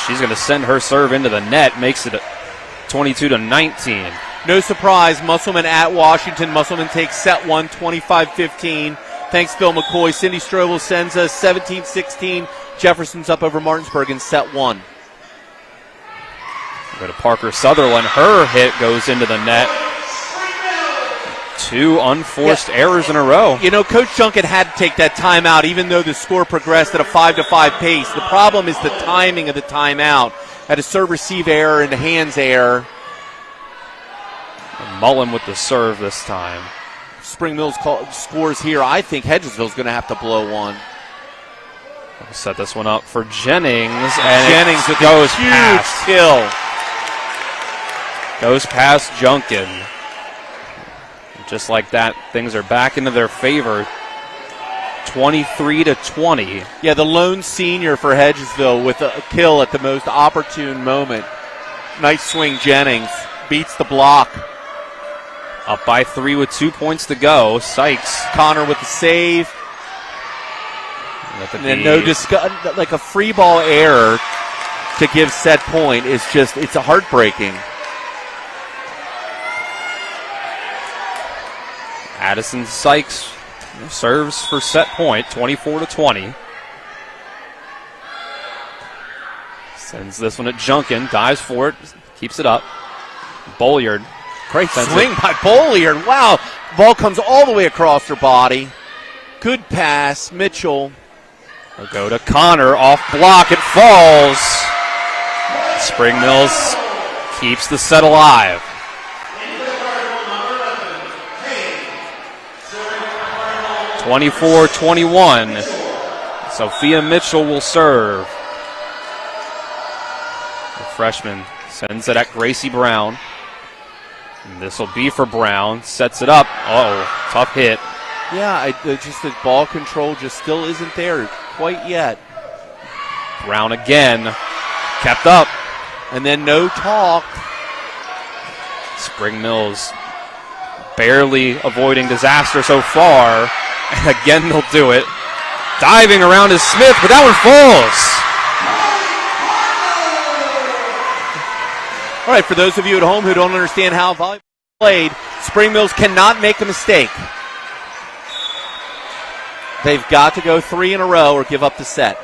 she's going to send her serve into the net, makes it 22-19. No surprise, Musselman at Washington. Musselman takes set 1, 25-15. Thanks, Phil McCoy. Cindy Strobel sends us 17-16. Jefferson's up over Martinsburg in set 1. Go to Parker Sutherland. Her hit goes into the net. 2 unforced errors in a row. You know, Coach Junkin had to take that timeout even though the score progressed at a 5-5 pace. The problem is the timing of the timeout. Had a serve-receive error and a hands error. And Mullen with the serve this time. Spring Mills scores here. I think Hedgesville's going to have to blow one. We'll set this one up for Jennings. And Jennings with goes a huge past. kill. Goes past Junkin. Just like that, things are back into their favor. 23-20. Yeah, the lone senior for Hedgesville with a kill at the most opportune moment. Nice swing, Jennings. Beats the block. Up by 3 with 2 points to go. Sykes. Connor with the save. And then no like a free ball error to give set point is just, it's a heartbreaking. Addison Sykes serves for set point, 24-20. Sends this one at Junkin, dives for it, keeps it up. Bolliard. Great swing by Bolliard. Wow. Ball comes all the way across her body. Good pass. Mitchell. We'll go to Connor, off block, it falls. Spring Mills keeps the set alive. (24-21). Sophia Mitchell will serve. The freshman sends it at Gracie Brown. This will be for Brown. Sets it up. Oh, tough hit. Yeah, just the ball control just still isn't there quite yet. Brown again. Kept up. And then no talk. Spring Mills barely avoiding disaster so far. And again, they'll do it. Diving around is Smith, but that one falls. All right, for those of you at home who don't understand how volleyball is played, Spring Mills cannot make a mistake. They've got to go 3 in a row or give up the set.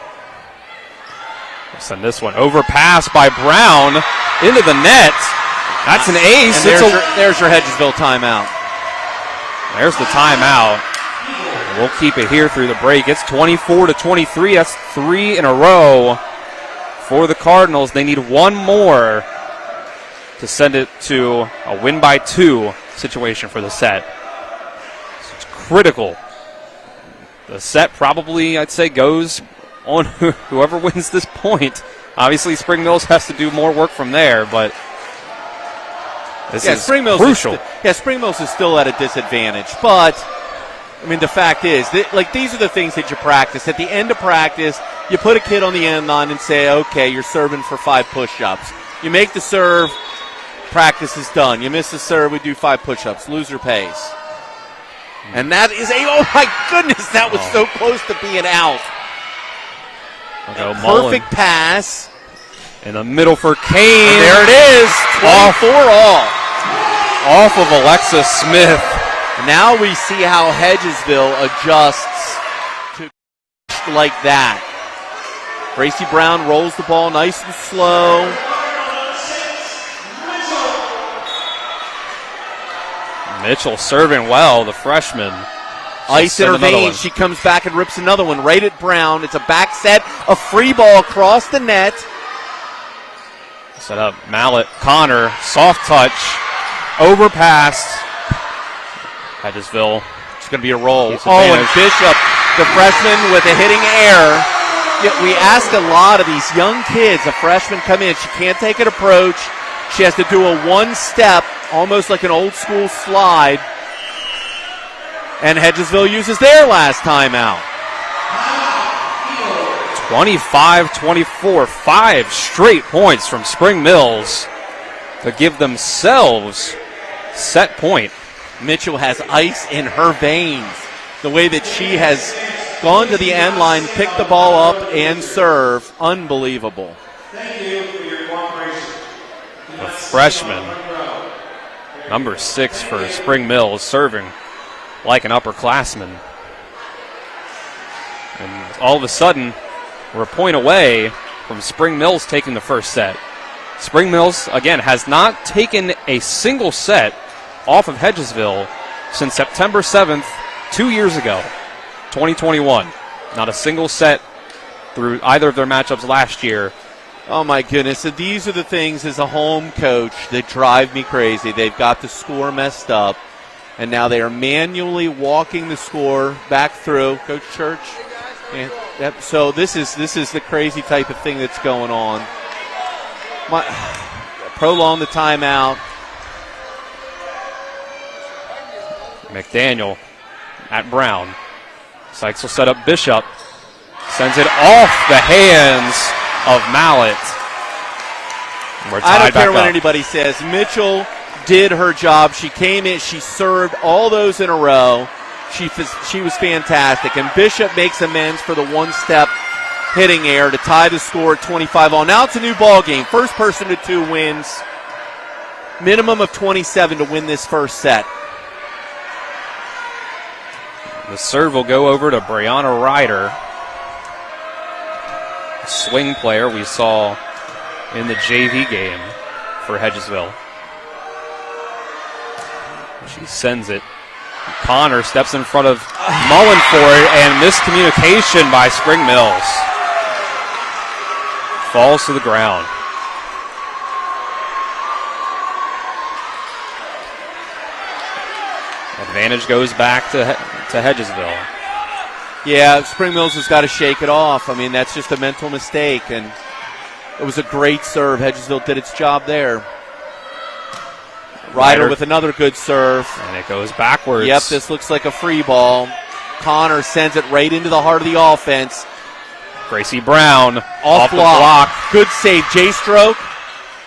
Send this one overpass by Brown into the net. That's an ace. And there's your Hedgesville timeout. There's the timeout. We'll keep it here through the break. It's 24-23. That's 3 in a row for the Cardinals. They need one more to send it to a win by 2. situation for the set. So it's critical. The set probably, I'd say, goes on whoever wins this point. Obviously, Spring Mills has to do more work from there, but this is crucial. Spring Mills is still at a disadvantage, but I mean, the fact is, these are the things that you practice. At the end of practice, you put a kid on the end line and say, okay, you're serving for 5 push-ups. You make the serve, practice is done. You miss the serve, we do 5 push-ups. Loser pays. And that is oh my goodness, that was so close to being out. Perfect pass. In the middle for Kane. And there it is, 24 all. Off of Alexis Smith. Now we see how Hedgesville adjusts to like that. Gracie Brown rolls the ball nice and slow. Mitchell serving well, the freshman. Ice in her veins. She comes back and rips another one right at Brown. It's a back set, a free ball across the net. Set up Mallet, Connor, soft touch, overpassed. Hedgesville. It's going to be a roll. And Bishop, the freshman with a hitting error. We ask a lot of these young kids, a freshman come in, she can't take an approach. She has to do a one-step, almost like an old-school slide. And Hedgesville uses their last timeout. 25-24, 5 straight points from Spring Mills to give themselves set point. Mitchell has ice in her veins. The way that she has gone to the end line, picked the ball up, and serve. Unbelievable. Thank you for your cooperation. The freshman, number 6 for Spring Mills, serving like an upperclassman. And all of a sudden, we're a point away from Spring Mills taking the first set. Spring Mills, again, has not taken a single set off of Hedgesville since September 7th, 2 years ago, 2021. Not a single set through either of their matchups last year. Oh, my goodness. So these are the things as a home coach that drive me crazy. They've got the score messed up, and now they are manually walking the score back through. Coach Church? So this is the crazy type of thing that's going on. Prolong the timeout. McDaniel at Brown. Sykes will set up Bishop. Sends it off the hands of Mallet. I don't care what anybody says. Mitchell did her job. She came in. She served all those in a row. She was fantastic. And Bishop makes amends for the one-step hitting error to tie the score at 25 all. Now it's a new ball game. First person to 2 wins. Minimum of 27 to win this first set. The serve will go over to Brianna Ryder, a swing player we saw in the JV game for Hedgesville. She sends it. Connor steps in front of Mullen for it, and miscommunication by Spring Mills. Falls to the ground. Advantage goes back to Hedgesville. Yeah, Spring Mills has got to shake it off. I mean, that's just a mental mistake, and it was a great serve. Hedgesville did its job there. Ryder with another good serve. And it goes backwards. Yep, this looks like a free ball. Connor sends it right into the heart of the offense. Gracie Brown off the block. Good save, J-stroke.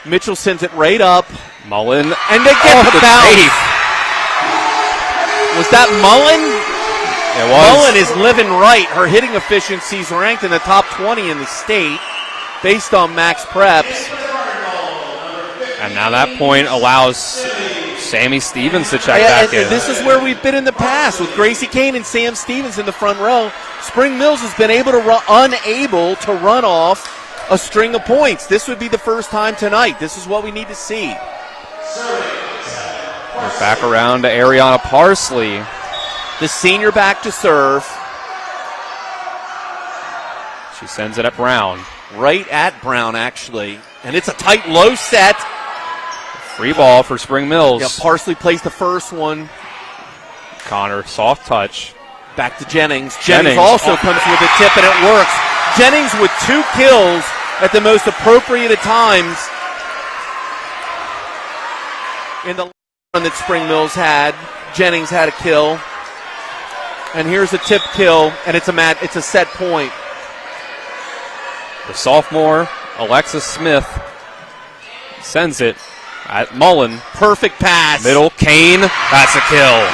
Mitchell sends it right up. Mullen. And they get the bounce. Was that Mullen? It was. Mullen is living right. Her hitting efficiency is ranked in the top 20 in the state based on max preps. And now that point allows Sammy Stevens to check back in. This is where we've been in the past with Gracie Kane and Sam Stevens in the front row. Spring Mills has been unable to run off a string of points. This would be the first time tonight. This is what we need to see. We're back around to Ariana Parsley. The senior back to serve. She sends it at Brown. Right at Brown, actually. And it's a tight, low set. Free ball for Spring Mills. Yeah, Parsley plays the first one. Connor, soft touch. Back to Jennings. Jennings also comes with a tip, and it works. Jennings with 2 kills at the most appropriate of times in the run that Spring Mills had. Jennings had a kill. And here's a tip kill, and it's a set point. The sophomore, Alexis Smith, sends it at Mullen. Perfect pass. Middle, Kane, that's a kill.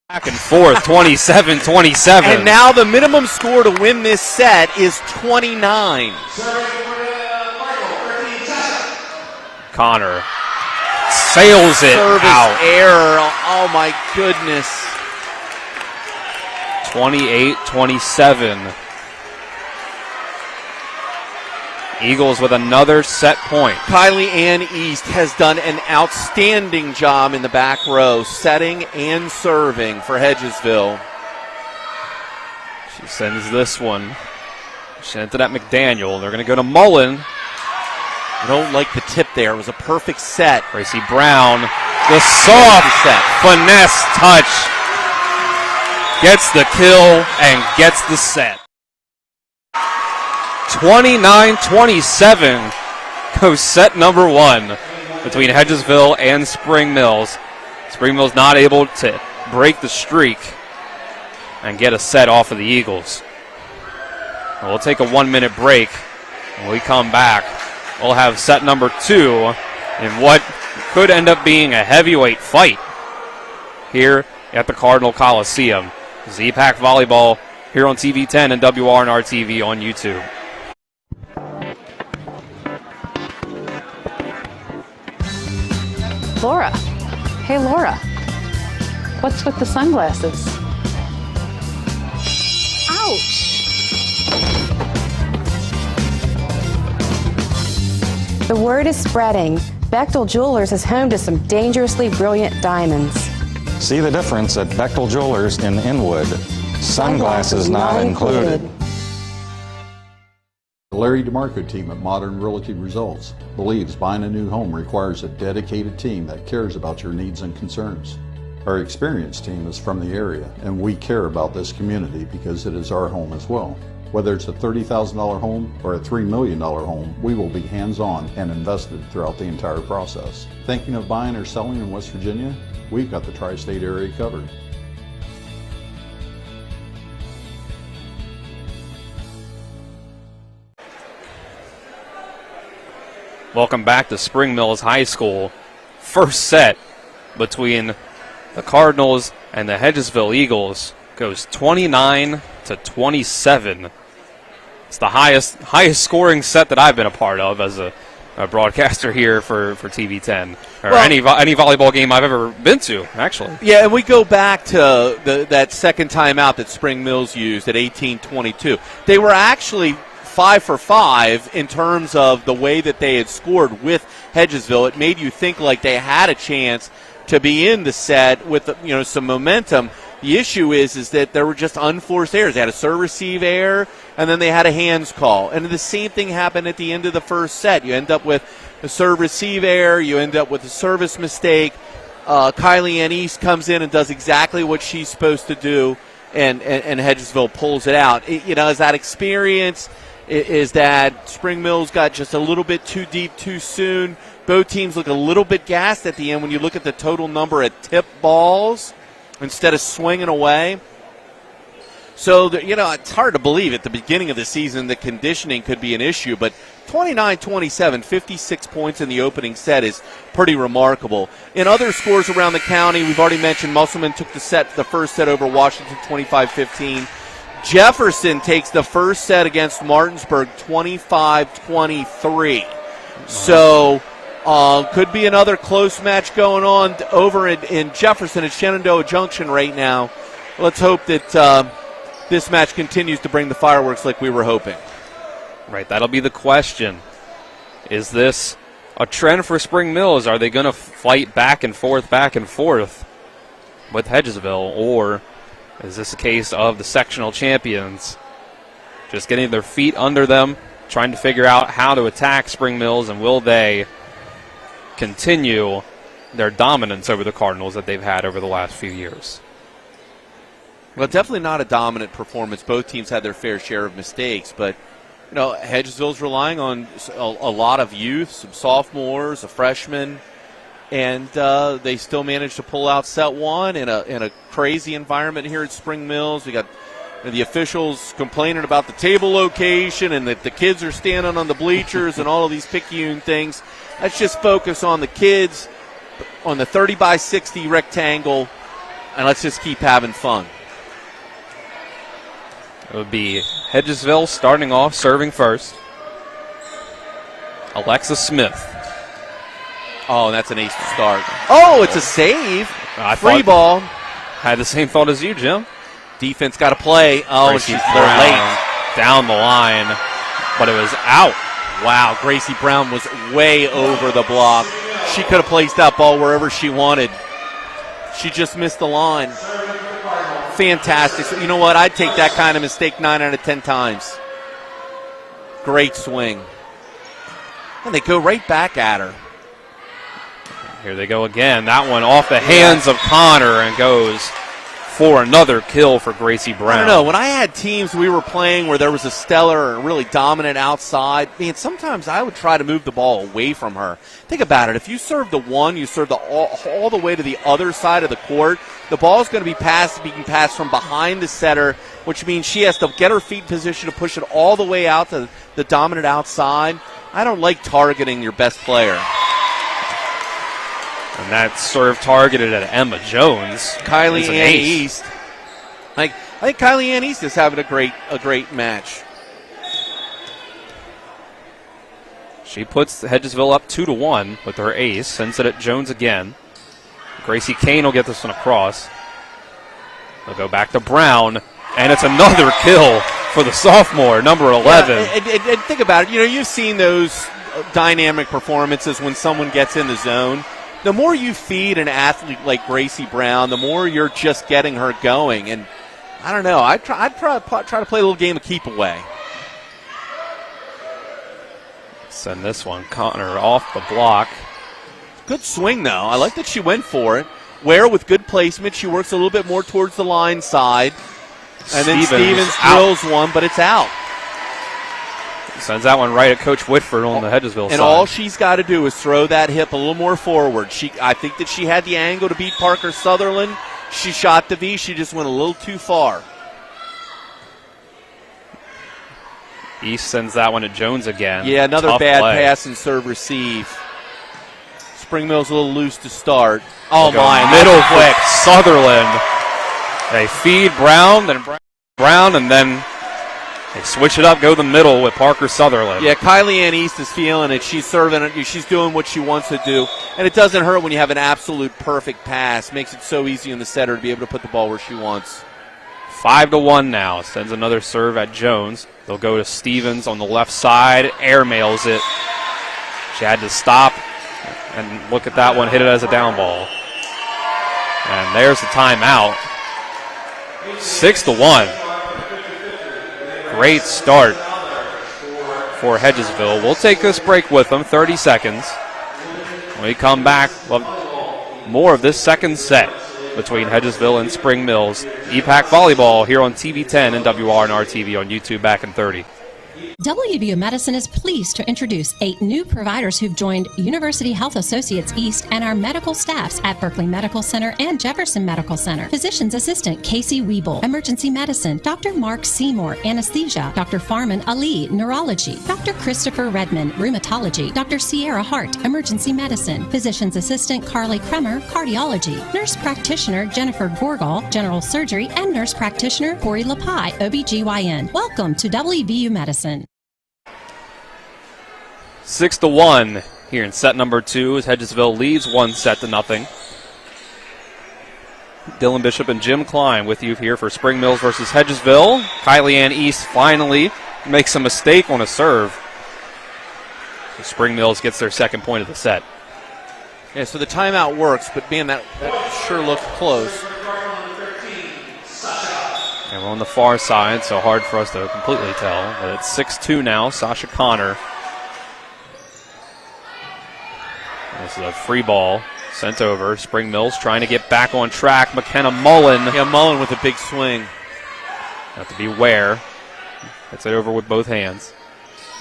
Back and forth, 27-27. And now the minimum score to win this set is 29. Connor sails it Service out. Error. Oh, my goodness. 28-27. Eagles with another set point. Kylie Ann East has done an outstanding job in the back row, setting and serving for Hedgesville. She sends this one. She sent it at McDaniel. They're going to go to Mullen. I don't like the tip there. It was a perfect set. Gracie Brown, the soft finesse touch. Gets the kill and gets the set. 29-27 goes set number 1 between Hedgesville and Spring Mills. Spring Mills not able to break the streak and get a set off of the Eagles. We'll take a 1-minute break. When we come back, we'll have set number 2 in what could end up being a heavyweight fight here at the Cardinal Coliseum. This is EPAC Volleyball here on TV 10 and WRNR TV on YouTube. Laura. Hey, Laura. What's with the sunglasses? Ouch! The word is spreading. Bechtel Jewelers is home to some dangerously brilliant diamonds. See the difference at Bechtel Jewelers in Inwood. Sunglasses not included. The Larry DeMarco team at Modern Realty Results believes buying a new home requires a dedicated team that cares about your needs and concerns. Our experienced team is from the area, and we care about this community because it is our home as well. Whether it's a $30,000 home or a $3 million home, we will be hands-on and invested throughout the entire process. Thinking of buying or selling in West Virginia? We've got the tri-state area covered. Welcome back to Spring Mills High School. First set between the Cardinals and the Hedgesville Eagles goes 29-27. It's the highest scoring set that I've been a part of as a broadcaster here for TV 10, or any volleyball game I've ever been to, actually. Yeah, and we go back to that second timeout that Spring Mills used at 18-22. They were actually 5 for 5 in terms of the way that they had scored with Hedgesville. It made you think like they had a chance to be in the set with some momentum. The issue is that there were just unforced errors. They had a serve-receive error, and then they had a hands call. And the same thing happened at the end of the first set. You end up with a serve-receive error. You end up with a service mistake. Kylie Ann East comes in and does exactly what she's supposed to do, and Hedgesville pulls it out. Is that experience? Is that Spring Mills got just a little bit too deep too soon? Both teams look a little bit gassed at the end when you look at the total number of tip balls instead of swinging away. So, it's hard to believe at the beginning of the season that conditioning could be an issue, but 29-27, 56 points in the opening set is pretty remarkable. In other scores around the county, we've already mentioned Musselman took the first set over Washington 25-15. Jefferson takes the first set against Martinsburg 25-23. So could be another close match going on over in Jefferson at Shenandoah Junction right now. Let's hope that this match continues to bring the fireworks like we were hoping. Right, that'll be the question. Is this a trend for Spring Mills? Are they going to fight back and forth with Hedgesville, or is this a case of the sectional champions just getting their feet under them, trying to figure out how to attack Spring Mills, and will they continue their dominance over the Cardinals that they've had over the last few years. Well, definitely not a dominant performance. Both teams had their fair share of mistakes, but Hedgesville's relying on a lot of youth, some sophomores, a freshman, and they still managed to pull out set one in a crazy environment here at Spring Mills. We got the officials complaining about the table location and that the kids are standing on the bleachers and all of these picayune things. Let's just focus on the kids, on the 30 by 60 rectangle, and let's just keep having fun. It would be Hedgesville starting off, serving first. Alexa Smith. Oh, and that's an ace to start. Oh, it's a save. Free ball. Had the same thought as you, Jim. Defense got to play. Oh, they're late. Down the line, but it was out. Wow, Gracie Brown was way over the block. She could have placed that ball wherever she wanted. She just missed the line. Fantastic. So, you know what? I'd take that kind of mistake 9 out of 10 times. Great swing. And they go right back at her. Here they go again. That one off the hands of Connor and goes for another kill for Gracie Brown. I don't know. When I had teams we were playing where there was a stellar and really dominant outside, sometimes I would try to move the ball away from her. Think about it. If you serve the one, you serve all the way to the other side of the court, the ball is going to be being passed from behind the setter, which means she has to get her feet in position to push it all the way out to the dominant outside. I don't like targeting your best player. And that serve targeted at Emma Jones. Kylie Ann East. I think Kylie Ann East is having a great match. She puts Hedgesville up 2-1 with her ace. Sends it at Jones again. Gracie Kane will get this one across. They'll go back to Brown, and it's another kill for the sophomore, number 11. And think about it. You've seen those dynamic performances when someone gets in the zone. The more you feed an athlete like Gracie Brown, the more you're just getting her going. And I don't know. I'd try to play a little game of keep away. Send this one, Connor, off the block. Good swing, though. I like that she went for it. Ware, with good placement, she works a little bit more towards the line side. And then Stevens drills one, but it's out. Sends that one right at Coach Whitford on the Hedgesville side. And all she's got to do is throw that hip a little more forward. I think that she had the angle to beat Parker Sutherland. She shot the V. She just went a little too far. East sends that one at Jones again. Yeah, another Tough bad play. pass and serve receive. Spring Mill's a little loose to start. Oh, my. Middle quick. Sutherland. They feed Brown, then Brown, and then they switch it up, go the middle with Parker Sutherland. Yeah, Kylie Ann East is feeling it. She's serving it. She's doing what she wants to do. And it doesn't hurt when you have an absolute perfect pass. Makes it so easy in the setter to be able to put the ball where she wants. 5-1 now. Sends another serve at Jones. They'll go to Stevens on the left side. Airmails it. She had to stop. And look at that one. Hit it as a down ball. And there's the timeout. 6-1. Great start for Hedgesville. We'll take this break with them, 30 seconds. When we come back, more of this second set between Hedgesville and Spring Mills. EPAC Volleyball here on TV 10 and WRNR TV on YouTube back in 30. WVU Medicine is pleased to introduce 8 new providers who've joined University Health Associates East and our medical staffs at Berkeley Medical Center and Jefferson Medical Center. Physician's Assistant Casey Wiebel, Emergency Medicine, Dr. Mark Seymour, Anesthesia, Dr. Farman Ali, Neurology, Dr. Christopher Redman, Rheumatology, Dr. Sierra Hart, Emergency Medicine, Physician's Assistant Carly Kremer, Cardiology, Nurse Practitioner Jennifer Gorgal, General Surgery, and Nurse Practitioner Corey Lapai, OBGYN. Welcome to WVU Medicine. 6-1 here in set number 2 as Hedgesville leads 1-0. Dylan Bishop and Jim Klein with you here for Spring Mills versus Hedgesville. Kylie Ann East finally makes a mistake on a serve. Spring Mills gets their second point of the set. Yeah, so the timeout works, but man, that sure looked close. And we're on the far side, so hard for us to completely tell. But it's 6-2 now. Sasha Connor. This is a free ball sent over. Spring Mills trying to get back on track. McKenna Mullen. Yeah, Mullen with a big swing. Have to beware. Gets it over with both hands.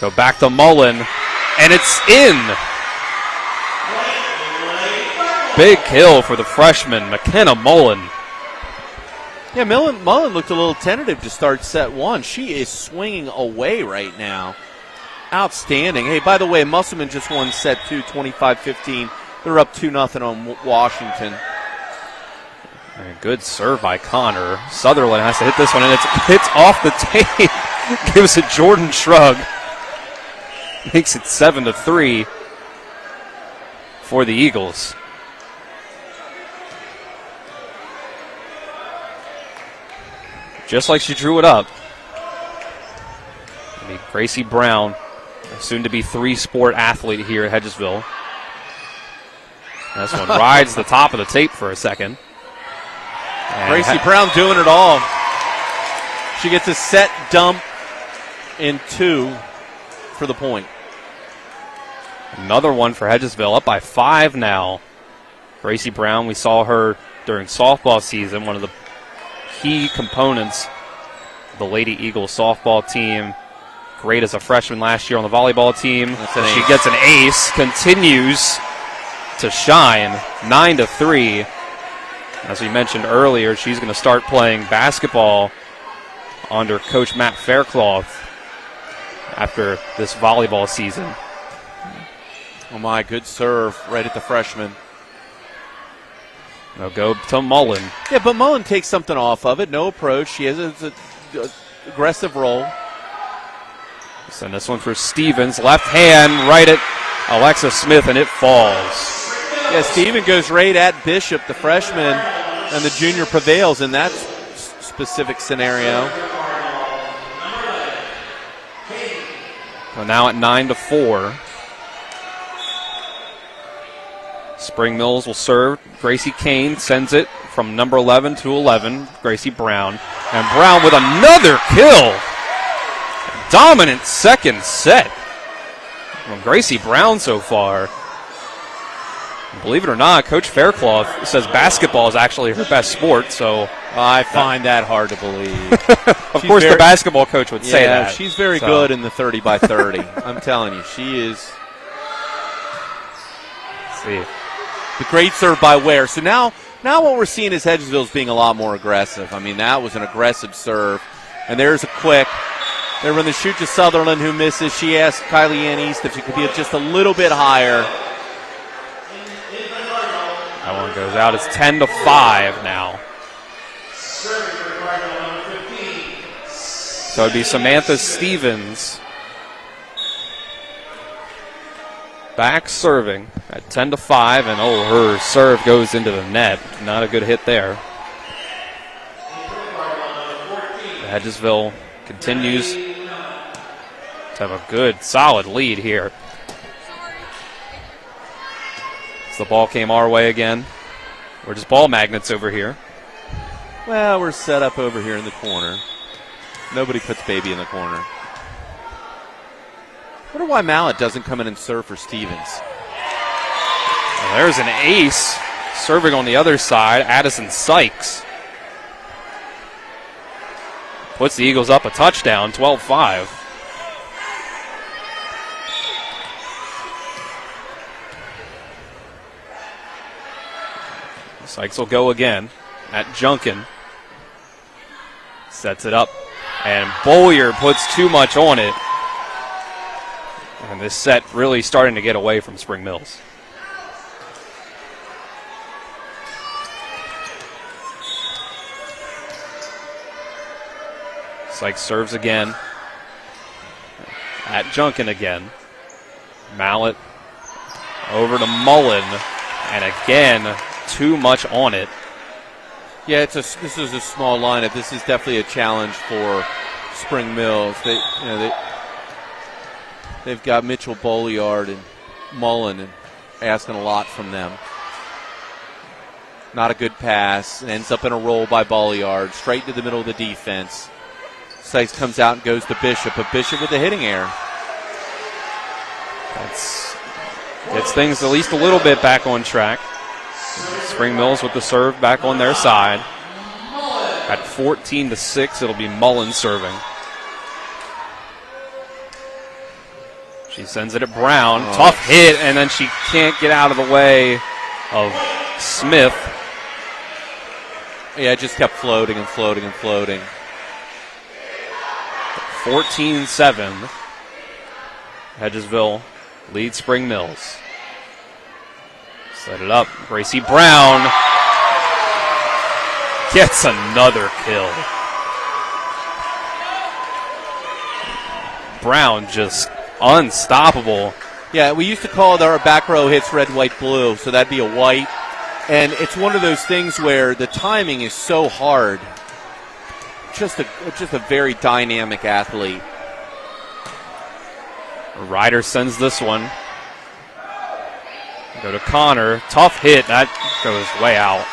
Go back to Mullen, and it's in. Big kill for the freshman, McKenna Mullen. Yeah, Mullen looked a little tentative to start set one. She is swinging away right now. Outstanding. Hey, by the way, Musselman just won set two, 25-15. They're up 2-0 on Washington. And good serve by Connor. Sutherland has to hit this one, and it's off the tape. Gives a Jordan shrug. Makes it 7-3 for the Eagles. Just like she drew it up. Gracie Brown, soon to be 3-sport athlete here at Hedgesville. This one rides the top of the tape for a second. And Gracie Brown doing it all. She gets a set dump in 2 for the point. Another one for Hedgesville, up by 5 now. Gracie Brown, we saw her during softball season, one of the key components of the Lady Eagles softball team. Great as a freshman last year on the volleyball team. She gets an ace, continues to shine, 9-3. As we mentioned earlier, she's going to start playing basketball under Coach Matt Faircloth after this volleyball season. Oh my, good serve right at the freshman. They'll go to Mullen. Yeah, but Mullen takes something off of it. No approach. She has an aggressive roll. Send this one for Stevens. Left hand right at Alexa Smith, and it falls. Yeah, Steven goes right at Bishop, the freshman, and the junior prevails in that specific scenario. So now at 9-4. Spring Mills will serve. Gracie Kane sends it from number 11 to 11. Gracie Brown. And Brown with another kill. Dominant second set from Gracie Brown so far. Believe it or not, Coach Faircloth says basketball is actually her best sport, so I find that hard to believe. Of course, the basketball coach would say that. She's very good in the 30 by 30. I'm telling you, she is. Let's see. The great serve by Ware. So now what we're seeing is Hedgesville's being a lot more aggressive. I mean, that was an aggressive serve. And there's a quick. They're going to shoot to Sutherland, who misses. She asked Kylie Ann East if she could be just a little bit higher. That one goes out. It's 10-5 now. So it'd be Samantha Stevens back serving at 10-5, and her serve goes into the net. Not a good hit there. Hedgesville continues to have a good, solid lead here. As the ball came our way again. We're just ball magnets over here. Well, we're set up over here in the corner. Nobody puts baby in the corner. I wonder why Mallet doesn't come in and serve for Stevens. Well, there's an ace serving on the other side, Addison Sykes. Puts the Eagles up a touchdown, 12-5. Sykes will go again at Junkin. Sets it up, and Bollier puts too much on it. And this set really starting to get away from Spring Mills. Sykes serves again. At Junkin again. Mallet over to Mullen. And again, too much on it. Yeah, this is a small lineup. This is definitely a challenge for Spring Mills. They've got Mitchell Bolliard and Mullen and asking a lot from them. Not a good pass. It ends up in a roll by Bolliard, straight to the middle of the defense. Sykes comes out and goes to Bishop, but Bishop with the hitting error. Gets things at least a little bit back on track. Spring Mills with the serve back on their side. At 14-6, it'll be Mullen serving. She sends it at Brown. Tough hit, and then she can't get out of the way of Smith. Yeah, it just kept floating and floating and floating. 14-7. Hedgesville leads Spring Mills. Set it up. Gracie Brown gets another kill. Brown just unstoppable. Yeah, we used to call our back row hits red, white, blue, so that'd be a white. And it's one of those things where the timing is so hard. Just a very dynamic athlete. Ryder sends this one. Go to Connor. Tough hit. That goes way out.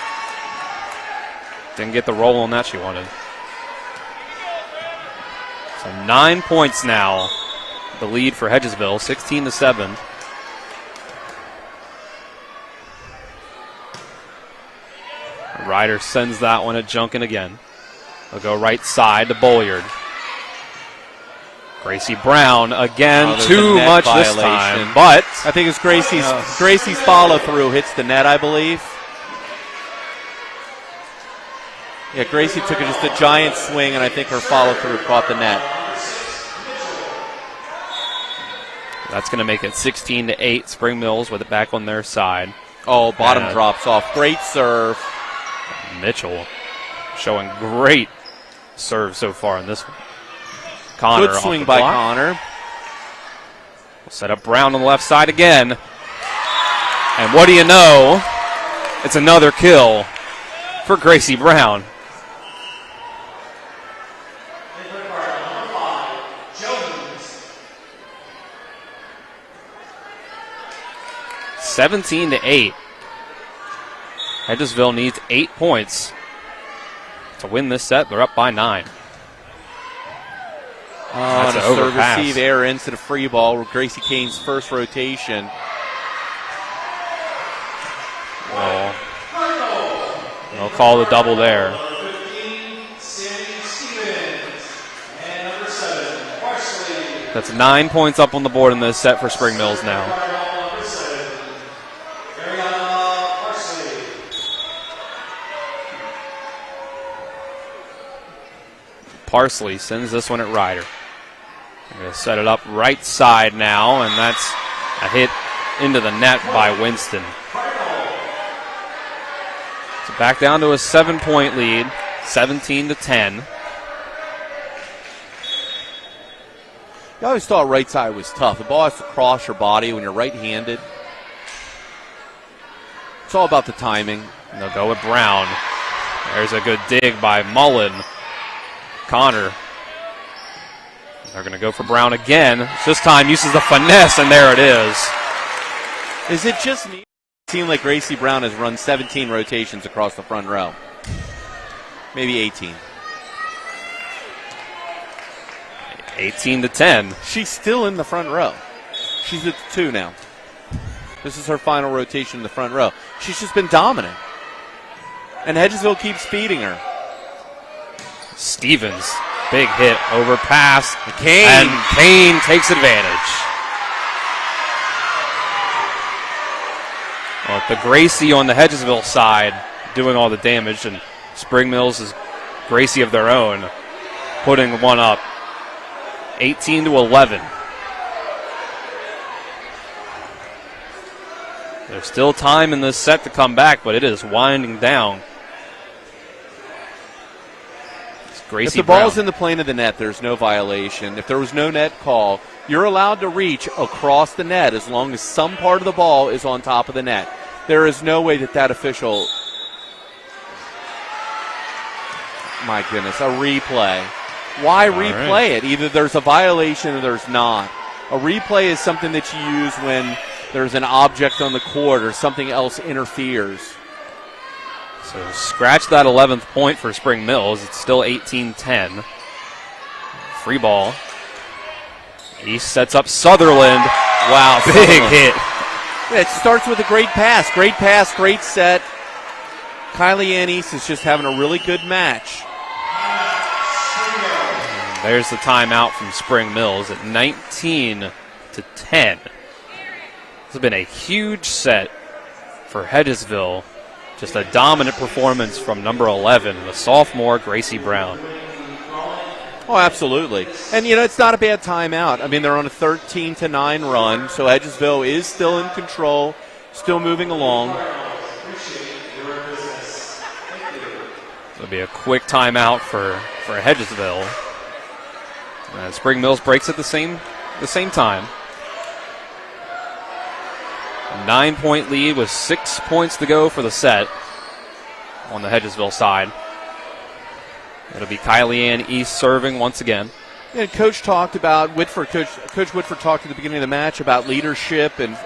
Didn't get the roll on that she wanted. So 9 points now. The lead for Hedgesville, 16-7. Ryder sends that one at Junkin again. They'll go right side to Bolliard. Gracie Brown again, too much violation. This time, but I think it's Gracie's follow through hits the net, I believe. Yeah, Gracie took just a giant swing, and I think her follow through caught the net. That's going to make it 16-8. Spring Mills with it back on their side. Oh, bottom drops off. Great serve. Mitchell showing great serve so far in this one. Connor good swing by Connor. We'll set up Brown on the left side again. And what do you know? It's another kill for Gracie Brown. (17-8). Hedgesville needs 8 points to win this set. They're up by 9. That's a serve receive error into the free ball with Gracie Kane's first rotation. They'll call the double there. That's 9 points up on the board in this set for Spring Mills now. Parsley sends this one at Ryder. They're going to set it up right side now, and that's a hit into the net by Winston. So back down to a 7-point lead, 17-10. I always thought right side was tough. The ball has to cross your body when you're right-handed. It's all about the timing. And they'll go with Brown. There's a good dig by Mullen. Connor. They're going to go for Brown again. This time uses the finesse, and there it is. Is it just me? It seems like Gracie Brown has run 17 rotations across the front row. Maybe 18. 18-10. She's still in the front row. She's at 2 now. This is her final rotation in the front row. She's just been dominant. And Hedgesville keeps feeding her. Stevens, big hit, overpass. Kane. And Kane takes advantage. Well, the Gracie on the Hedgesville side doing all the damage, and Spring Mills is Gracie of their own, putting one up. 18-11. There's still time in this set to come back, but it is winding down. If the ball's in the plane of the net, there's no violation. If there was no net call, you're allowed to reach across the net as long as some part of the ball is on top of the net. There is no way that official... My goodness, a replay. Why replay it? Either there's a violation or there's not. A replay is something that you use when there's an object on the court or something else interferes. So scratch that 11th point for Spring Mills. It's still 18-10. Free ball. East sets up Sutherland. Wow, big hit. Yeah, it starts with a great pass. Great pass, great set. Kylie Ann East is just having a really good match. And there's the timeout from Spring Mills at 19-10. This has been a huge set for Hedgesville. Just a dominant performance from number 11, the sophomore Gracie Brown. Oh, absolutely. And, it's not a bad timeout. I mean, they're on a 13-9 run, so Hedgesville is still in control, still moving along. It'll be a quick timeout for Hedgesville. And Spring Mills breaks at the same time. A 9-point lead with 6 points to go for the set on the Hedgesville side. It'll be Kylie Ann East serving once again. Yeah, Coach talked about Whitford. Coach Whitford talked at the beginning of the match about leadership and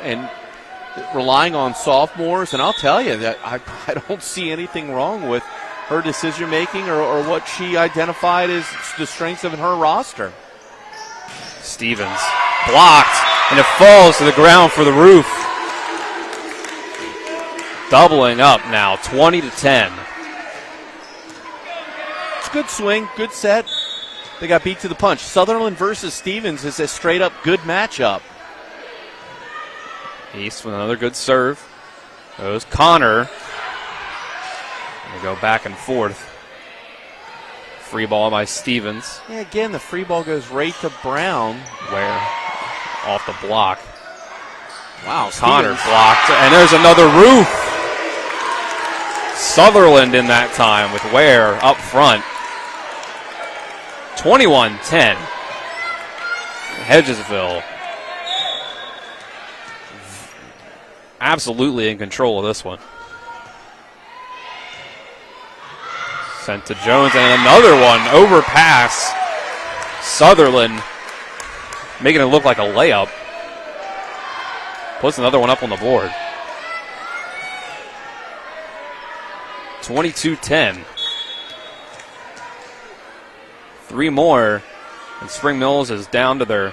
relying on sophomores. And I'll tell you that I don't see anything wrong with her decision making or what she identified as the strengths of her roster. Stevens blocked, and it falls to the ground for the roof. Doubling up now, 20-10. It's a good swing, good set. They got beat to the punch. Sutherland versus Stevens is a straight-up good matchup. East with another good serve. Goes Connor. They go back and forth. Free ball by Stevens. Yeah, again, the free ball goes right to Brown. Ware off the block. Wow, Connor Stevens blocked, and there's another roof. Sutherland in that time with Ware up front. 21-10. Hedgesville absolutely in control of this one. Sent to Jones, and another one, overpass. Sutherland making it look like a layup. Puts another one up on the board. 22-10. 3 more, and Spring Mills is down to their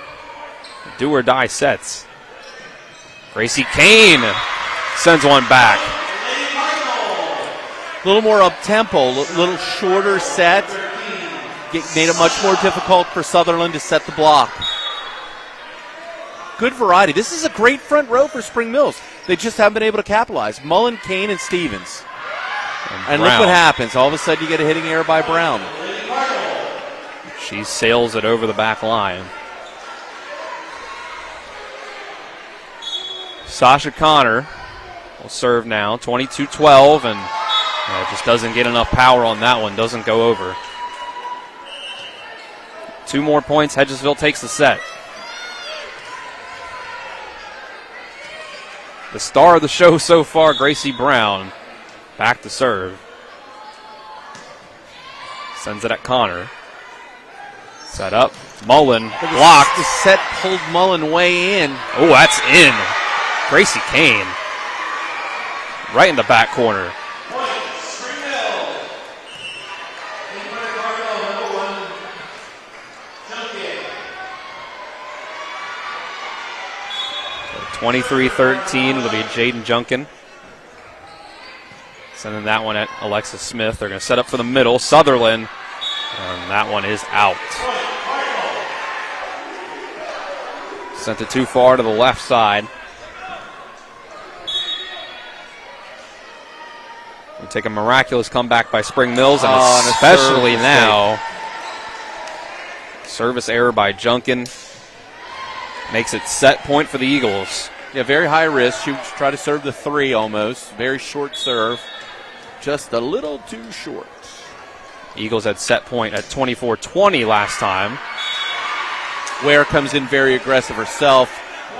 do-or-die sets. Gracie Kane sends one back. A little more up-tempo, a little shorter set. Made it much more difficult for Sutherland to set the block. Good variety. This is a great front row for Spring Mills. They just haven't been able to capitalize. Mullen, Kane, and Stevens. And look what happens. All of a sudden you get a hitting error by Brown. She sails it over the back line. Sasha Connor will serve now, 22-12, and just doesn't get enough power on that one, doesn't go over. 2 more points, Hedgesville takes the set. The star of the show so far, Gracie Brown, back to serve. Sends it at Connor. Set up, Mullen, blocked. The set pulled Mullen way in. Oh, that's in. Gracie Kane, right in the back corner. 23-13, it'll be Jaden Junkin. Sending that one at Alexis Smith. They're going to set up for the middle. Sutherland, and that one is out. Sent it too far to the left side. We'll take a miraculous comeback by Spring Mills, and especially now, service error by Junkin. Makes it set point for the Eagles. Yeah, very high risk. She tried to serve the 3 almost. Very short serve. Just a little too short. Eagles had set point at 24-20 last time. Ware comes in very aggressive herself,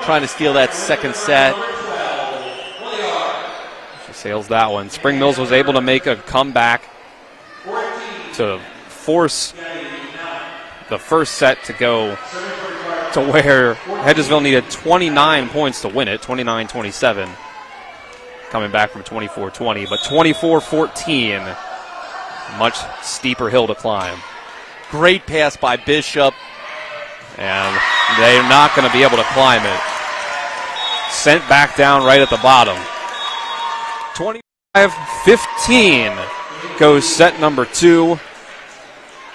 trying to steal that second set. She sails that one. Spring Mills was able to make a comeback to force the first set to go to where Hedgesville needed 29 points to win it, 29-27. coming back from 24-20, but 24-14, much steeper hill to climb. Great pass by Bishop. And they're not going to be able to climb it. Sent back down right at the bottom. 25-15 goes set number 2.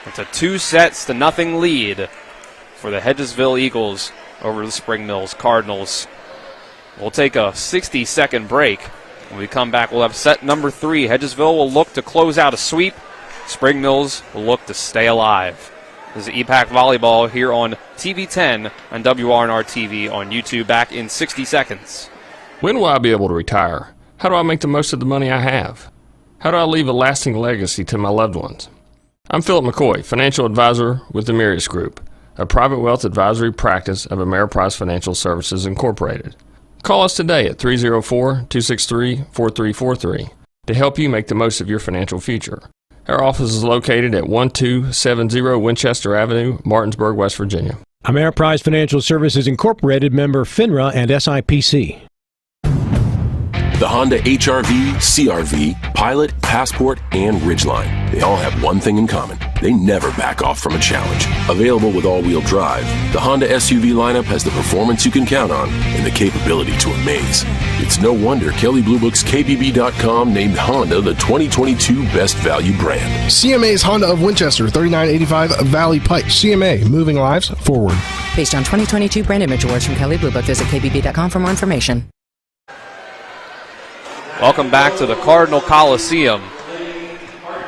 It's a 2-0 lead for the Hedgesville Eagles over the Spring Mills Cardinals. We'll take a 60-second break. When we come back, we'll have set number 3. Hedgesville will look to close out a sweep. Spring Mills will look to stay alive. This is EPAC Volleyball here on TV 10 and WRNR TV on YouTube. Back in 60 seconds. When will I be able to retire? How do I make the most of the money I have? How do I leave a lasting legacy to my loved ones? I'm Philip McCoy, financial advisor with the Mirius Group, a private wealth advisory practice of Ameriprise Financial Services Incorporated. Call us today at 304-263-4343 to help you make the most of your financial future. Our office is located at 1270 Winchester Avenue, Martinsburg, West Virginia. Ameriprise Financial Services Incorporated, member FINRA and SIPC. The Honda HR-V, CR-V, Pilot, Passport, and Ridgeline. They all have one thing in common. They never back off from a challenge. Available with all-wheel drive, the Honda SUV lineup has the performance you can count on and the capability to amaze. It's no wonder Kelley Blue Book's KBB.com named Honda the 2022 Best Value brand. CMA's Honda of Winchester, 3985 Valley Pike. CMA, moving lives forward. Based on 2022 brand image awards from Kelley Blue Book, visit KBB.com for more information. Welcome back to the Cardinal Coliseum.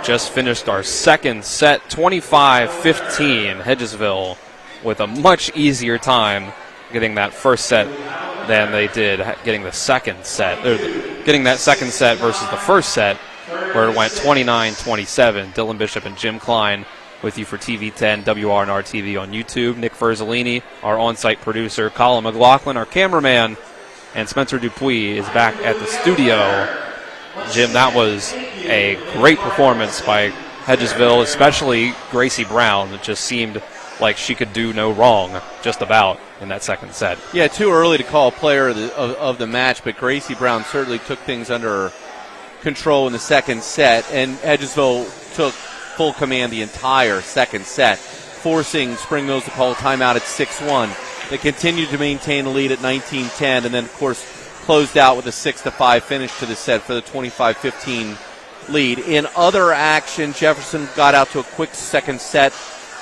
Just finished our second set, 25-15. Hedgesville with a much easier time getting that first set than they did getting the second set. Getting that second set versus the first set, where it went 29-27. Dylan Bishop and Jim Klein with you for TV 10, WRNR TV on YouTube. Nick Ferzolini, our on-site producer. Colin McLaughlin, our cameraman. And Spencer Dupuis is back at the studio. Jim, that was a great performance by Hedgesville, especially Gracie Brown. It just seemed like she could do no wrong, just about, in that second set. Yeah, too early to call player of the match, but Gracie Brown certainly took things under control in the second set, and Hedgesville took full command the entire second set, forcing Spring Mills to call a timeout at 6-1. They continued to maintain the lead at 19-10, and then, of course, closed out with a 6-5 finish to the set for the 25-15 lead. In other action, Jefferson got out to a quick second set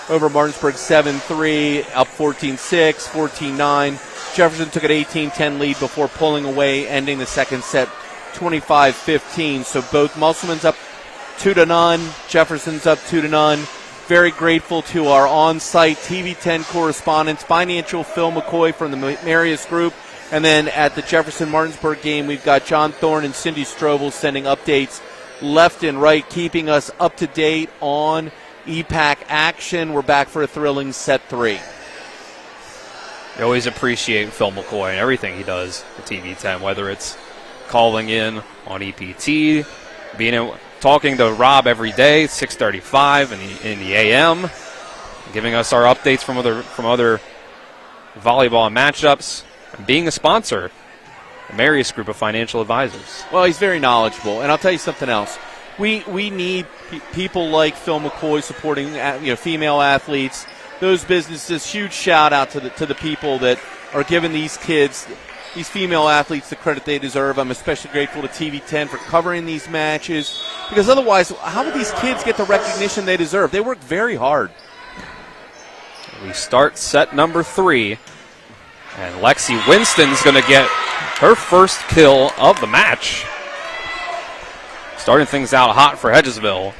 over Martinsburg 7-3, up 14-6, 14-9. Jefferson took an 18-10 lead before pulling away, ending the second set 25-15. So both Musselman's up 2-0, Jefferson's up 2-0. Very grateful to our on-site TV 10 correspondents, financial Phil McCoy from the Marius Group, and then at the Jefferson-Martinsburg game, we've got John Thorne and Cindy Strobel sending updates left and right, keeping us up to date on EPAC action. We're back for a thrilling set 3. I always appreciate Phil McCoy and everything he does for TV 10, whether it's calling in on EPT, talking to Rob every day, 6:35 in the AM, giving us our updates from other volleyball matchups, and being a sponsor, the Marius Group of Financial Advisors. Well, he's very knowledgeable, and I'll tell you something else. We need people like Phil McCoy supporting female athletes, those businesses. Huge shout out to the people that are giving these kids, these female athletes, the credit they deserve. I'm especially grateful to TV 10 for covering these matches, because otherwise, how would these kids get the recognition they deserve? They work very hard. We start set number 3, and Lexi Winston's going to get her first kill of the match. Starting things out hot for Hedgesville.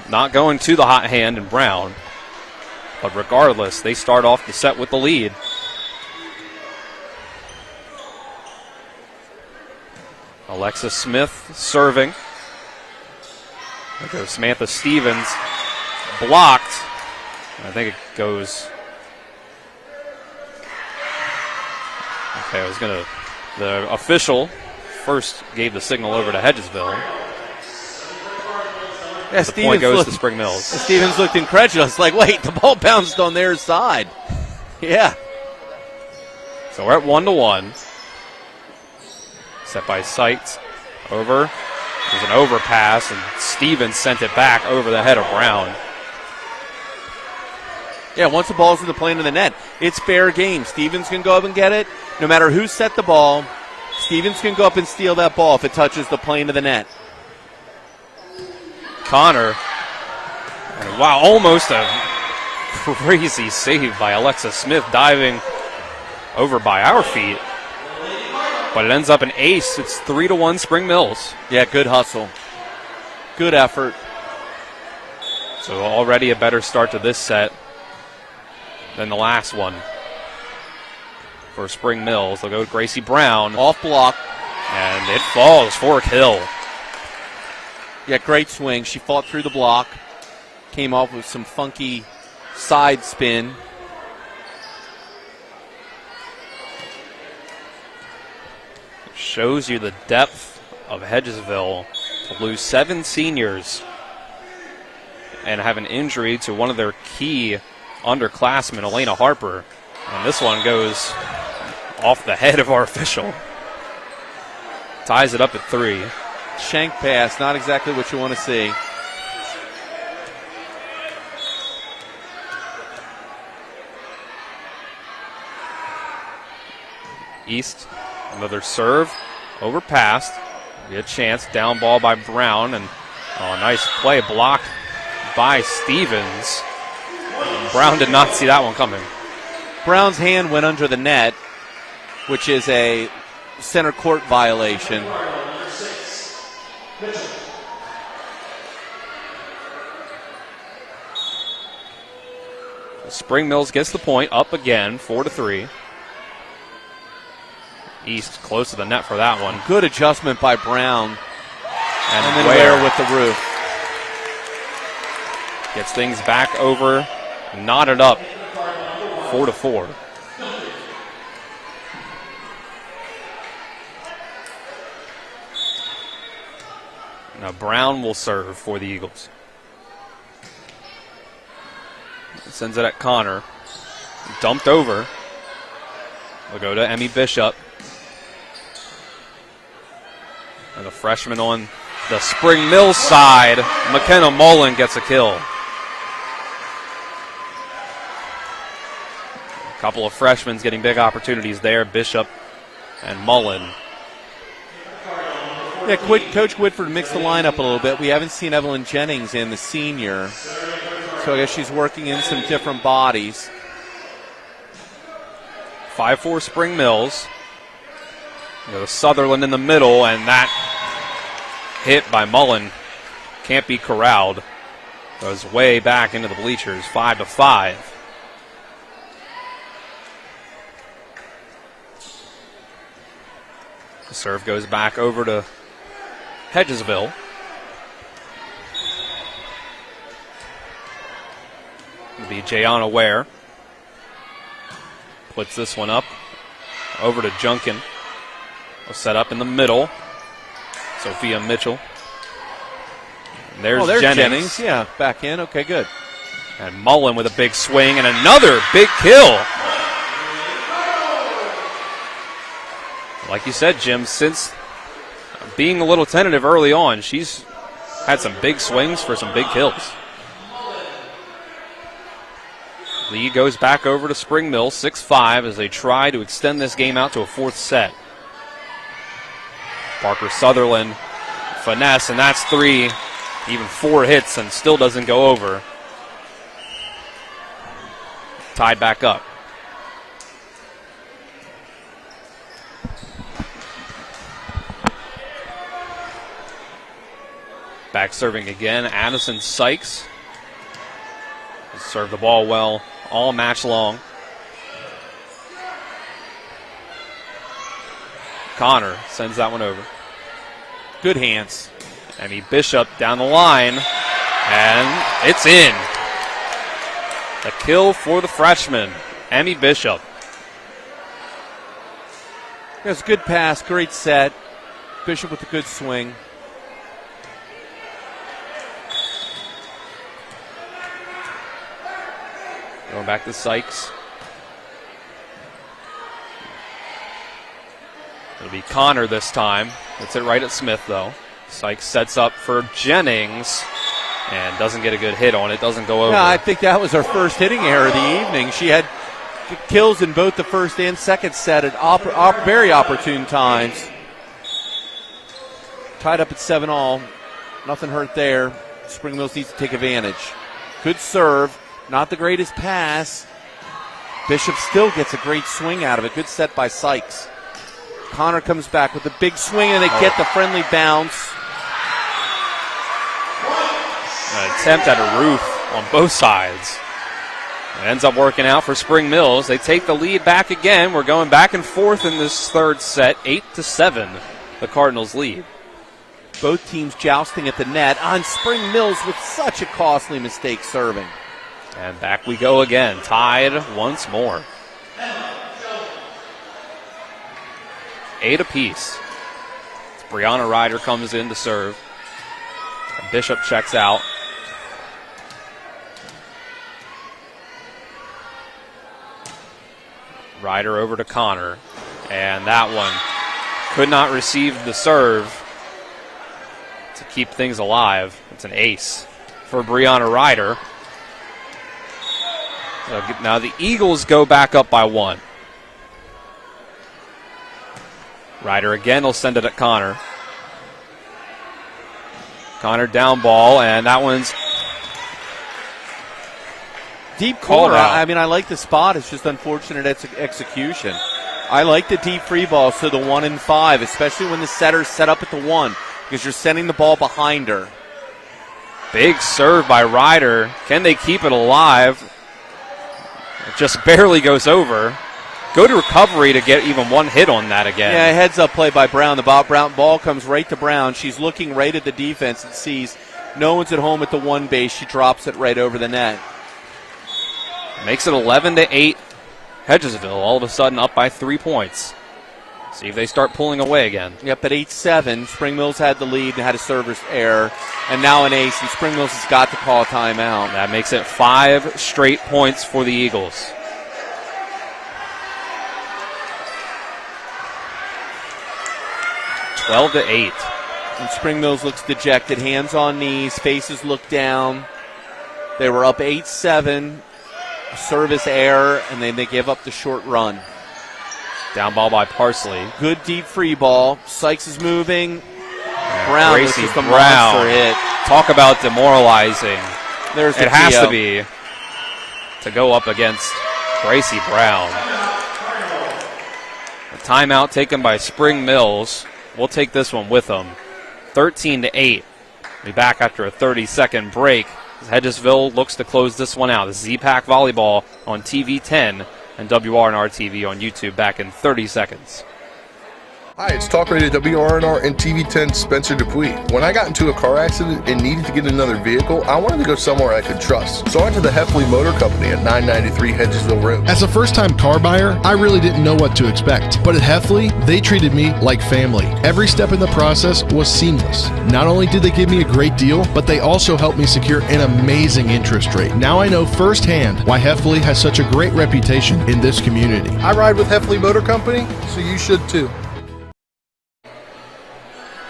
Not going to the hot hand in Brown, but regardless, they start off the set with the lead. Alexa Smith serving. There goes Samantha Stevens. Blocked. I think it goes. Okay, I was going to. The official first gave the signal over to Hedgesville. Yeah, the point goes to Spring Mills. Stevens looked incredulous, like, wait, the ball bounced on their side. Yeah. So we're at 1-1. Set by Sykes. Over. There's an overpass, and Stevens sent it back over the head of Brown. Yeah, once the ball's in the plane of the net, it's fair game. Stevens can go up and get it. No matter who set the ball, Stevens can go up and steal that ball if it touches the plane of the net. Connor. And wow, almost a crazy save by Alexa Smith, diving over by our feet. But it ends up an ace. It's 3-1 Spring Mills. Yeah, good hustle. Good effort. So already a better start to this set than the last one. For Spring Mills, they'll go with Gracie Brown. Off block. And it falls for a kill. Yeah, great swing. She fought through the block. Came off with some funky side spin. Shows you the depth of Hedgesville to lose 7 seniors and have an injury to one of their key underclassmen, Elena Harper. And this one goes off the head of our official. Ties it up at 3. Shank pass, not exactly what you want to see. East, another serve, overpassed. Be a chance, down ball by Brown, and nice play, blocked by Stevens. Brown did not see that one coming. Brown's hand went under the net, which is a center court violation. Spring Mills gets the point, up again, 4-3. East close to the net for that one. Good adjustment by Brown. And then Ware with the roof. Gets things back over, knotted up, 4-4. Now Brown will serve for the Eagles. Sends it at Connor. Dumped over. We'll go to Emmy Bishop. And the freshman on the Spring Mills side, McKenna Mullen, gets a kill. A couple of freshmen getting big opportunities there, Bishop and Mullen. Yeah, Coach Whitford mixed the lineup a little bit. We haven't seen Evelyn Jennings in, the senior. So I guess she's working in some different bodies. 5-4 Spring Mills. Goes Sutherland in the middle, and that hit by Mullen can't be corralled. Goes way back into the bleachers, 5-5. The serve goes back over to Hedgesville. It'll be Jayana Ware. Puts this one up over to Junkin. Will set up in the middle. Sophia Mitchell. And there's Jennings. Yeah, back in. Okay, good. And Mullen with a big swing and another big kill. Like you said, Jim, since being a little tentative early on, she's had some big swings for some big kills. Lead goes back over to Spring Mill, 6-5, as they try to extend this game out to a fourth set. Parker Sutherland, finesse, and that's 3, even 4 hits, and still doesn't go over. Tied back up. Back serving again, Addison Sykes. Served the ball well all match long. Connor sends that one over. Good hands. Emmy Bishop down the line, and it's in. The kill for the freshman, Emmy Bishop. That's a good pass, great set. Bishop with a good swing. Going back to Sykes. It'll be Connor this time. Hits it right at Smith, though. Sykes sets up for Jennings and doesn't get a good hit on it. Doesn't go over. Yeah, I think that was her first hitting error of the evening. She had kills in both the first and second set at very opportune times. Tied up at 7-all. Nothing hurt there. Spring Mills needs to take advantage. Good serve. Not the greatest pass. Bishop still gets a great swing out of it. Good set by Sykes. Connor comes back with a big swing, and they get the friendly bounce. An attempt at a roof on both sides. It ends up working out for Spring Mills. They take the lead back again. We're going back and forth in this third set. 8-7, the Cardinals lead. Both teams jousting at the net on Spring Mills with such a costly mistake serving. And back we go again, tied once more. 8 apiece. Brianna Ryder comes in to serve. And Bishop checks out. Ryder over to Connor. And that one could not receive the serve to keep things alive. It's an ace for Brianna Ryder. Now the Eagles go back up by 1. Ryder again will send it at Connor. Connor down ball, and that one's deep corner. I mean, I like the spot. It's just unfortunate execution. I like the deep free ball, so the 1 and 5, especially when the setter's set up at the 1, because you're sending the ball behind her. Big serve by Ryder. Can they keep it alive? It just barely goes over. Go to recovery to get even one hit on that again. Yeah, heads up play by Brown. The ball comes right to Brown. She's looking right at the defense and sees no one's at home at the 1 base. She drops it right over the net. Makes it 11-8. Hedgesville all of a sudden up by 3 points. See if they start pulling away again. Yep, at 8-7, Spring Mills had the lead and had a service error, and now an ace, and Spring Mills has got to call a timeout. That makes it 5 straight points for the Eagles. (12-8). And Spring Mills looks dejected, hands on knees, faces look down. They were up 8-7, service error, and then they give up the short run. Down ball by Parsley. Good deep free ball. Sykes is moving. Brown Gracie with just a Brown. monster hit. Talk about demoralizing. It has to be to go up against Gracie Brown. A timeout taken by Spring Mills. We'll take this one with them. 13-8. Be back after a 30-second break. Hedgesville looks to close this one out. This is EPAC Volleyball on TV 10 and WRNR TV on YouTube back in 30 seconds. Hi, it's Talk Radio WRNR and TV10 Spencer Dupuis. When I got into a car accident and needed to get another vehicle, I wanted to go somewhere I could trust. So I went to the Heffley Motor Company at 993 Hedgesville Road. As a first-time car buyer, I really didn't know what to expect. But at Heffley, they treated me like family. Every step in the process was seamless. Not only did they give me a great deal, but they also helped me secure an amazing interest rate. Now I know firsthand why Heffley has such a great reputation in this community. I ride with Heffley Motor Company, so you should too.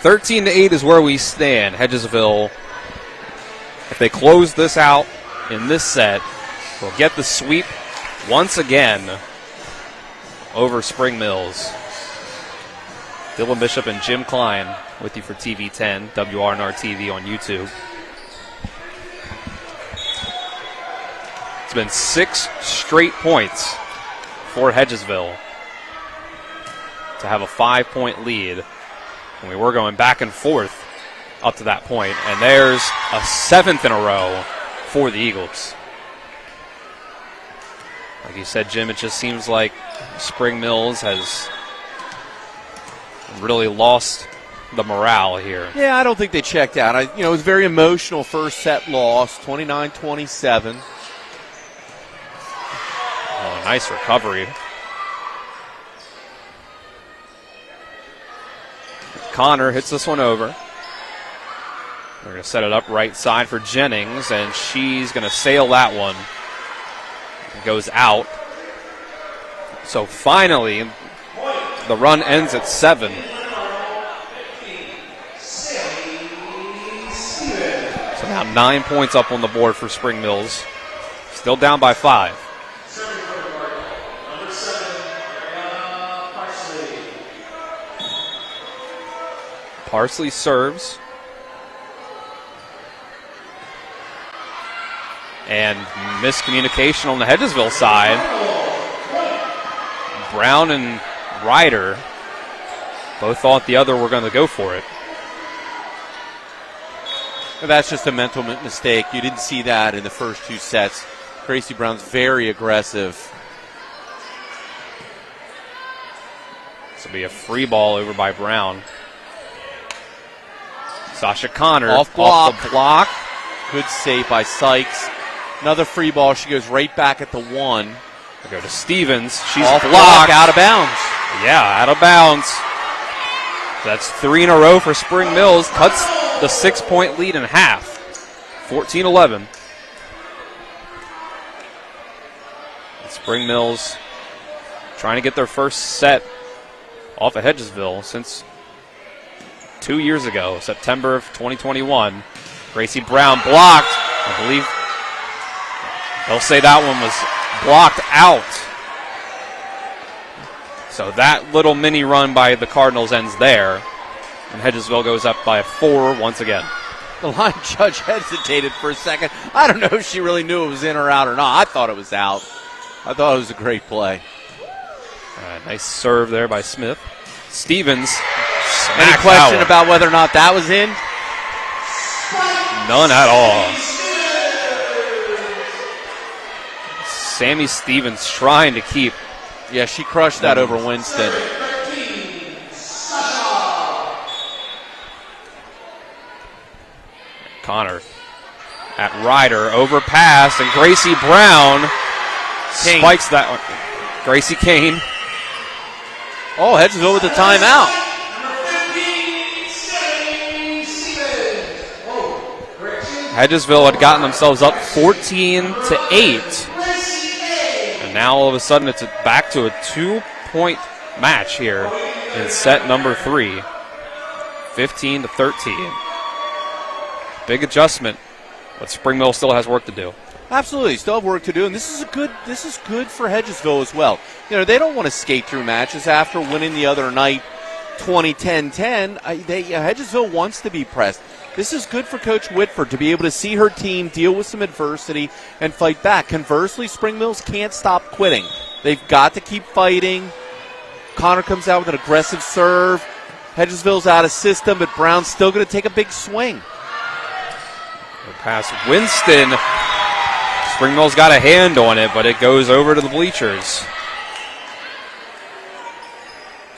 13-8 is where we stand. Hedgesville, if they close this out in this set, will get the sweep once again over Spring Mills. Dylan Bishop and Jim Klein with you for TV 10, WRNR TV on YouTube. It's been 6 straight points for Hedgesville to have a 5-point lead. And we were going back and forth up to that point. And there's a 7th in a row for the Eagles. Like you said, Jim, it just seems like Spring Mills has really lost the morale here. Yeah, I don't think they checked out. It was very emotional first set loss, 29-27. Oh, nice recovery. Connor hits this one over. They're going to set it up right side for Jennings, and she's going to sail that one. It goes out. So finally, The run ends at 7. So now 9 points up on the board for Spring Mills. Still down by 5. Parsley serves. And miscommunication on the Hedgesville side. Brown and Ryder both thought the other were going to go for it. That's just a mental mistake. You didn't see that in the first 2 sets. Gracie Brown's very aggressive. This will be a free ball over by Brown. Sasha Connor off the block. Good save by Sykes. Another free ball. She goes right back at the 1. We go to Stevens. She's off blocked. Out of bounds. Yeah, out of bounds. That's 3 in a row for Spring Mills. Cuts the 6-point lead in half. 14-11. Spring Mills trying to get their first set off of Hedgesville since 2 years ago, September of 2021. Gracie Brown blocked. I believe they'll say that one was blocked out. So that little mini run by the Cardinals ends there. And Hedgesville goes up by 4 once again. The line judge hesitated for a second. I don't know if she really knew it was in or out or not. I thought it was out. I thought it was a great play. Nice serve there by Smith. Stevens. Any question about whether or not that was in? None at all. Sammy Stevens trying to keep. Yeah, she crushed that over Winston. Connor at Ryder, overpass, and Gracie Brown spikes that one. Gracie Kane. Oh, Hedgesville with the timeout. Hedgesville had gotten themselves up 14-8. And now all of a sudden it's back to a 2-point match here in set number 3. 15-13. Big adjustment, but Spring Mill still has work to do. Absolutely, still have work to do, and this is good for Hedgesville as well. You know, they don't want to skate through matches after winning the other night 20-10-10. Hedgesville wants to be pressed. This is good for Coach Whitford to be able to see her team deal with some adversity and fight back. Conversely, Spring Mills can't stop quitting. They've got to keep fighting. Connor comes out with an aggressive serve. Hedgesville's out of system, but Brown's still going to take a big swing. Pass Winston. Spring Mills got a hand on it, but it goes over to the bleachers.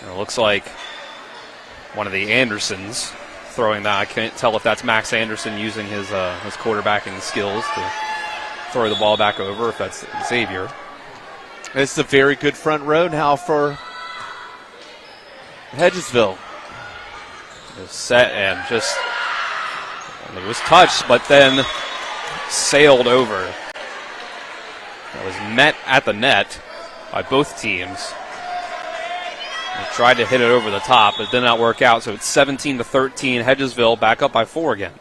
And it looks like one of the Andersons throwing that. I can't tell if that's Max Anderson using his quarterbacking skills to throw the ball back over, if that's Xavier. This is a very good front row now for Hedgesville. Set and just... it was touched, but then sailed over. It was met at the net by both teams. They tried to hit it over the top, but it did not work out. So it's 17-13. Hedgesville back up by 4 again.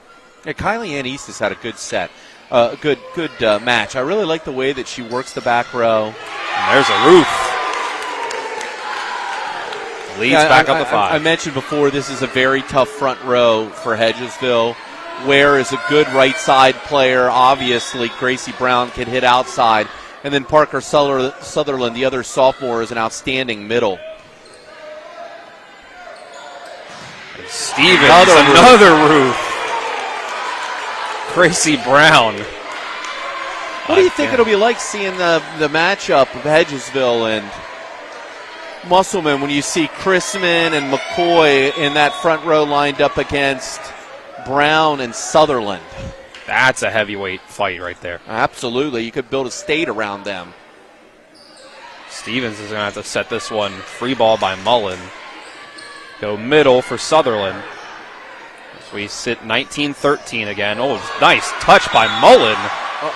Yeah, Kylie Ann East has had a good set, good match. I really like the way that she works the back row. And there's a roof. Leads back up to 5. I mentioned before this is a very tough front row for Hedgesville. Ware is a good right side player. Obviously, Gracie Brown can hit outside. And then Parker Sutherland, the other sophomore, is an outstanding middle. Stevens, another roof. Gracie Brown. What do you think it'll be like seeing the matchup of Hedgesville and Musselman when you see Chrisman and McCoy in that front row lined up against Brown and Sutherland? That's a heavyweight fight right there. Absolutely. You could build a state around them. Stevens is going to have to set this one. Free ball by Mullen. Go middle for Sutherland. As we sit 19-13 again. Oh, nice touch by Mullen. Oh,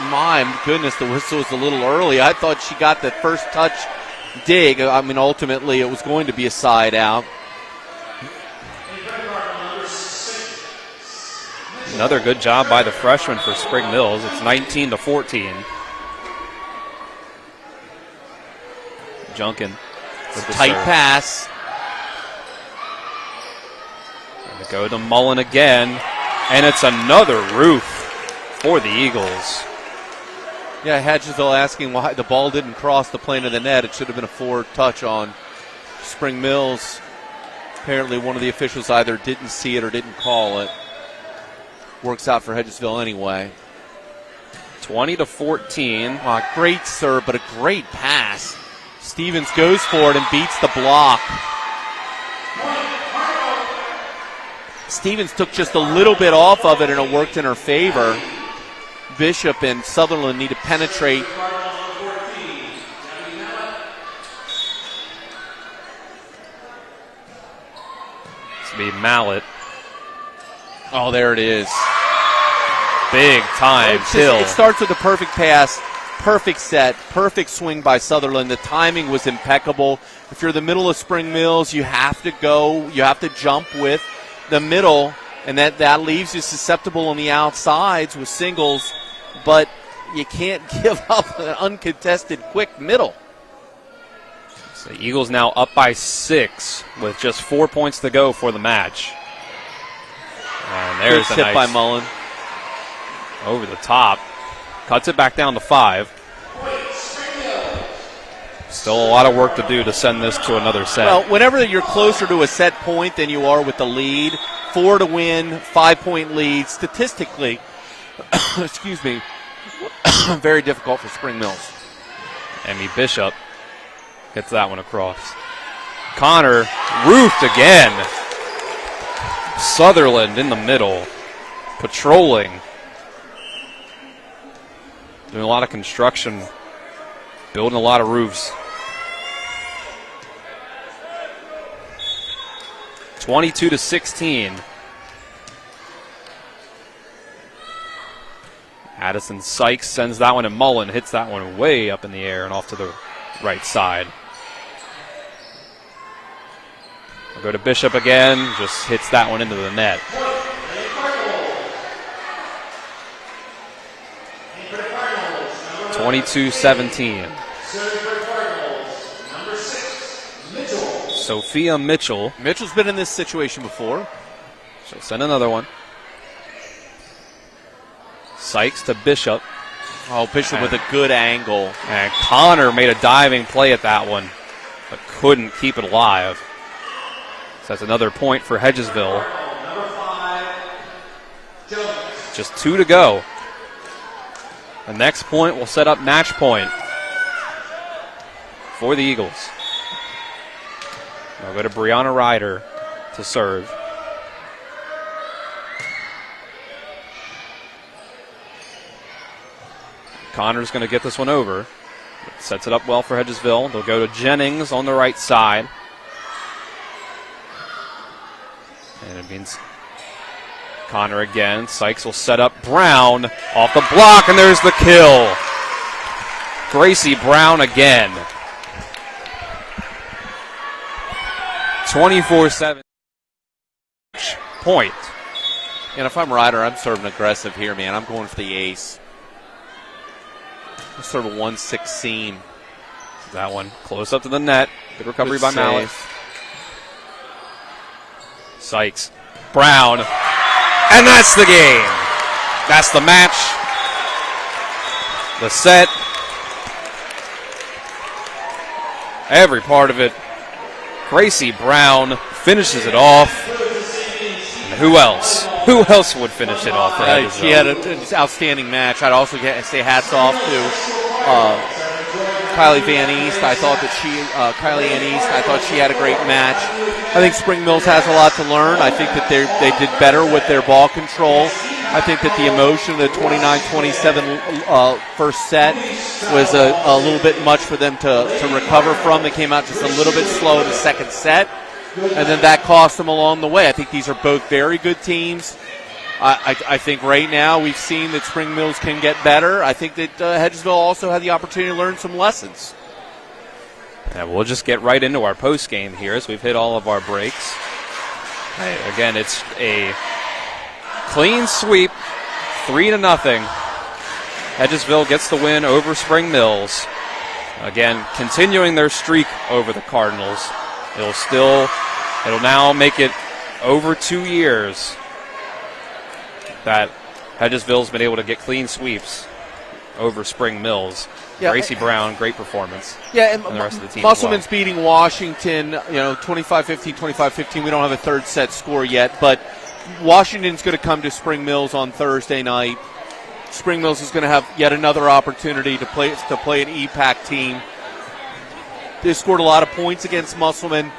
my goodness, the whistle was a little early. I thought she got the first touch dig. I mean, ultimately it was going to be a side out. Another good job by the freshman for Spring Mills. It's 19-14. Junkin. With a tight pass. And to go to Mullen again. And it's another roof for the Eagles. Yeah, Hedgesville asking why the ball didn't cross the plane of the net. It should have been a forward touch on Spring Mills. Apparently one of the officials either didn't see it or didn't call it. Works out for Hedgesville anyway. 20-14. Oh, great serve, but a great pass. Stevens goes for it and beats the block. Stevens took just a little bit off of it and it worked in her favor. Bishop and Sutherland need to penetrate. It's be Mallet. Oh, there it is. Big time kill. It starts with a perfect pass, perfect set, perfect swing by Sutherland. The timing was impeccable. If you're the middle of Spring Mills, you have to go, you have to jump with the middle, and that leaves you susceptible on the outsides with singles, but you can't give up an uncontested quick middle. So the Eagles now up by 6 with just 4 points to go for the match. And there's a hit nice by Mullen. Over the top. Cuts it back down to 5. Still a lot of work to do to send this to another set. Well, whenever you're closer to a set point than you are with the lead, 4 to win, 5-point lead, statistically, excuse me, very difficult for Spring Mills. Emmy Bishop gets that one across. Connor roofed again. Sutherland in the middle, patrolling. Doing a lot of construction, building a lot of roofs. 22-16. Addison Sykes sends that one to Mullen, hits that one way up in the air and off to the right side. We'll go to Bishop again, just hits that one into the net. (22-17). Sophia Mitchell. Mitchell's been in this situation before. She'll send another one. Sykes to Bishop. Oh, Bishop with a good angle. And Connor made a diving play at that one, but couldn't keep it alive. So that's another point for Hedgesville. Just 2 to go. The next point will set up match point for the Eagles. We'll go to Brianna Ryder to serve. Connor's going to get this one over. Sets it up well for Hedgesville. They'll go to Jennings on the right side. And it means Connor again. Sykes will set up Brown off the block, and there's the kill. Gracie Brown again. 24-7 point. And if I'm Ryder, I'm serving aggressive here, man. I'm going for the ace. Sort of a 1-6 seam. That one close up to the net. Good recovery by Mallet. Sykes. Brown. And that's the game. That's the match. The set. Every part of it. Gracie Brown finishes it off. And who else? Who else would finish it off? She had an outstanding match. I'd also say hats off to Kylie Van East. I thought that Kylie Van East, I thought she had a great match. I think Spring Mills has a lot to learn. I think that they did better with their ball control. I think that the emotion of the 29-27 first set was a little bit much for them to recover from. They came out just a little bit slow in the second set, and then that cost them along the way. I think these are both very good teams. I think right now we've seen that Spring Mills can get better. I think that Hedgesville also had the opportunity to learn some lessons. And we'll just get right into our post game here as we've hit all of our breaks. Again, it's a clean sweep, 3-0. Hedgesville gets the win over Spring Mills. Again, continuing their streak over the Cardinals. It'll now make it over 2 years that Hedgesville's been able to get clean sweeps over Spring Mills. Yeah. Gracie Brown, great performance. Yeah, and the rest of the team. Musselman's beating Washington, 25-15, 25-15. We don't have a third set score yet, but Washington's going to come to Spring Mills on Thursday night. Spring Mills is going to have yet another opportunity to play an EPAC team. They scored a lot of points against Musselman,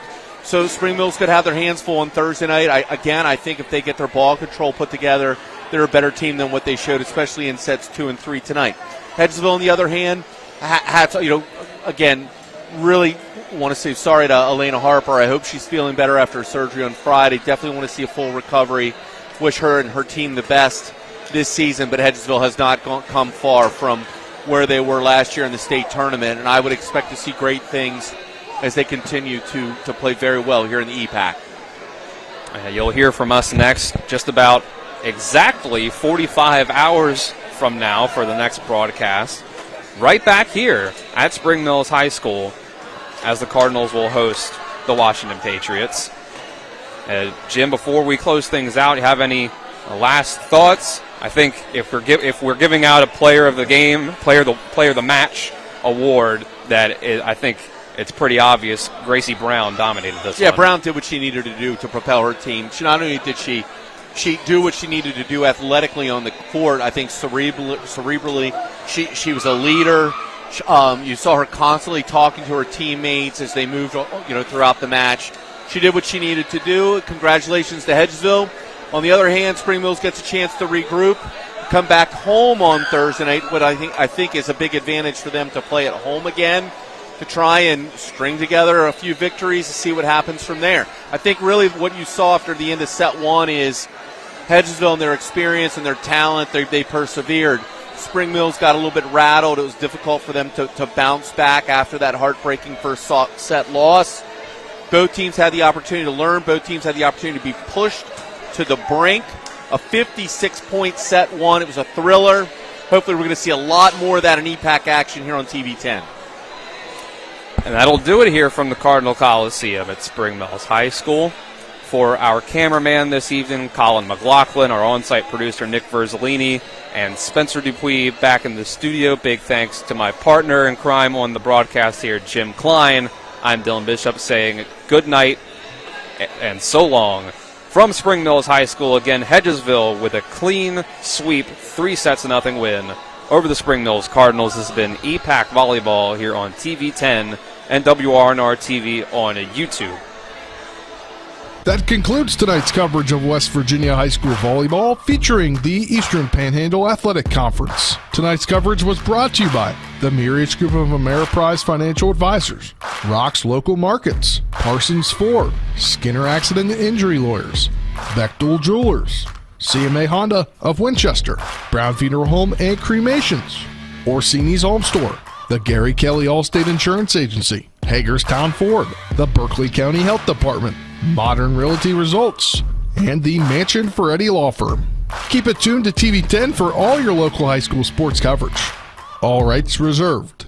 so Spring Mills could have their hands full on Thursday night. I think if they get their ball control put together, they're a better team than what they showed, especially in sets 2 and 3 tonight. Hedgesville, on the other hand, again, really want to say sorry to Elena Harper. I hope she's feeling better after her surgery on Friday. Definitely want to see a full recovery. Wish her and her team the best this season, but Hedgesville has not come far from where they were last year in the state tournament, and I would expect to see great things as they continue to play very well here in the EPAC. You'll hear from us next just about exactly 45 hours from now for the next broadcast, right back here at Spring Mills High School as the Cardinals will host the Washington Patriots. Jim, before we close things out, you have any last thoughts? I think if we're giving out a player of the game, player of the match award, I think it's pretty obvious Gracie Brown dominated this one. Yeah, Brown did what she needed to do to propel her team. Not only did she do what she needed to do athletically on the court, I think cerebrally she was a leader. You saw her constantly talking to her teammates as they moved throughout the match. She did what she needed to do. Congratulations to Hedgesville. On the other hand, Spring Mills gets a chance to regroup, come back home on Thursday night, what I think is a big advantage for them to play at home again, to try and string together a few victories to see what happens from there. I think really what you saw after the end of set 1 is Hedgesville and their experience and their talent, they persevered. Spring Mills got a little bit rattled. It was difficult for them to bounce back after that heartbreaking first set loss. Both teams had the opportunity to learn. Both teams had the opportunity to be pushed to the brink. A 56-point set 1. It was a thriller. Hopefully we're going to see a lot more of that in EPAC action here on TV 10. And that'll do it here from the Cardinal Coliseum at Spring Mills High School. For our cameraman this evening, Colin McLaughlin, our on-site producer, Nick Verzolini, and Spencer Dupuis back in the studio. Big thanks to my partner in crime on the broadcast here, Jim Klein. I'm Dylan Bishop saying good night and so long from Spring Mills High School. Again, Hedgesville with a clean sweep, 3-0 win over the Spring Mills Cardinals. This has been EPAC Volleyball here on TV 10 and WRNR TV on YouTube. That concludes tonight's coverage of West Virginia High School volleyball featuring the Eastern Panhandle Athletic Conference. Tonight's coverage was brought to you by the Mirius Group of Ameriprise Financial Advisors, Rock's Local Markets, Parsons Ford, Skinner Accident and Injury Lawyers, Bechtel Jewelers, CMA Honda of Winchester, Brown Funeral Home and Cremations, Orsini's Home Store, the Gary Kelly Allstate Insurance Agency, Hagerstown Ford, the Berkeley County Health Department, Modern Realty Results, and the Mansion Ferretti Law Firm. Keep it tuned to TV 10 for all your local high school sports coverage. All rights reserved.